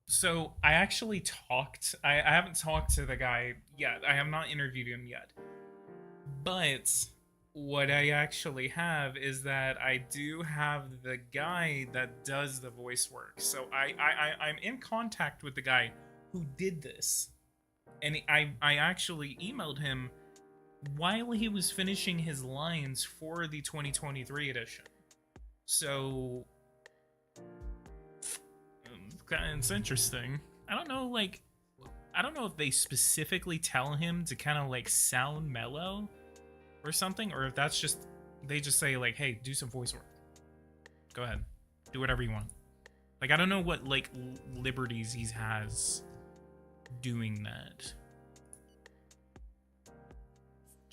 So I actually talked. I haven't talked to the guy yet. I have not interviewed him yet. But what I actually have is that I do have the guy that does the voice work. So I'm in contact with the guy who did this. And I actually emailed him while he was finishing his lines for the 2023 edition. So it's interesting. I don't know if they specifically tell him to kind of like sound mellow or something, or if that's just they just say like, hey, do some voice work. Go ahead. Do whatever you want. Like, I don't know what, like, liberties he has doing that.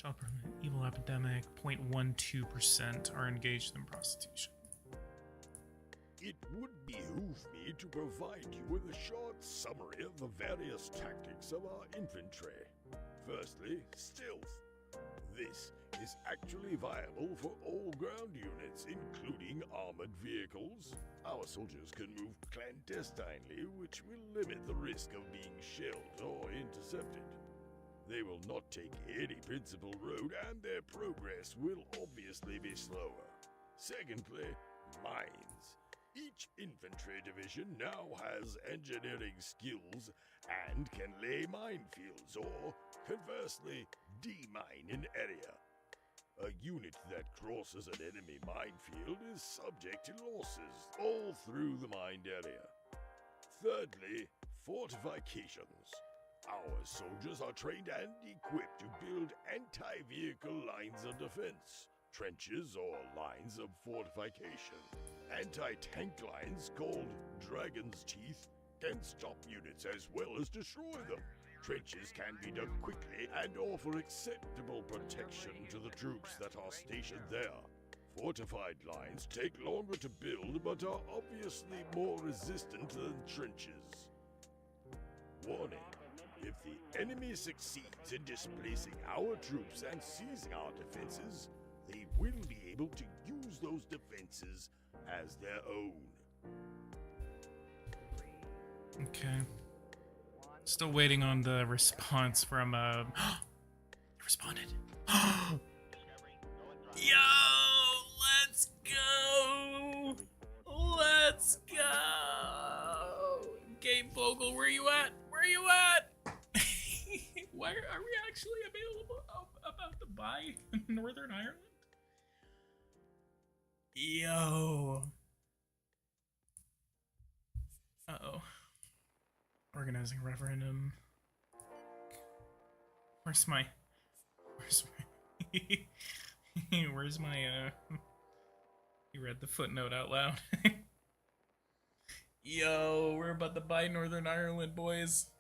Child prevalent, evil epidemic, 0.12% are engaged in prostitution. It would behoove me to provide you with a short summary of the various tactics of our infantry. Firstly, stealth. This is actually viable for all ground units, including armored vehicles. Our soldiers can move clandestinely, which will limit the risk of being shelled or intercepted. They will not take any principal road, and their progress will obviously be slower. Secondly, mines. Each infantry division now has engineering skills and can lay minefields or, conversely, demine an area. A unit that crosses an enemy minefield is subject to losses all through the mined area. Thirdly, fortifications. Our soldiers are trained and equipped to build anti-vehicle lines of defense, trenches or lines of fortification. Anti-tank lines called Dragon's Teeth can stop units as well as destroy them. Trenches can be dug quickly and offer acceptable protection to the troops that are stationed there. Fortified lines take longer to build but are obviously more resistant than trenches. Warning. If the enemy succeeds in displacing our troops and seizing our defenses, they will be able to use those defenses as their own. Okay. Still waiting on the response from, he responded. Yo! Let's go! Let's go! Gabe Vogel, where you at? Where you at? Why are we actually available about to buy Northern Ireland? Yo. Uh-oh. Organizing a referendum. Where's my you read the footnote out loud. Yo, we're about to buy Northern Ireland, boys.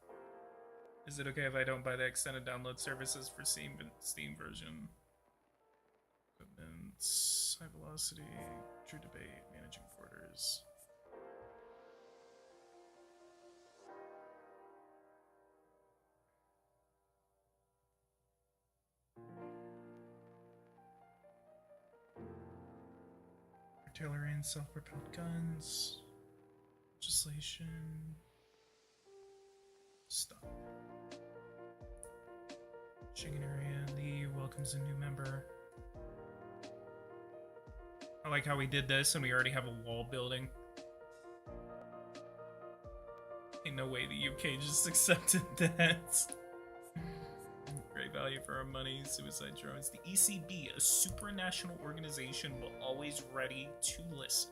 Is it okay if I don't buy the extended download services for Steam version? Equipment, high velocity, true debate, managing quarters. Artillery and self-propelled guns. Legislation. Stop. Schengen area. Lee welcomes a new member. I like how we did this and we already have a wall building. Ain't no way the UK just accepted that. Great value for our money. Suicide drones. The ECB, a supranational organization, but always ready to listen.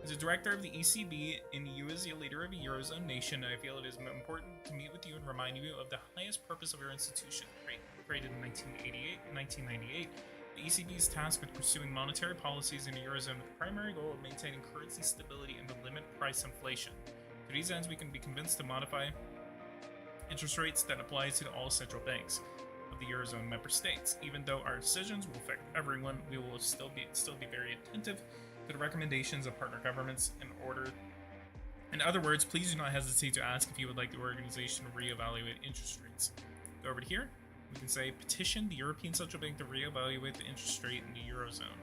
As a director of the ECB and you as the leader of a Eurozone nation, I feel it is important to meet with you and remind you of the highest purpose of your institution. Created in 1998, the ECB is tasked with pursuing monetary policies in the Eurozone with the primary goal of maintaining currency stability and to limit price inflation. To these ends, we can be convinced to modify interest rates that apply to all central banks of the Eurozone member states. Even though our decisions will affect everyone, we will still be very attentive to the recommendations of partner governments in other words, please do not hesitate to ask if you would like the organization to reevaluate interest rates. Go over to here. We can say petition the European Central Bank to reevaluate the interest rate in the Eurozone.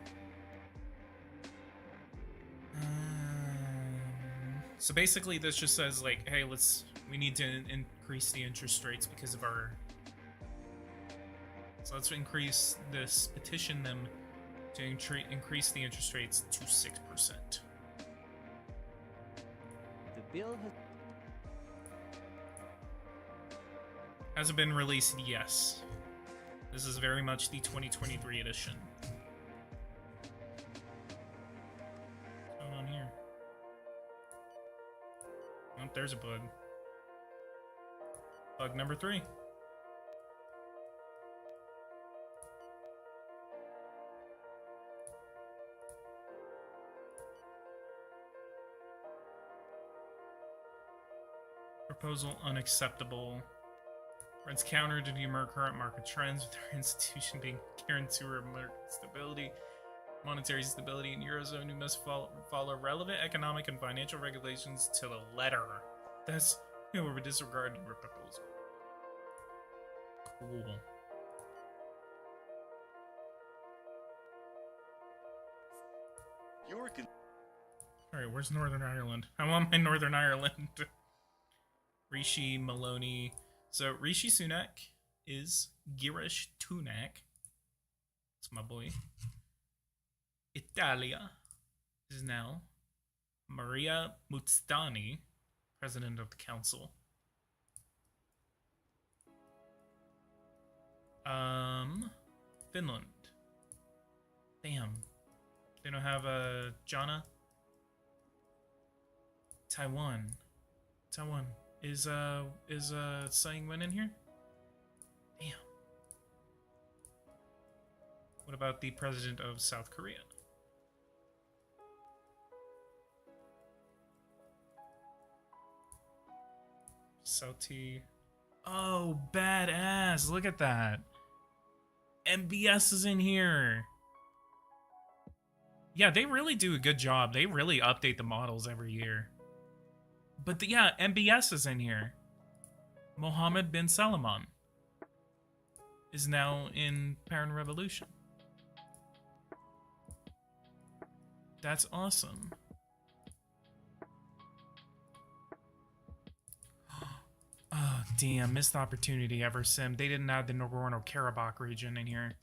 So basically this just says like, hey, we need to increase the interest rates because of our... So let's petition them to increase the interest rates to 6%. The bill has it been released? Yes. This is very much the 2023 edition. What's going on here? Oh, there's a bug. Bug number 3. Proposal unacceptable. Runs counter to current market trends, with our institution being guarantor of market stability, monetary stability in Eurozone. We must follow relevant economic and financial regulations to the letter. Thus, we will disregard your proposal. Cool. Alright, where's Northern Ireland? I want my Northern Ireland. Rishi Maloney. So, Rishi Sunak is Girish Tunak. That's my boy. Italia is now Maria Mustani, president of the council. Finland. Damn. They don't have a Jana. Taiwan. Is Tsai Ing-wen in here? Damn. What about the president of South Korea? Sauti. Oh, badass. Look at that. MBS is in here. Yeah, they really do a good job. They really update the models every year. But yeah, MBS is in here. Mohammed bin Salman is now in Parent Revolution. That's awesome. Oh, damn. Missed opportunity ever sim. They didn't add the Nagorno-Karabakh region in here.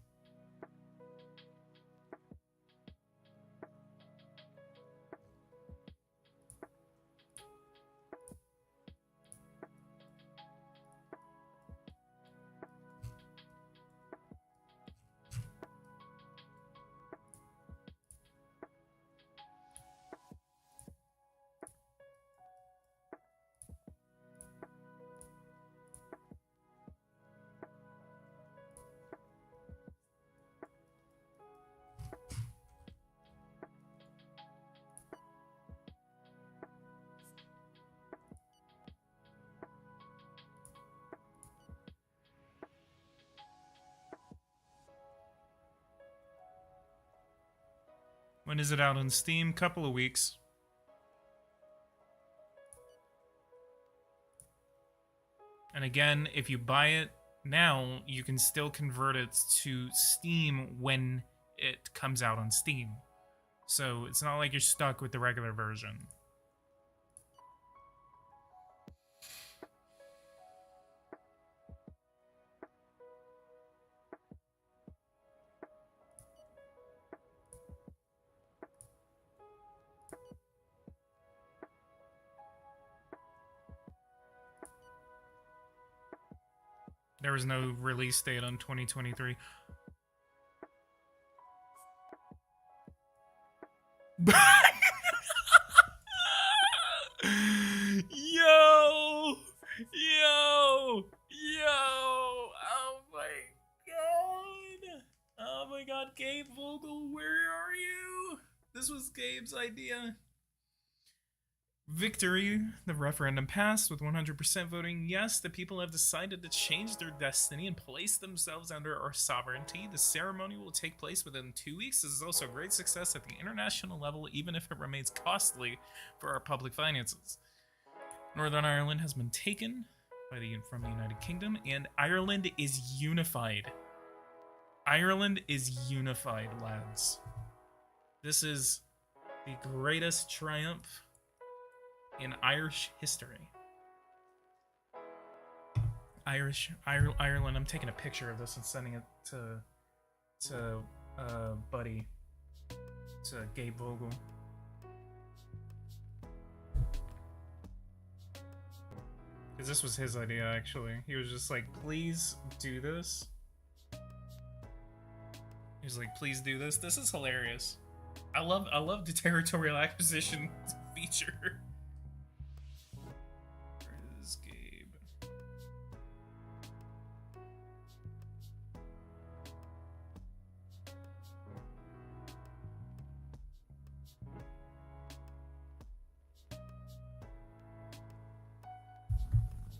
When is it out on Steam? Couple of weeks. And again, if you buy it now, you can still convert it to Steam when it comes out on Steam. So it's not like you're stuck with the regular version. There was no release date on 2023. Yo! Oh my god, Gabe Vogel, where are you? This was Gabe's idea. Victory. The referendum passed with 100% voting yes. The people have decided to change their destiny and place themselves under our sovereignty. The ceremony will take place within 2 weeks. This is also a great success at the international level, even if it remains costly for our public finances. Northern Ireland has been taken from the United Kingdom, and Ireland is unified. Ireland is unified, lads. This is the greatest triumph in Irish history. Ireland. I'm taking a picture of this and sending it to Buddy, to Gabe Vogel. Because this was his idea, actually. He was just like, please do this. He was like, please do this. This is hilarious. I love the territorial acquisition feature. Where is Gabe?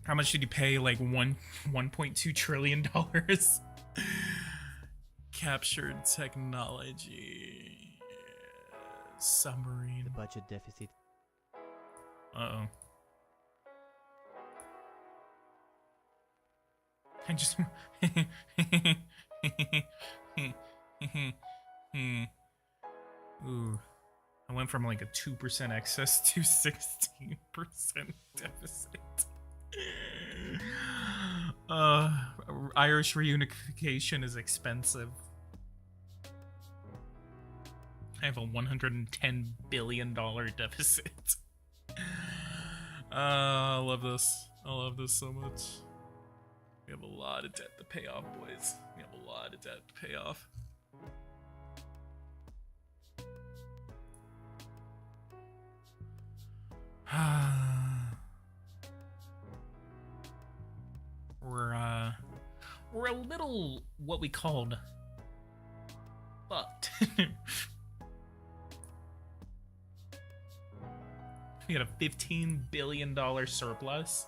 How much did you pay? Like $1.2 trillion. Captured technology. Submarine. The budget deficit. Uh-oh. I just... Ooh. I went from like a 2% excess to 16% deficit. Irish reunification is expensive. I have a $110 billion deficit. I love this. I love this so much. We have a lot of debt to pay off, boys. We have a lot of debt to pay off. We're a little what we called fucked. We had a $15 billion surplus,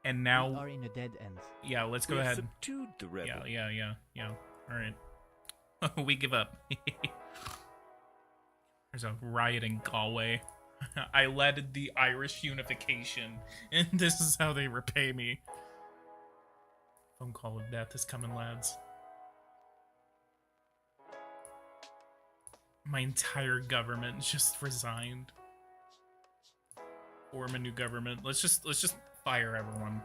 and now we are in a dead end. Yeah, let's go ahead. Subdued the rebel. Yeah. All right, we give up. There's a riot in Galway. I led the Irish unification, and this is how they repay me. Phone call of death is coming, lads. My entire government just resigned. Form a new government. Let's just fire everyone.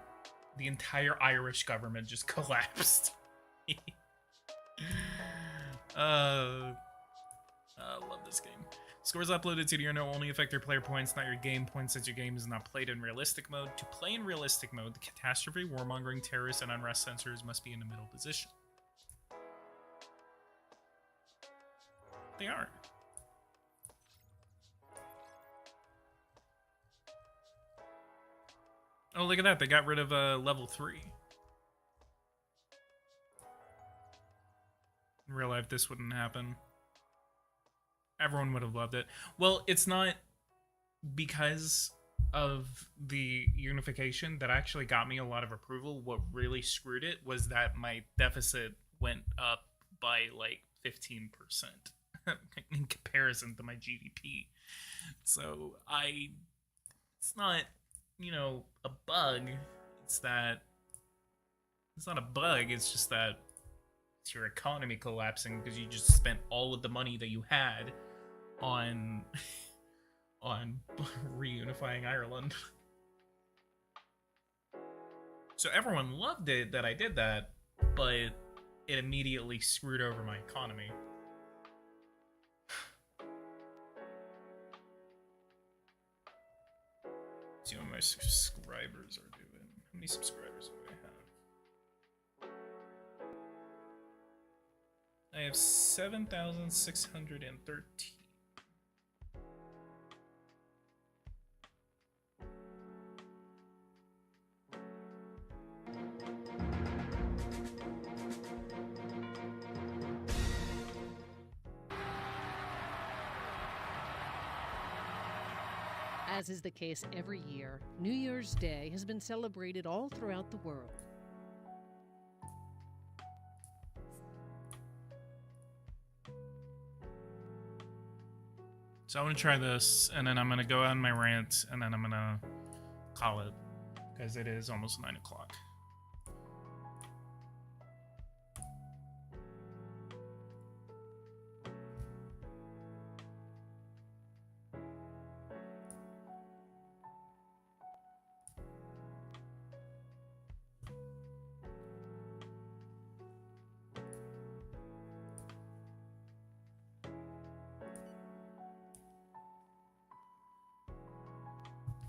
The entire Irish government just collapsed. I love this game. Scores uploaded to your no only affect your player points, not your game points, as your game is not played in realistic mode. To play in realistic mode, the catastrophe, warmongering, terrorist, and unrest sensors must be in the middle position. They are. Oh, look at that. They got rid of level 3. In real life, this wouldn't happen. Everyone would have loved it. Well, it's not because of the unification that actually got me a lot of approval. What really screwed it was that my deficit went up by like 15% in comparison to my GDP. So it's not, you know, a bug. It's not a bug. It's just that it's your economy collapsing because you just spent all of the money that you had on reunifying Ireland. So everyone loved it that I did that, but it immediately screwed over my economy. See what my subscribers are doing. How many subscribers do I have? I have 7,613. As is the case every year, New Year's Day has been celebrated all throughout the world. So I'm going to try this, and then I'm going to go on my rant, and then I'm going to call it, because it is almost 9 o'clock.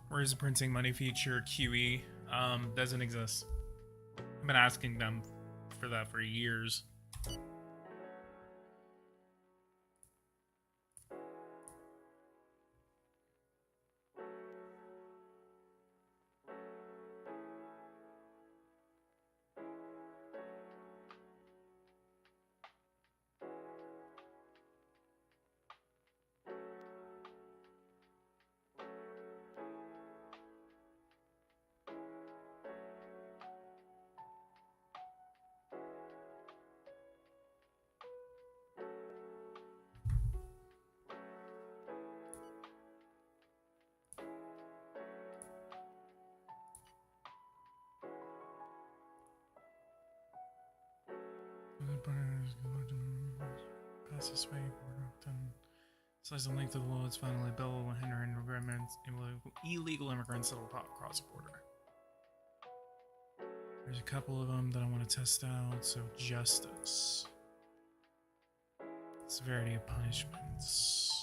Where is the printing money feature? QE doesn't exist. I've been asking them for that for years. pass this way. Size and length of the wall is finally bill will hinder illegal immigrants that will pop across the border. There's a couple of them that I want to test out. So justice, severity of punishments.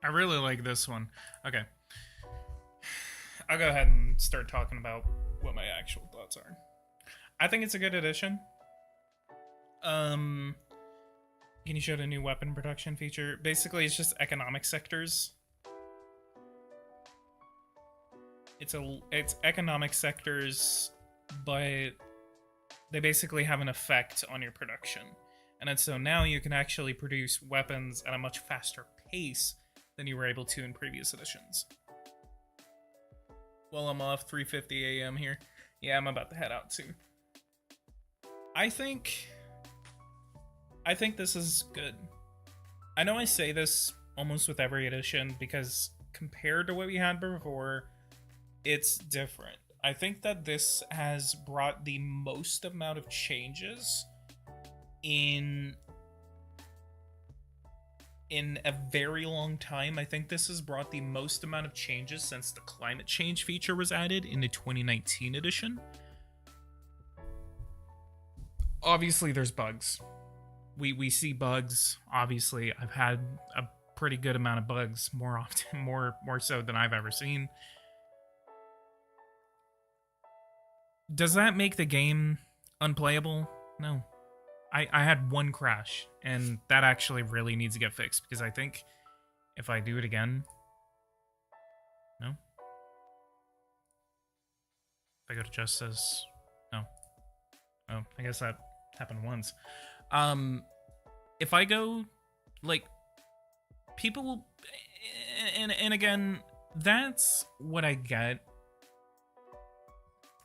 I really like this one. Okay. I'll go ahead and start talking about what my actual thoughts are. I think it's a good addition. Can you show the new weapon production feature? Basically, it's just economic sectors. It's economic sectors, but they basically have an effect on your production. And then so now you can actually produce weapons at a much faster pace than you were able to in previous editions. Well, I'm off 3:50 a.m. here. Yeah, I'm about to head out too. I think this is good. I know I say this almost with every edition because compared to what we had before, it's different. I think that this has brought the most amount of changes in a very long time. I think this has brought the most amount of changes since the climate change feature was added in the 2019 edition. Obviously, there's bugs. We see bugs. Obviously, I've had a pretty good amount of bugs, more often, more so than I've ever seen. Does that make the game unplayable? No. I had one crash, and that actually really needs to get fixed, because I think if I do it again... No? If I go to justice... No. Oh, I guess that happened once. If I go, like, people... And again, that's what I get.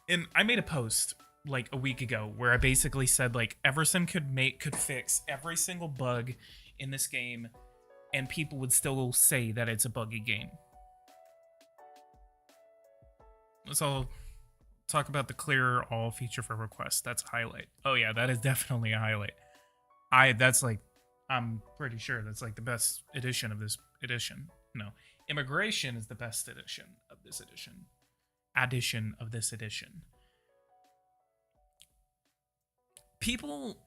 And I made a post like a week ago where I basically said like Eversim could fix every single bug in this game and people would still say that it's a buggy game. Let's all talk about the clear all feature for requests. That's a highlight. Oh yeah, that is definitely a highlight. I'm pretty sure that's like the best edition of this edition. No, immigration is the best edition of this edition. People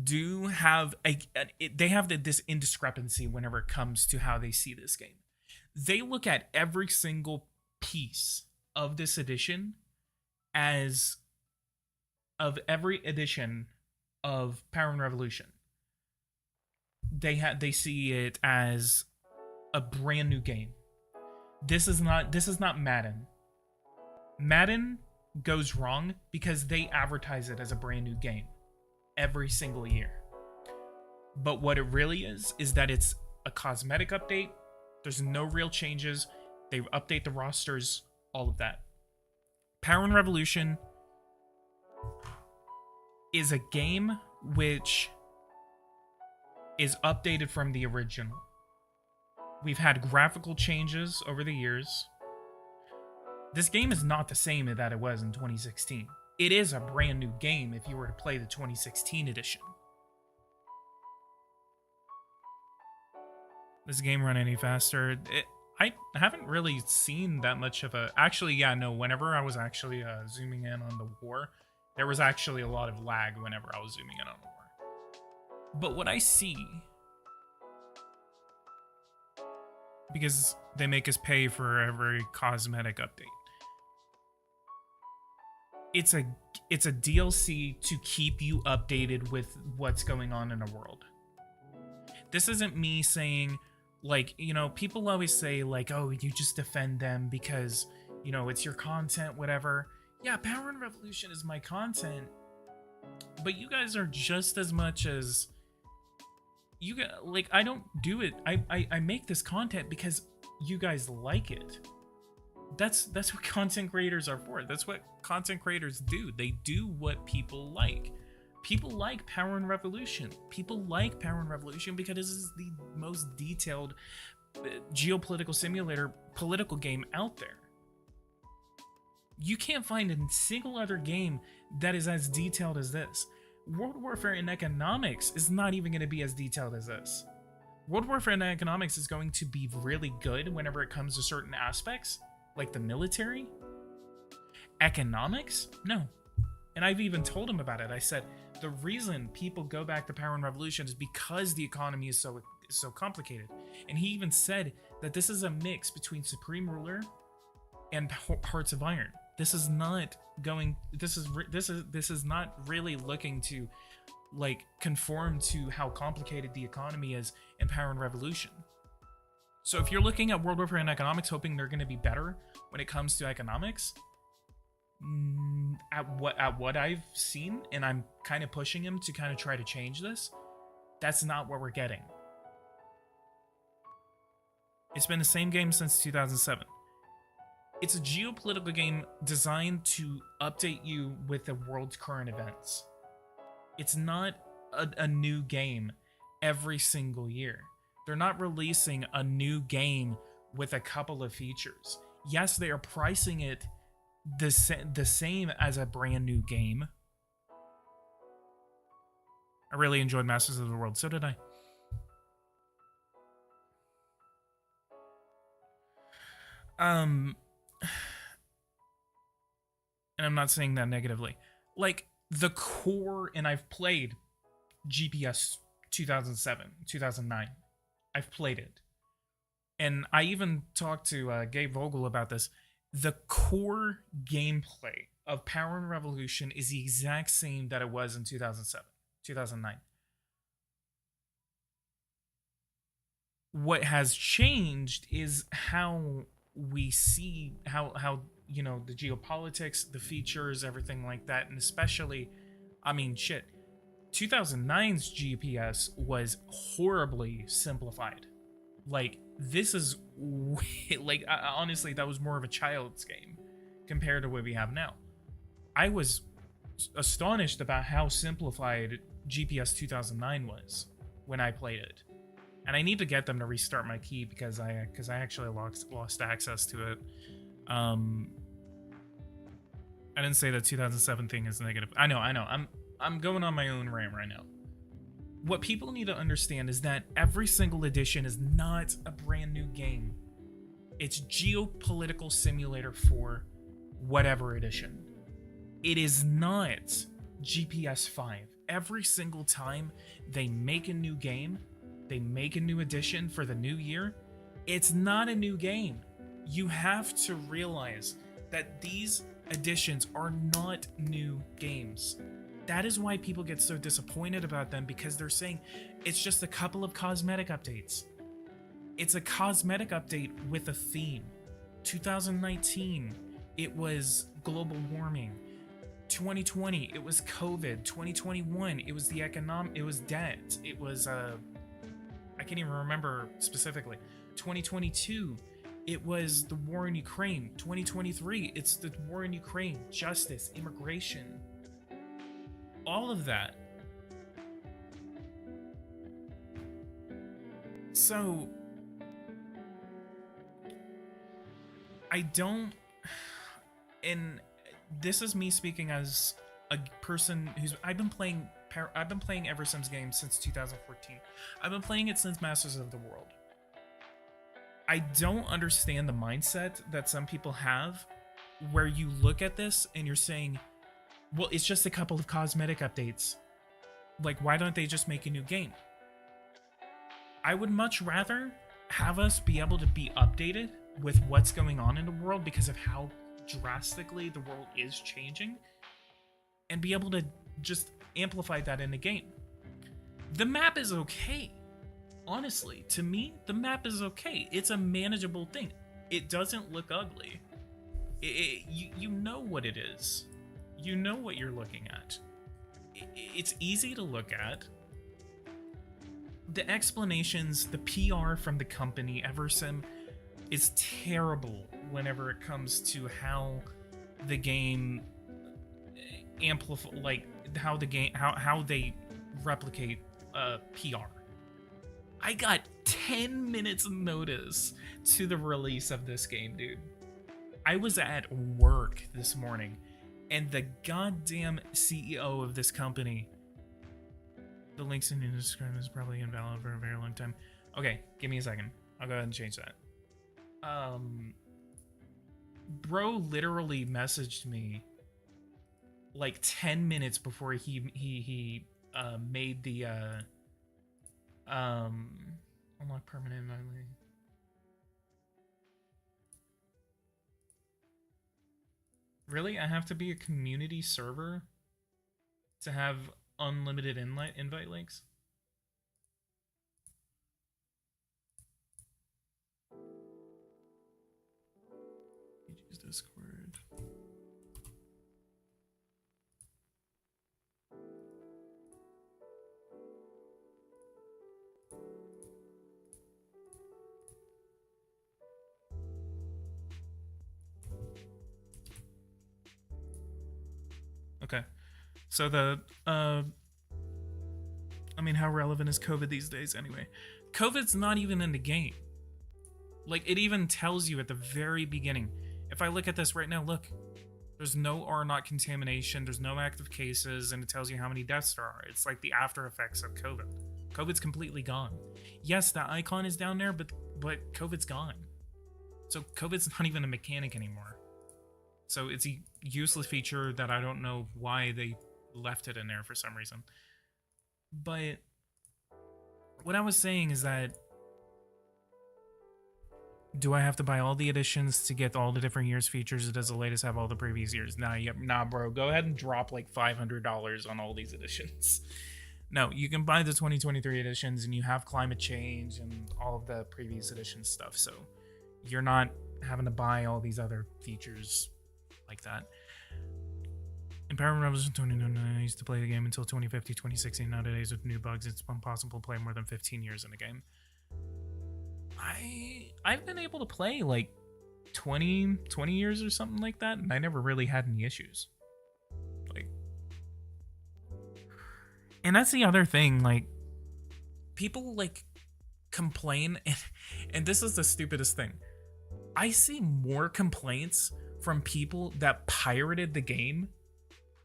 do have this indiscrepancy whenever it comes to how they see this game. They look at every single piece of this edition as of every edition of Power and Revolution. They see it as a brand new game. This is not Madden. Madden goes wrong because they advertise it as a brand new game every single year. But what it really is that it's a cosmetic update. There's no real changes. They update the rosters, all of that. Power and Revolution is a game which is updated from the original. We've had graphical changes over the years. This game is not the same that it was in 2016. It is a brand new game if you were to play the 2016 edition. Does the game run any faster? I haven't really seen that much of a... Actually, yeah, no, whenever I was actually zooming in on the war, there was actually a lot of lag whenever I was zooming in on the war. But what I see... because they make us pay for every cosmetic update. It's a DLC to keep you updated with what's going on in the world. This isn't me saying, Like, you know, people always say, like, oh, you just defend them because, you know, it's your content, whatever. Yeah, Power and Revolution is my content, but you guys are just as much as you got. Like, I don't do it. I make this content because you guys like it. That's what content creators are for. That's what content creators do. They do what people like. People like Power and Revolution. People like Power and Revolution because this is the most detailed geopolitical simulator political game out there. You can't find a single other game that is as detailed as this. World Warfare in Economics is not even going to be as detailed as this. World Warfare in Economics is going to be really good whenever it comes to certain aspects, like the military. Economics? No. And I've even told him about it. I said, the reason people go back to Power and Revolution is because the economy is so complicated. And he even said that this is a mix between Supreme Ruler and Hearts of Iron. This is not going. This is not really looking to, like, conform to how complicated the economy is in Power and Revolution. So if you're looking at World Warfare and Economics, hoping they're going to be better when it comes to economics, at what I've seen, and I'm kind of pushing him to kind of try to change this, that's not what we're getting. It's been the same game since 2007. It's a geopolitical game designed to update you with the world's current events. It's not a new game every single year. They're not releasing a new game with a couple of features. Yes, they are pricing it the same as a brand new game. I really enjoyed Masters of the World. So did I. And I'm not saying that negatively. Like, the core, and I've played GPS 2007, 2009. I've played it. And I even talked to Gabe Vogel about this. The core gameplay of Power and Revolution is the exact same that it was in 2007, 2009. What has changed is how we see how you know, the geopolitics, the features, everything like that, and especially, I mean, shit, 2009's GPS was horribly simplified. Like, this is way, like, honestly, that was more of a child's game compared to what we have now. I was astonished about how simplified GPS 2009 was when I played it. And I need to get them to restart my key because I actually lost access to it. I didn't say that 2007 thing is negative. I know. I'm going on my own rant right now. What people need to understand is that every single edition is not a brand new game. It's Geopolitical Simulator 4, whatever edition. It is not GPS 5. Every single time they make a new game, they make a new edition for the new year, it's not a new game. You have to realize that these editions are not new games. That is why people get so disappointed about them, because they're saying it's just a couple of cosmetic updates. It's a cosmetic update with a theme. 2019, it was global warming. 2020, it was COVID. 2021, it was the it was debt. It was I can't even remember specifically. 2022, it was the war in Ukraine. 2023, it's the war in Ukraine, justice, immigration. All of that. So, I don't, and this is me speaking as a person who's, I've been playing Ever Sims games since 2014. I've been playing it since Masters of the World. I don't understand the mindset that some people have where you look at this and you're saying, well, it's just a couple of cosmetic updates. Like, why don't they just make a new game? I would much rather have us be able to be updated with what's going on in the world because of how drastically the world is changing, and be able to just amplify that in the game. The map is okay. honestly, to me, the map is okay. It's a manageable thing. It doesn't look ugly. You know what it is. You know what you're looking at. It's easy to look at. The explanations, the PR from the company, Eversim, is terrible whenever it comes to how the game amplify, like how they replicate PR. I got 10 minutes notice to the release of this game, dude. I was at work this morning, and the goddamn CEO of this company, the links in the description is probably invalid for a very long time. Okay, give me a second. I'll go ahead and change that. Bro literally messaged me like 10 minutes before he made the unlock permanent environment. Really? I have to be a community server to have unlimited invite links? Use Discord. Okay. So I mean, how relevant is COVID these days anyway? COVID's not even in the game. Like, it even tells you at the very beginning. If I look at this right now, look. There's no R0 contamination, there's no active cases, and it tells you how many deaths there are. It's like the after effects of COVID. COVID's completely gone. Yes, that icon is down there, but COVID's gone. So COVID's not even a mechanic anymore. So it's a useless feature that I don't know why they left it in there for some reason. But what I was saying is that, do I have to buy all the editions to get all the different years features, or does the latest have all the previous years? Nah, bro. Go ahead and drop like $500 on all these editions. No, you can buy the 2023 editions, and you have climate change and all of the previous edition stuff. So you're not having to buy all these other features like that. In Paramilitary 2009, I used to play the game until 2015, 2016. Nowadays, with new bugs, it's impossible to play more than 15 years in a game. I've been able to play like 20 years or something like that, and I never really had any issues. Like, and that's the other thing, like, people like complain, and this is the stupidest thing. I see more complaints from people that pirated the game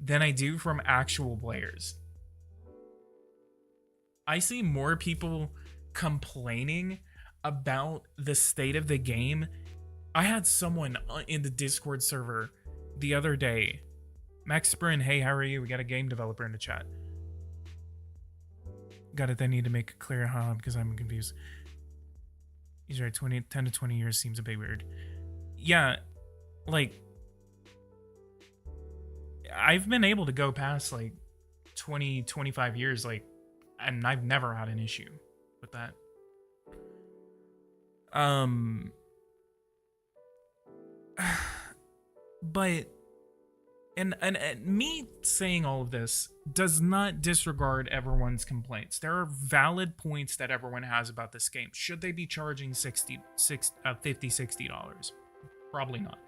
than I do from actual players. I see more people complaining about the state of the game. I had someone in the Discord server the other day. Max Sprin, hey, how are you? We got a game developer in the chat. Got it. They need to make it clear, huh? Because I'm confused. He's right. 10 to 20 years seems a bit weird. Yeah, like, I've been able to go past like 20, 25 years, like, and I've never had an issue with that. But and me saying all of this does not disregard everyone's complaints. There are valid points that everyone has about this game. Should they be charging $50, $60? Probably not.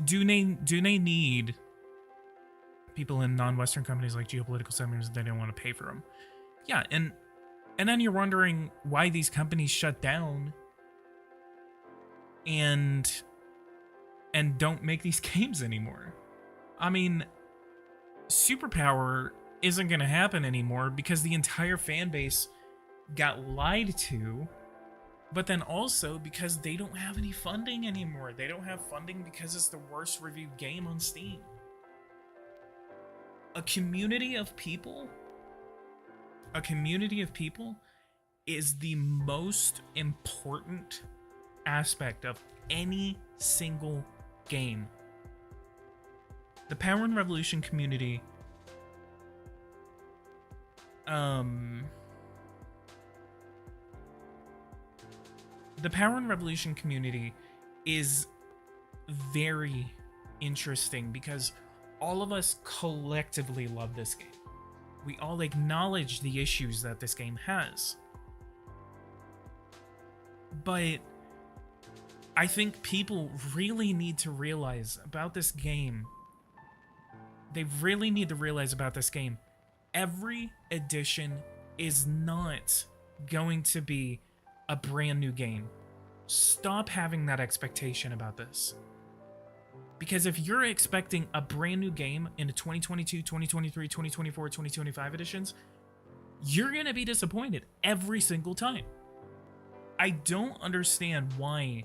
Do they need people in non-Western companies like Geopolitical seminars that they don't want to pay for them? Yeah, and then you're wondering why these companies shut down and don't make these games anymore. I mean, Superpower isn't going to happen anymore because the entire fan base got lied to, but then also because they don't have any funding anymore. They don't have funding because it's the worst reviewed game on Steam. A community of people is the most important aspect of any single game. The Power and Revolution community The Power and Revolution community is very interesting because all of us collectively love this game. We all acknowledge the issues that this game has. But I think people really need to realize about this game. They really need to realize about this game. Every edition is not going to be a brand new game. Stop having that expectation about this. Because if you're expecting a brand new game in the 2022, 2023, 2024, 2025 editions, you're going to be disappointed every single time. I don't understand why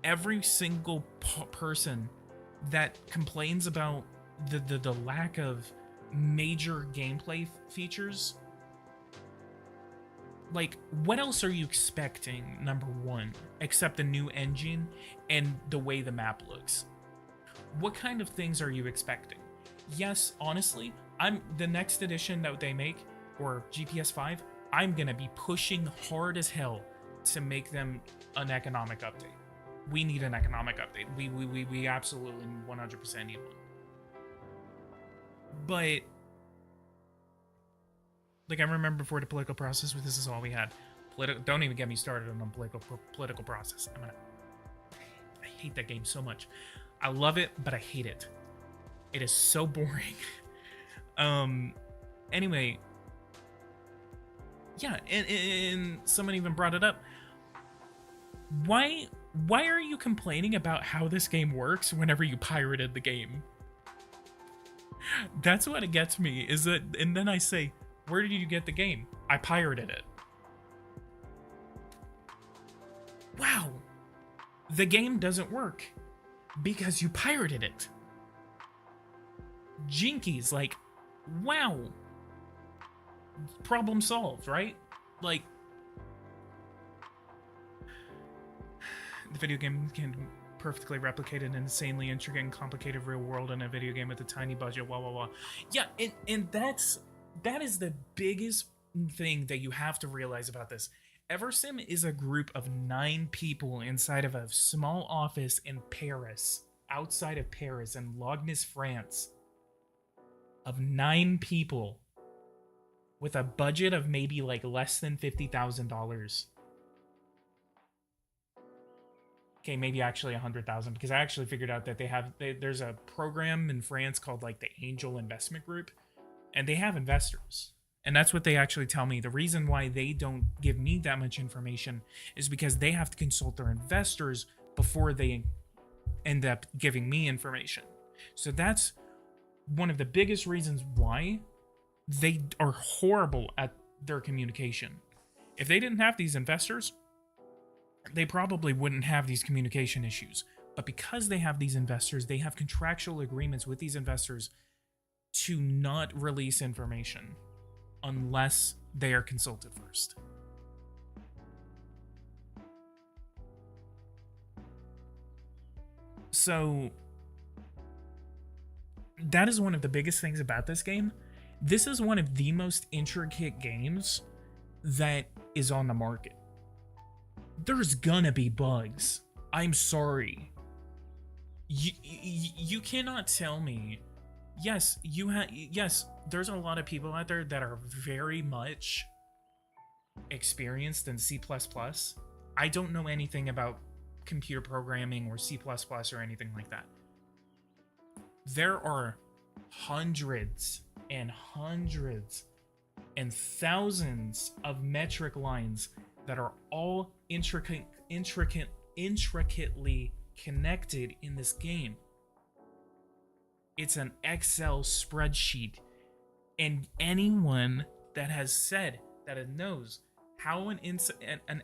every single person that complains about the lack of major gameplay features, like, what else are you expecting, number one, except a new engine and the way the map looks? What kind of things are you expecting? Yes, honestly, the next edition that they make, or GPS 5, I'm gonna be pushing hard as hell to make them an economic update. We need an economic update. We absolutely 100% need one. But like, I remember before the political process, this is all we had. Don't even get me started on the political process. I hate that game so much. I love it, but I hate it. It is so boring. Anyway, yeah, and someone even brought it up. Why are you complaining about how this game works whenever you pirated the game? That's what it gets me, is that, and then I say, where did you get the game? I pirated it. Wow. The game doesn't work because you pirated it. Jinkies, like, wow. Problem solved, right? Like, the video game can perfectly replicate an insanely intricate and complicated real world in a video game with a tiny budget, blah, blah, blah. Yeah, and that is the biggest thing that you have to realize about this. Eversim is a group of 9 people inside of a small office in Paris, outside of Paris, in Lognes, France. Of 9 people with a budget of maybe like less than $50,000. Okay, maybe actually 100,000, because I actually figured out that there's a program in France called like the Angel Investment Group, and they have investors. And that's what they actually tell me. The reason why they don't give me that much information is because they have to consult their investors before they end up giving me information. So that's one of the biggest reasons why they are horrible at their communication. If they didn't have these investors, they probably wouldn't have these communication issues. But because they have these investors, they have contractual agreements with these investors to not release information unless they are consulted first. So that is one of the biggest things about this game. This is one of the most intricate games that is on the market. There's gonna be bugs. I'm sorry. You cannot tell me. Yes, yes, there's a lot of people out there that are very much experienced in C++. I don't know anything about computer programming or C++ or anything like that. There are hundreds and hundreds and thousands of metric lines that are all intricately connected in this game. It's an Excel spreadsheet, and anyone that has said that it knows how an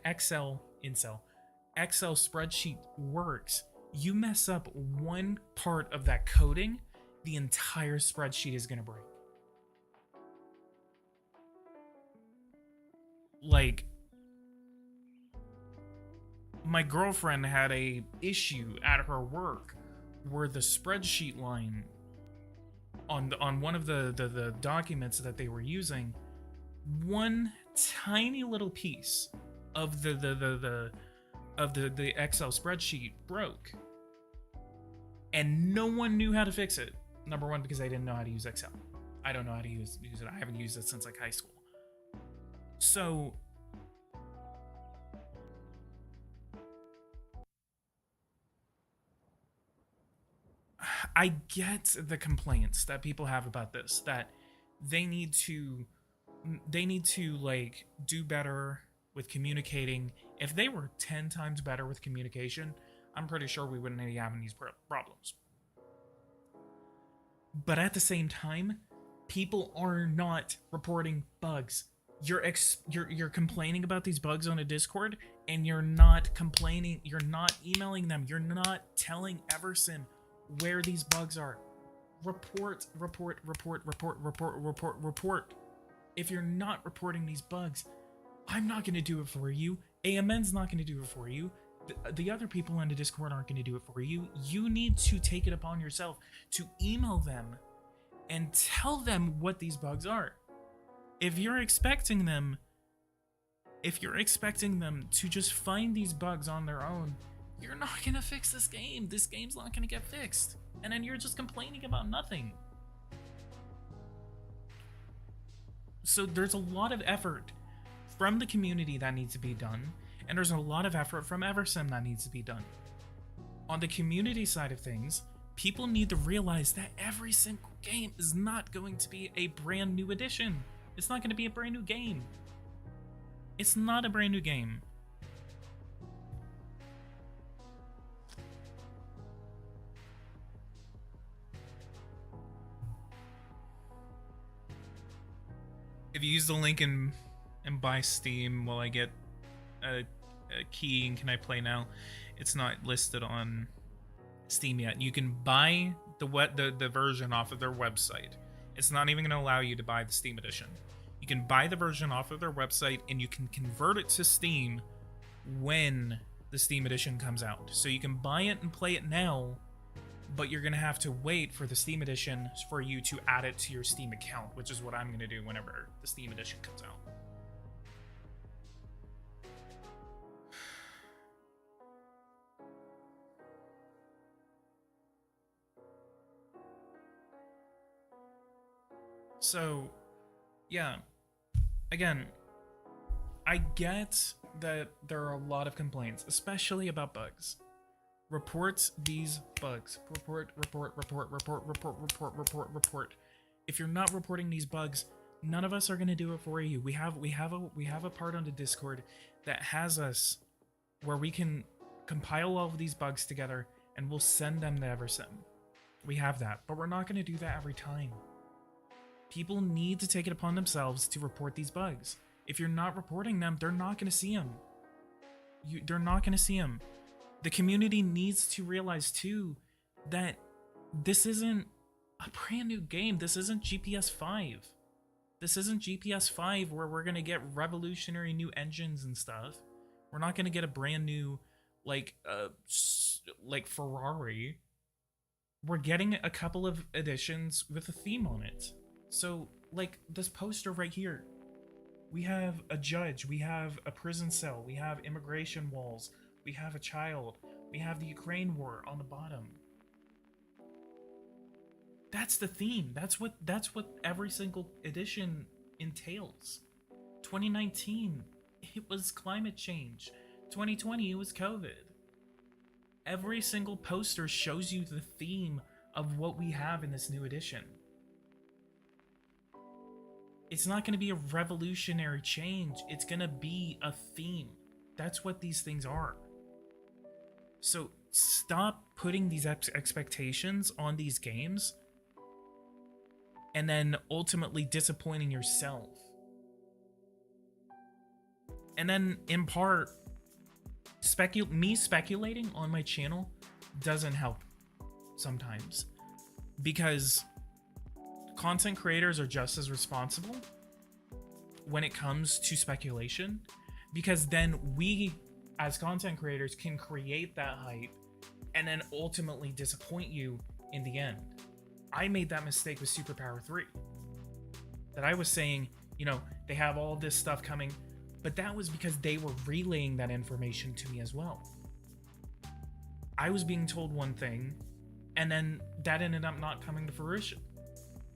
Excel spreadsheet works, you mess up one part of that coding, the entire spreadsheet is gonna break. Like, my girlfriend had a issue at her work where the spreadsheet line on one of the documents that they were using, one tiny little piece of the of the Excel spreadsheet broke. And no one knew how to fix it. Number one, because I didn't know how to use Excel. I don't know how to use it. I haven't used it since like high school. So I get the complaints that people have about this, that they need to like do better with communicating. If they were 10 times better with communication, I'm pretty sure we wouldn't be having these problems. But at the same time, people are not reporting bugs. You're complaining about these bugs on a Discord, and you're not complaining, you're not emailing them, you're not telling Eversim where these bugs are. Report. If you're not reporting these bugs, I'm not going to do it for you. AMN's not going to do it for you. The other people on the Discord aren't going to do it for you. You need to take it upon yourself to email them and tell them what these bugs are. If you're expecting them to just find these bugs on their own, you're not going to fix this game. This game's not going to get fixed. And then you're just complaining about nothing. So there's a lot of effort from the community that needs to be done, and there's a lot of effort from Eversim that needs to be done. On the community side of things, people need to realize that every single game is not going to be a brand new edition. It's not going to be a brand new game. It's not a brand new game. If you use the link and buy Steam, will I get a key and can I play now? It's not listed on Steam yet. You can buy the version off of their website. It's not even going to allow you to buy the Steam edition. You can buy the version off of their website, and you can convert it to Steam when the Steam edition comes out. So you can buy it and play it now, but you're going to have to wait for the Steam edition for you to add it to your Steam account, which is what I'm going to do whenever the Steam edition comes out. So, yeah, again, I get that there are a lot of complaints, especially about bugs. Report these bugs. Report. If you're not reporting these bugs, none of us are gonna do it for you. We have a part on the Discord that has us where we can compile all of these bugs together and we'll send them to Eversim. We have that, but we're not gonna do that every time. People need to take it upon themselves to report these bugs. If you're not reporting them, they're not gonna see them. They're not gonna see them. The community needs to realize too that this isn't a brand new game. This isn't GPS 5. This isn't GPS 5 where we're gonna get revolutionary new engines and stuff. We're not gonna get a brand new like Ferrari. We're getting a couple of editions with a theme on it. So like this poster right here, we have a judge, we have a prison cell, we have immigration walls, we have a child, we have the Ukraine war on the bottom. That's the theme. That's what every single edition entails. 2019, it was climate change. 2020, it was COVID. Every single poster shows you the theme of what we have in this new edition. It's not going to be a revolutionary change. It's going to be a theme. That's what these things are. So stop putting these expectations on these games and then ultimately disappointing yourself. And then in part, me speculating on my channel doesn't help sometimes, because content creators are just as responsible when it comes to speculation, because then we as content creators can create that hype and then ultimately disappoint you in the end. I made that mistake with Superpower 3. That I was saying, you know, they have all this stuff coming. But that was because they were relaying that information to me as well. I was being told one thing, and then that ended up not coming to fruition.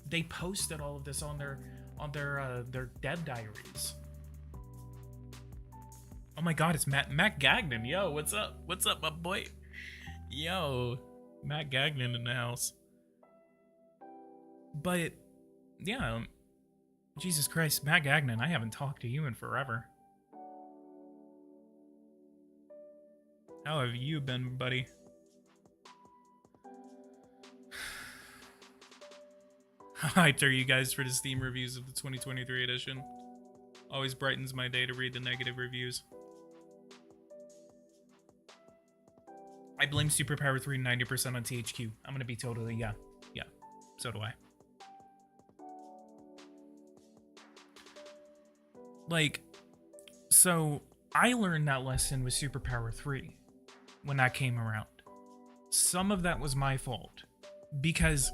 They posted all of this on their dev diaries. Oh my god, it's Matt Gagnon. Yo, what's up? What's up, my boy? Yo, Matt Gagnon in the house. But yeah, Jesus Christ, Matt Gagnon, I haven't talked to you in forever. How have you been, buddy? How hyped are you guys for the Steam reviews of the 2023 edition? Always brightens my day to read the negative reviews. I blame Superpower 3 90% on THQ. I'm gonna be totally, yeah, so do I. Like, so I learned that lesson with Superpower 3 when that came around. Some of that was my fault because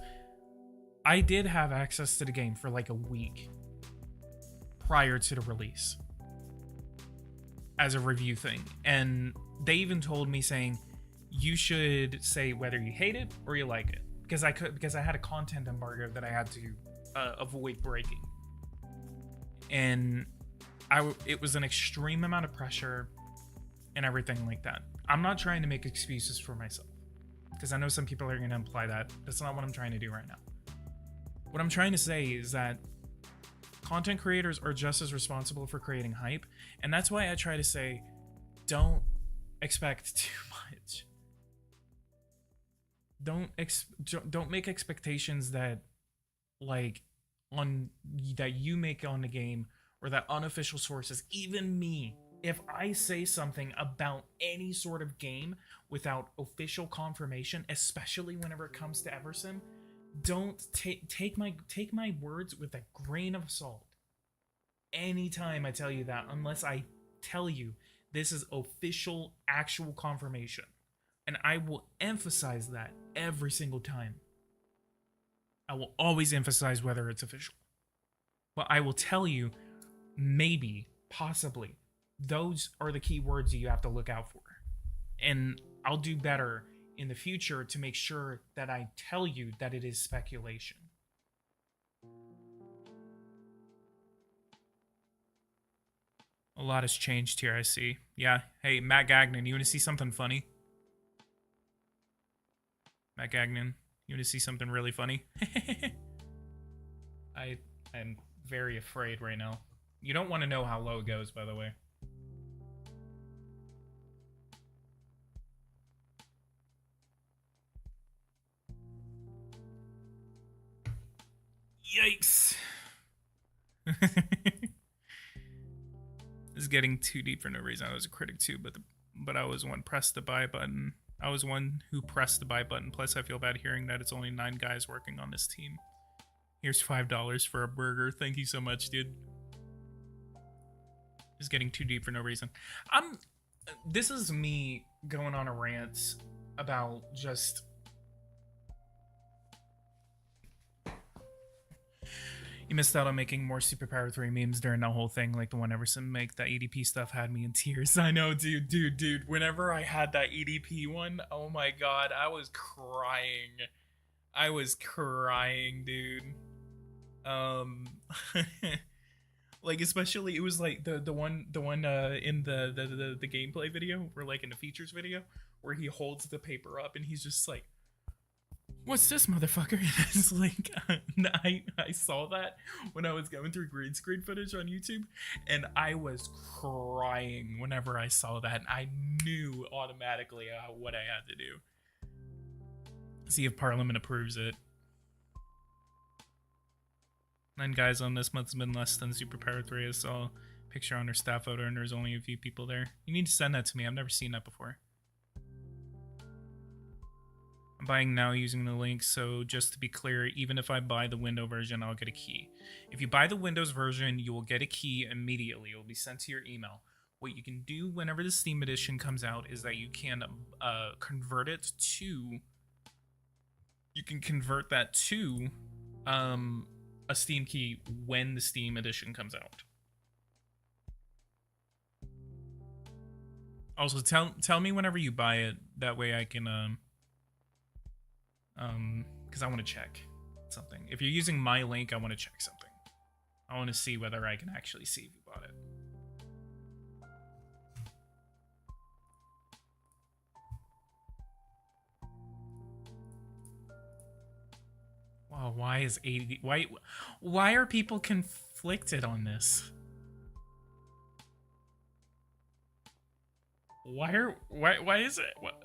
I did have access to the game for like a week prior to the release as a review thing. And they even told me saying, you should say whether you hate it or you like it, because I had a content embargo that I had to avoid breaking, and it was an extreme amount of pressure and everything like that. I'm not trying to make excuses for myself, because I know some people are going to imply that. That's not what I'm trying to do right now. What I'm trying to say is that content creators are just as responsible for creating hype, and that's why I try to say, don't expect too much. Don't make expectations that that you make on the game, or that unofficial sources, even me, if I say something about any sort of game without official confirmation, especially whenever it comes to Eversim, don't take my words with a grain of salt. Anytime I tell you that, unless I tell you this is official, actual confirmation. And I will emphasize that every single time. I will always emphasize whether it's official. But I will tell you, maybe, possibly, those are the key words that you have to look out for. And I'll do better in the future to make sure that I tell you that it is speculation. A lot has changed here, I see. Yeah, hey, Matt Gagnon, you want to see something funny? Matt Gagnon, you want to see something really funny? I am very afraid right now. You don't want to know how low it goes, by the way. Yikes. This is getting too deep for no reason. I was a critic too, but I was one press the buy button. I was one who pressed the buy button. Plus, I feel bad hearing that it's only 9 guys working on this team. Here's $5 for a burger. Thank you so much, dude. It's getting too deep for no reason. This is me going on a rant about just... You missed out on making more Superpower 3 memes during that whole thing, like the one Everson make. That EDP stuff had me in tears. I know, dude. Whenever I had that EDP one, oh my god, I was crying. Dude. Like, especially, it was like the one in the gameplay video, or like in the features video, where he holds the paper up and he's just like, what's this, motherfucker? And it's like, I saw that when I was going through green screen footage on YouTube, and I was crying whenever I saw that. And I knew automatically what I had to do. See if Parliament approves it. 9 guys on this month has been less than Superpower 3. I saw a picture on their staff photo, and there's only a few people there. You need to send that to me. I've never seen that before. I'm buying now using the link, so just to be clear, even if I buy the Windows version, I'll get a key. If you buy the Windows version, you will get a key immediately. It will be sent to your email. What you can do whenever the Steam edition comes out is that you can convert it to... You can convert that to a Steam key when the Steam edition comes out. Also, tell me whenever you buy it. That way I can because I want to check something. If you're using my link, I want to check something. I want to see whether I can actually see if you bought it. Wow, why is 80? Why are people conflicted on this? Why is it? What?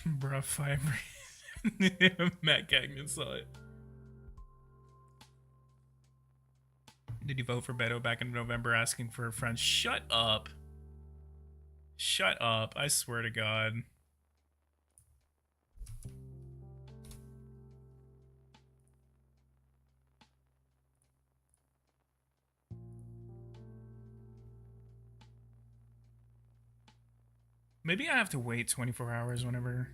Bruh, 5 Matt Gagnon saw it. Did you vote for Beto back in November asking for a friend? Shut up. Shut up. I swear to God. Maybe I have to wait 24 hours whenever...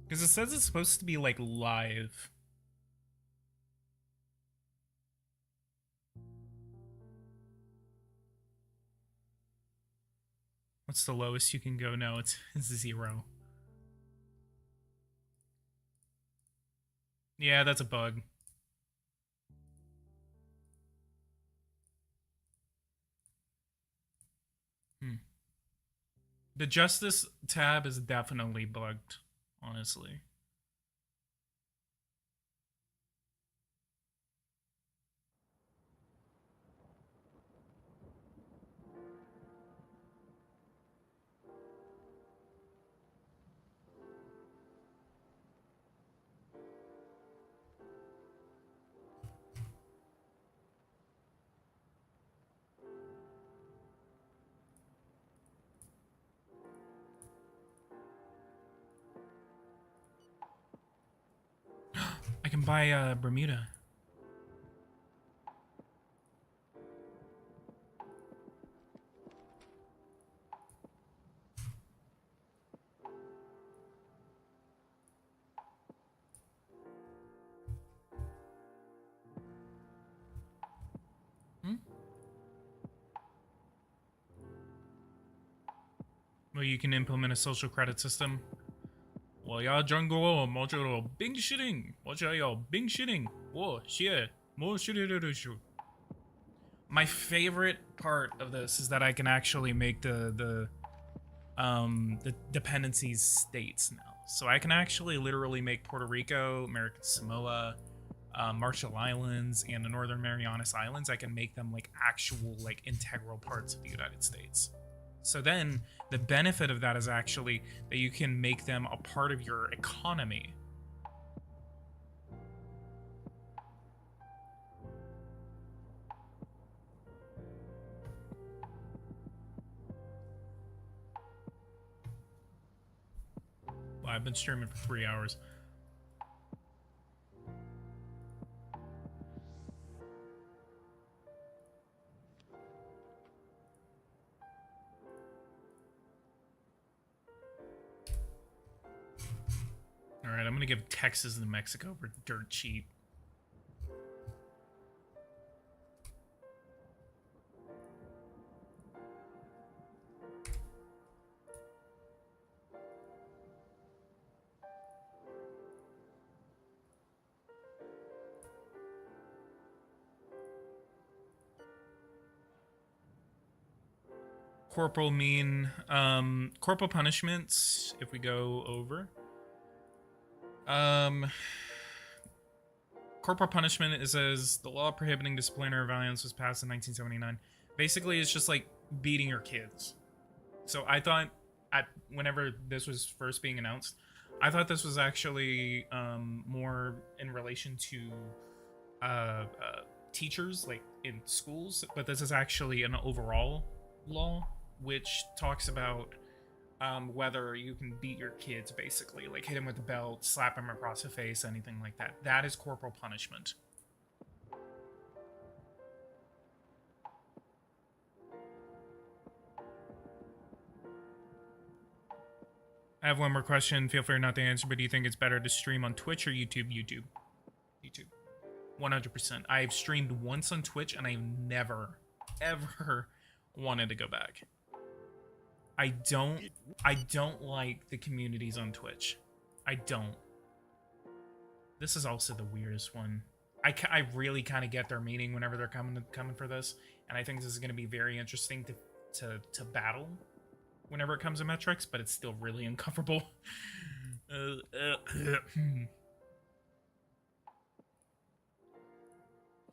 Because it says it's supposed to be, like, live. What's the lowest you can go? No, it's 0. Yeah, that's a bug. The Justice tab is definitely bugged, honestly. I can buy Bermuda. Well, you can implement a social credit system. Well, yeah, jungle, mojo, bing shitting. Watch out, y'all, bing shitting. Whoa, shit, more shit. My favorite part of this is that I can actually make the dependencies states now. So I can actually literally make Puerto Rico, American Samoa, Marshall Islands, and the Northern Marianas Islands. I can make them like actual like integral parts of the United States. So then the benefit of that is actually that you can make them a part of your economy. Well, I've been streaming for 3 hours. Alright, I'm gonna give Texas and Mexico for dirt cheap. Corporal mean, corporal punishments, if we go over. Corporal punishment, it says the law prohibiting disciplinary violence was passed in 1979. Basically, it's just like beating your kids. So I thought, whenever this was first being announced, I thought this was actually more in relation to teachers, like in schools, but this is actually an overall law, which talks about whether you can beat your kids, basically, like hit him with a belt, slap him across the face, anything like that. That is corporal punishment. I have one more question. Feel free not to answer, but do you think it's better to stream on Twitch or YouTube? YouTube. 100%. I've streamed once on Twitch, and I've never, ever wanted to go back. I don't like the communities on Twitch. I don't. This is also the weirdest one. I really kind of get their meaning whenever they're coming for this, and I think this is going to be very interesting to battle whenever it comes to metrics, but it's still really uncomfortable.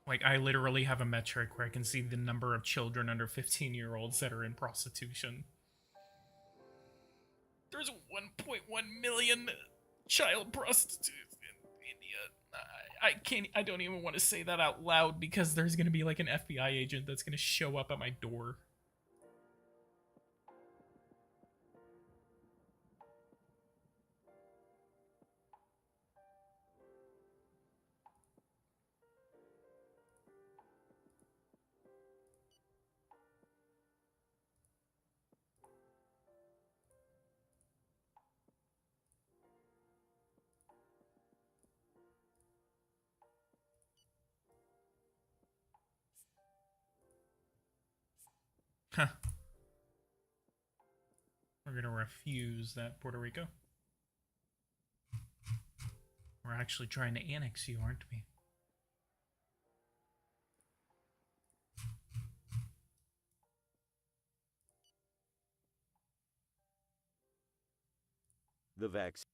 Like, I literally have a metric where I can see the number of children under 15-year-olds that are in prostitution. There's 1.1 million child prostitutes in India. I don't even want to say that out loud because there's going to be like an FBI agent that's going to show up at my door. Huh. We're gonna refuse that, Puerto Rico. We're actually trying to annex you, aren't we? The vaccine.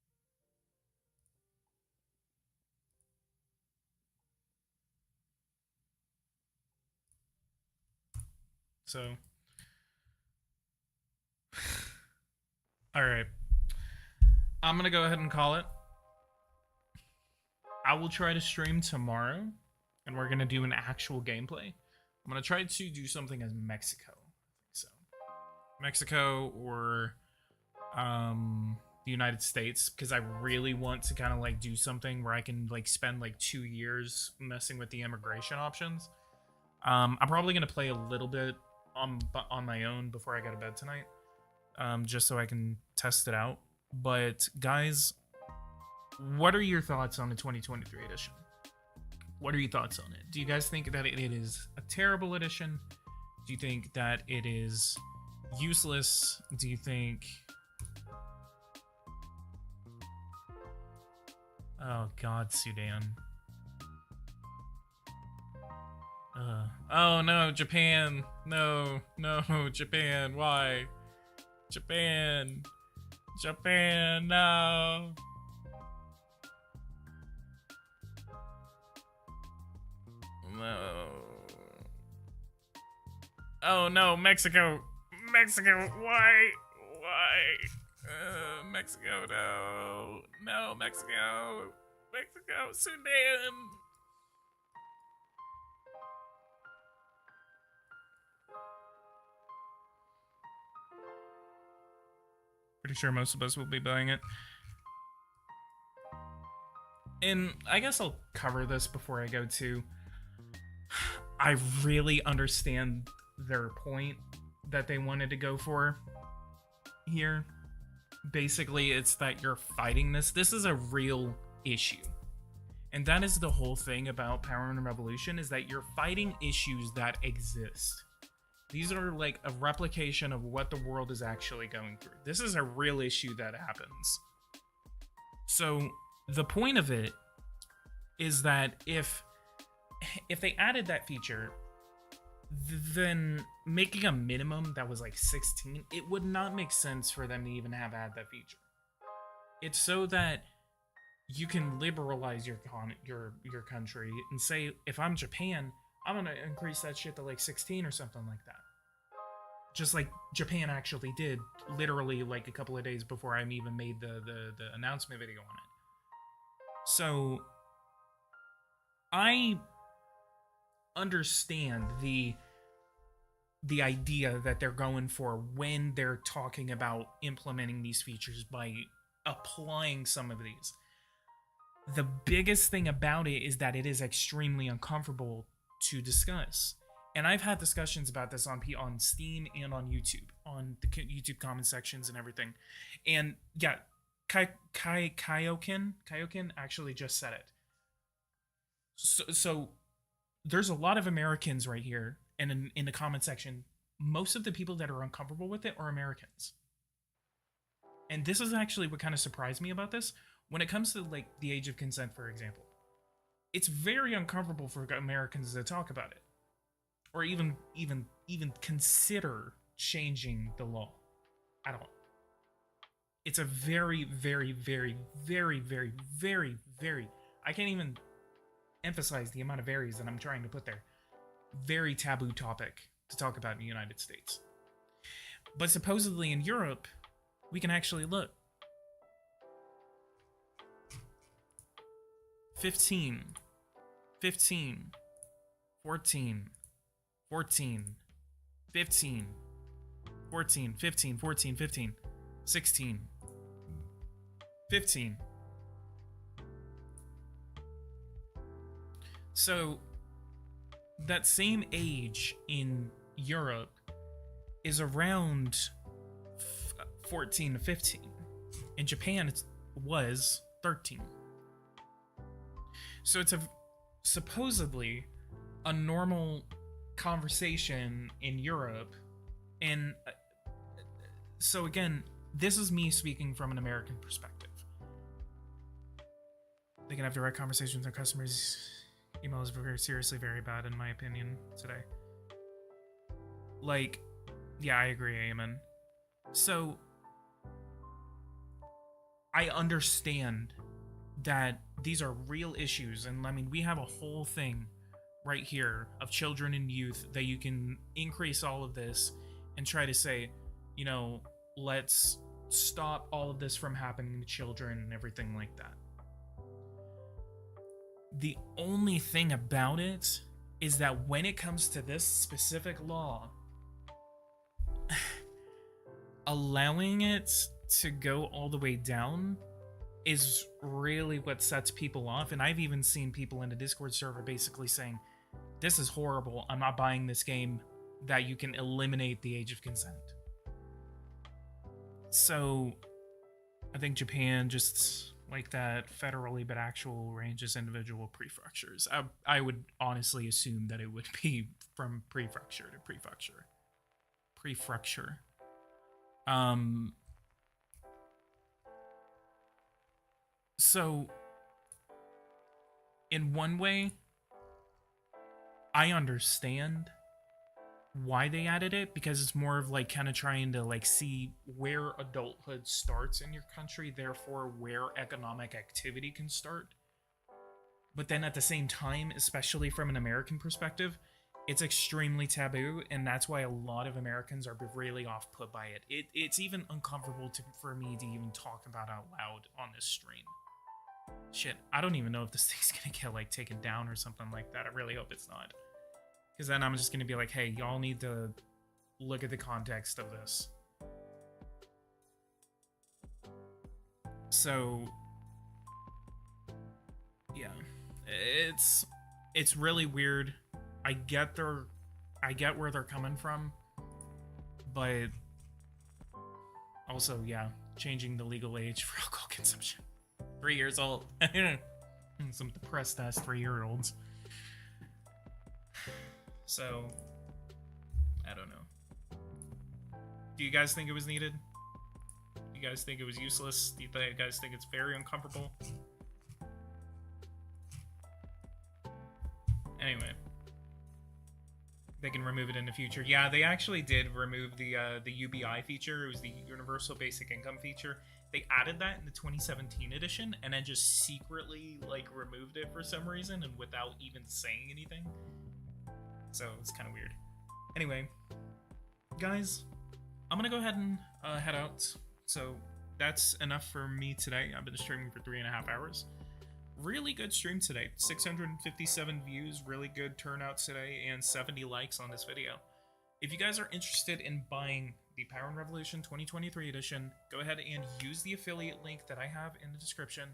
So, all right. I'm gonna go ahead and call it. I will try to stream tomorrow, and we're gonna do an actual gameplay. I'm gonna try to do something as Mexico. So, Mexico or the United States, because I really want to kind of like do something where I can like spend like 2 years messing with the immigration options. I'm probably gonna play a little bit on my own before I go to bed tonight, just so I can test it out. But guys, what are your thoughts on the 2023 edition? What are your thoughts on it? Do you guys think that it is a terrible edition? Do you think that it is useless? Do you think... Oh God, Sudan. Oh no, Japan. No, Japan. Why? Japan, no. No. Oh no, Mexico, why? Mexico, no, Mexico, Sudan. Pretty sure most of us will be buying it. And I guess I'll cover this before I go to... I really understand their point that they wanted to go for here. Basically, it's that you're fighting this. This is a real issue. And that is the whole thing about Power and Revolution, is that you're fighting issues that exist. These are like a replication of what the world is actually going through. This is a real issue that happens. So the point of it is that if they added that feature, then making a minimum that was like 16, it would not make sense for them to even add that feature. It's so that you can liberalize your country and say, if I'm Japan, I'm gonna increase that shit to like 16 or something like that. Just like Japan actually did, literally like a couple of days before I even made the announcement video on it. So I understand the the idea that they're going for when they're talking about implementing these features by applying some of these. The biggest thing about it is that it is extremely uncomfortable to discuss. And I've had discussions about this on Steam and on YouTube, on the YouTube comment sections and everything. And yeah, Kaioken actually just said it. So there's a lot of Americans right here, and in the comment section, most of the people that are uncomfortable with it are Americans. And this is actually what kind of surprised me about this. When it comes to like the age of consent, for example, it's very uncomfortable for Americans to talk about it, or even consider changing the law at all. It's a very, very, very, very, very, very, very, I can't even emphasize the amount of varies that I'm trying to put there. Very taboo topic to talk about in the United States. But supposedly in Europe, we can actually look. 15, 14, 15, 16, 15. So that same age in Europe is around 14 to 15. In Japan, it was 13. So it's supposedly a normal conversation in Europe. And so again, this is me speaking from an American perspective. They can have direct conversations with their customers. Email is seriously very bad in my opinion today. Like, yeah, I agree, Amen. So I understand that these are real issues, and I mean, we have a whole thing right here of children and youth that you can increase all of this and try to say, you know, let's stop all of this from happening to children and everything like that. The only thing about it is that when it comes to this specific law, allowing it to go all the way down is really what sets people off. And I've even seen people in the Discord server basically saying, this is horrible, I'm not buying this game, that you can eliminate the age of consent. So I think Japan, just like that federally but actual ranges individual prefectures. I would honestly assume that it would be from prefecture to prefecture. Prefecture. So in one way, I understand why they added it, because it's more of like kind of trying to like see where adulthood starts in your country, therefore where economic activity can start. But then at the same time, especially from an American perspective, it's extremely taboo, and that's why a lot of Americans are really off-put by it. It's even uncomfortable for me to even talk about out loud on this stream. Shit, I don't even know if this thing's gonna get like taken down or something like that. I really hope it's not. Because then I'm just going to be like, hey, y'all need to look at the context of this. So, yeah. It's really weird. I get where they're coming from. But also, yeah, changing the legal age for alcohol consumption. 3 years old. Some depressed-ass 3-year-olds. So, I don't know. Do you guys think it was needed? Do you guys think it was useless? Do you guys think it's very uncomfortable? Anyway. They can remove it in the future. Yeah, they actually did remove the UBI feature. It was the Universal Basic Income feature. They added that in the 2017 edition and then just secretly, like, removed it for some reason and without even saying anything. So it's kind of weird. Anyway, guys, I'm gonna go ahead and head out. So that's enough for me today. I've been streaming for 3.5 hours. Really good stream today. 657 views, really good turnout today, and 70 likes on this video. if you guys are interested in buying the Power and Revolution 2023 edition, go ahead and use the affiliate link that I have in the description.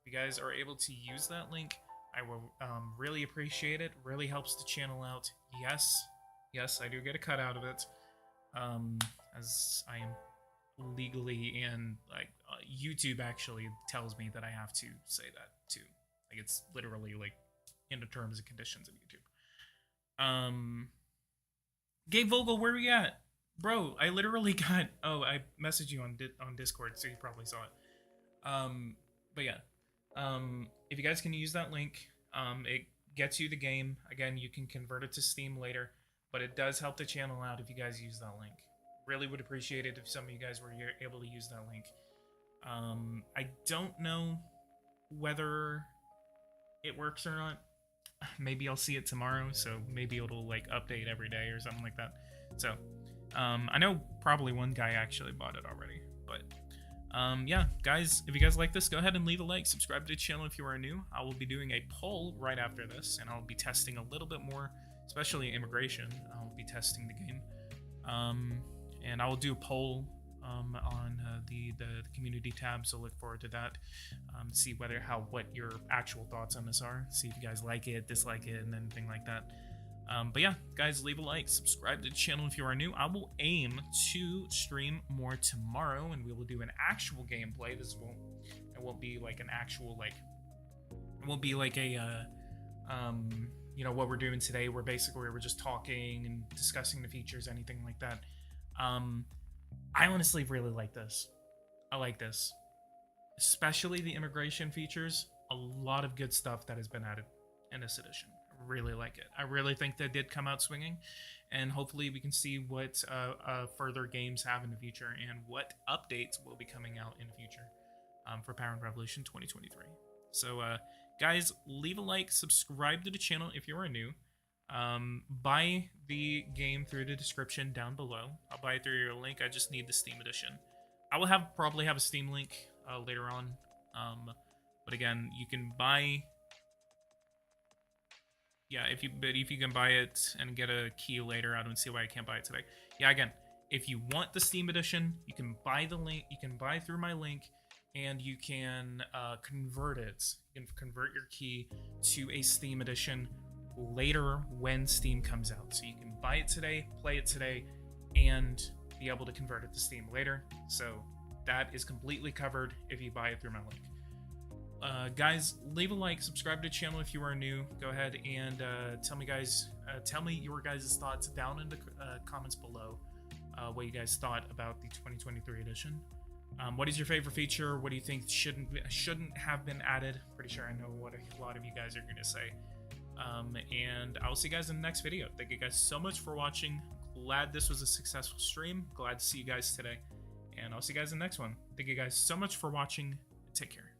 If you guys are able to use that link, I will really appreciate it. Really helps the channel out. Yes, I do get a cut out of it, as I am legally, and like YouTube actually tells me that I have to say that too. Like, it's literally like in the terms and conditions of YouTube. Gabe Vogel, where we at? Bro, I literally got... Oh, I messaged you on Discord, so you probably saw it. But yeah. If you guys can use that link, it gets you the game. Again, you can convert it to Steam later, but it does help the channel out if you guys use that link. Really would appreciate it if some of you guys were able to use that link. I don't know whether it works or not. Maybe I'll see it tomorrow, so maybe it'll like update every day or something like that. So I know probably one guy actually bought it already, but yeah, guys, if you guys like this, go ahead and leave a like, subscribe to the channel if you are new. I will be doing a poll right after this, and I'll be testing a little bit more, especially immigration. I'll be testing the game, and I will do a poll on the community tab, so look forward to that. See what your actual thoughts on this are. See if you guys like it, dislike it, and anything like that. But yeah, guys, leave a like, subscribe to the channel if you are new. I will aim to stream more tomorrow, and we will do an actual gameplay. It won't be like an actual, like, it won't be like a you know, what we're doing today, where basically we're just talking and discussing the features, anything like that. I honestly really like this. I like this, especially the immigration features. A lot of good stuff that has been added in this edition. I really like it. I really think they did come out swinging, and hopefully we can see what further games have in the future and what updates will be coming out in the future for Power and Revolution 2023. So guys, leave a like, subscribe to the channel if you are new. Buy the game through the description down below. I'll buy it through your link. I just need the Steam edition. I will probably have a Steam link later on. But again, you can buy. Yeah, if you can buy it and get a key later, I don't see why I can't buy it today. Yeah, again, if you want the Steam edition, you can buy the link. You can buy through my link, and you can convert it. You can convert your key to a Steam edition later when Steam comes out. So you can buy it today, play it today, and be able to convert it to Steam later. So that is completely covered if you buy it through my link. Guys, leave a like, subscribe to the channel if you are new. Go ahead and tell me your guys' thoughts down in the comments below. What you guys thought about the 2023 edition. What is your favorite feature? What do you think shouldn't have been added? Pretty sure I know what a lot of you guys are going to say. And I'll see you guys in the next video. Thank you guys so much for watching. Glad this was a successful stream. Glad to see you guys today. And I'll see you guys in the next one. Thank you guys so much for watching. Take care.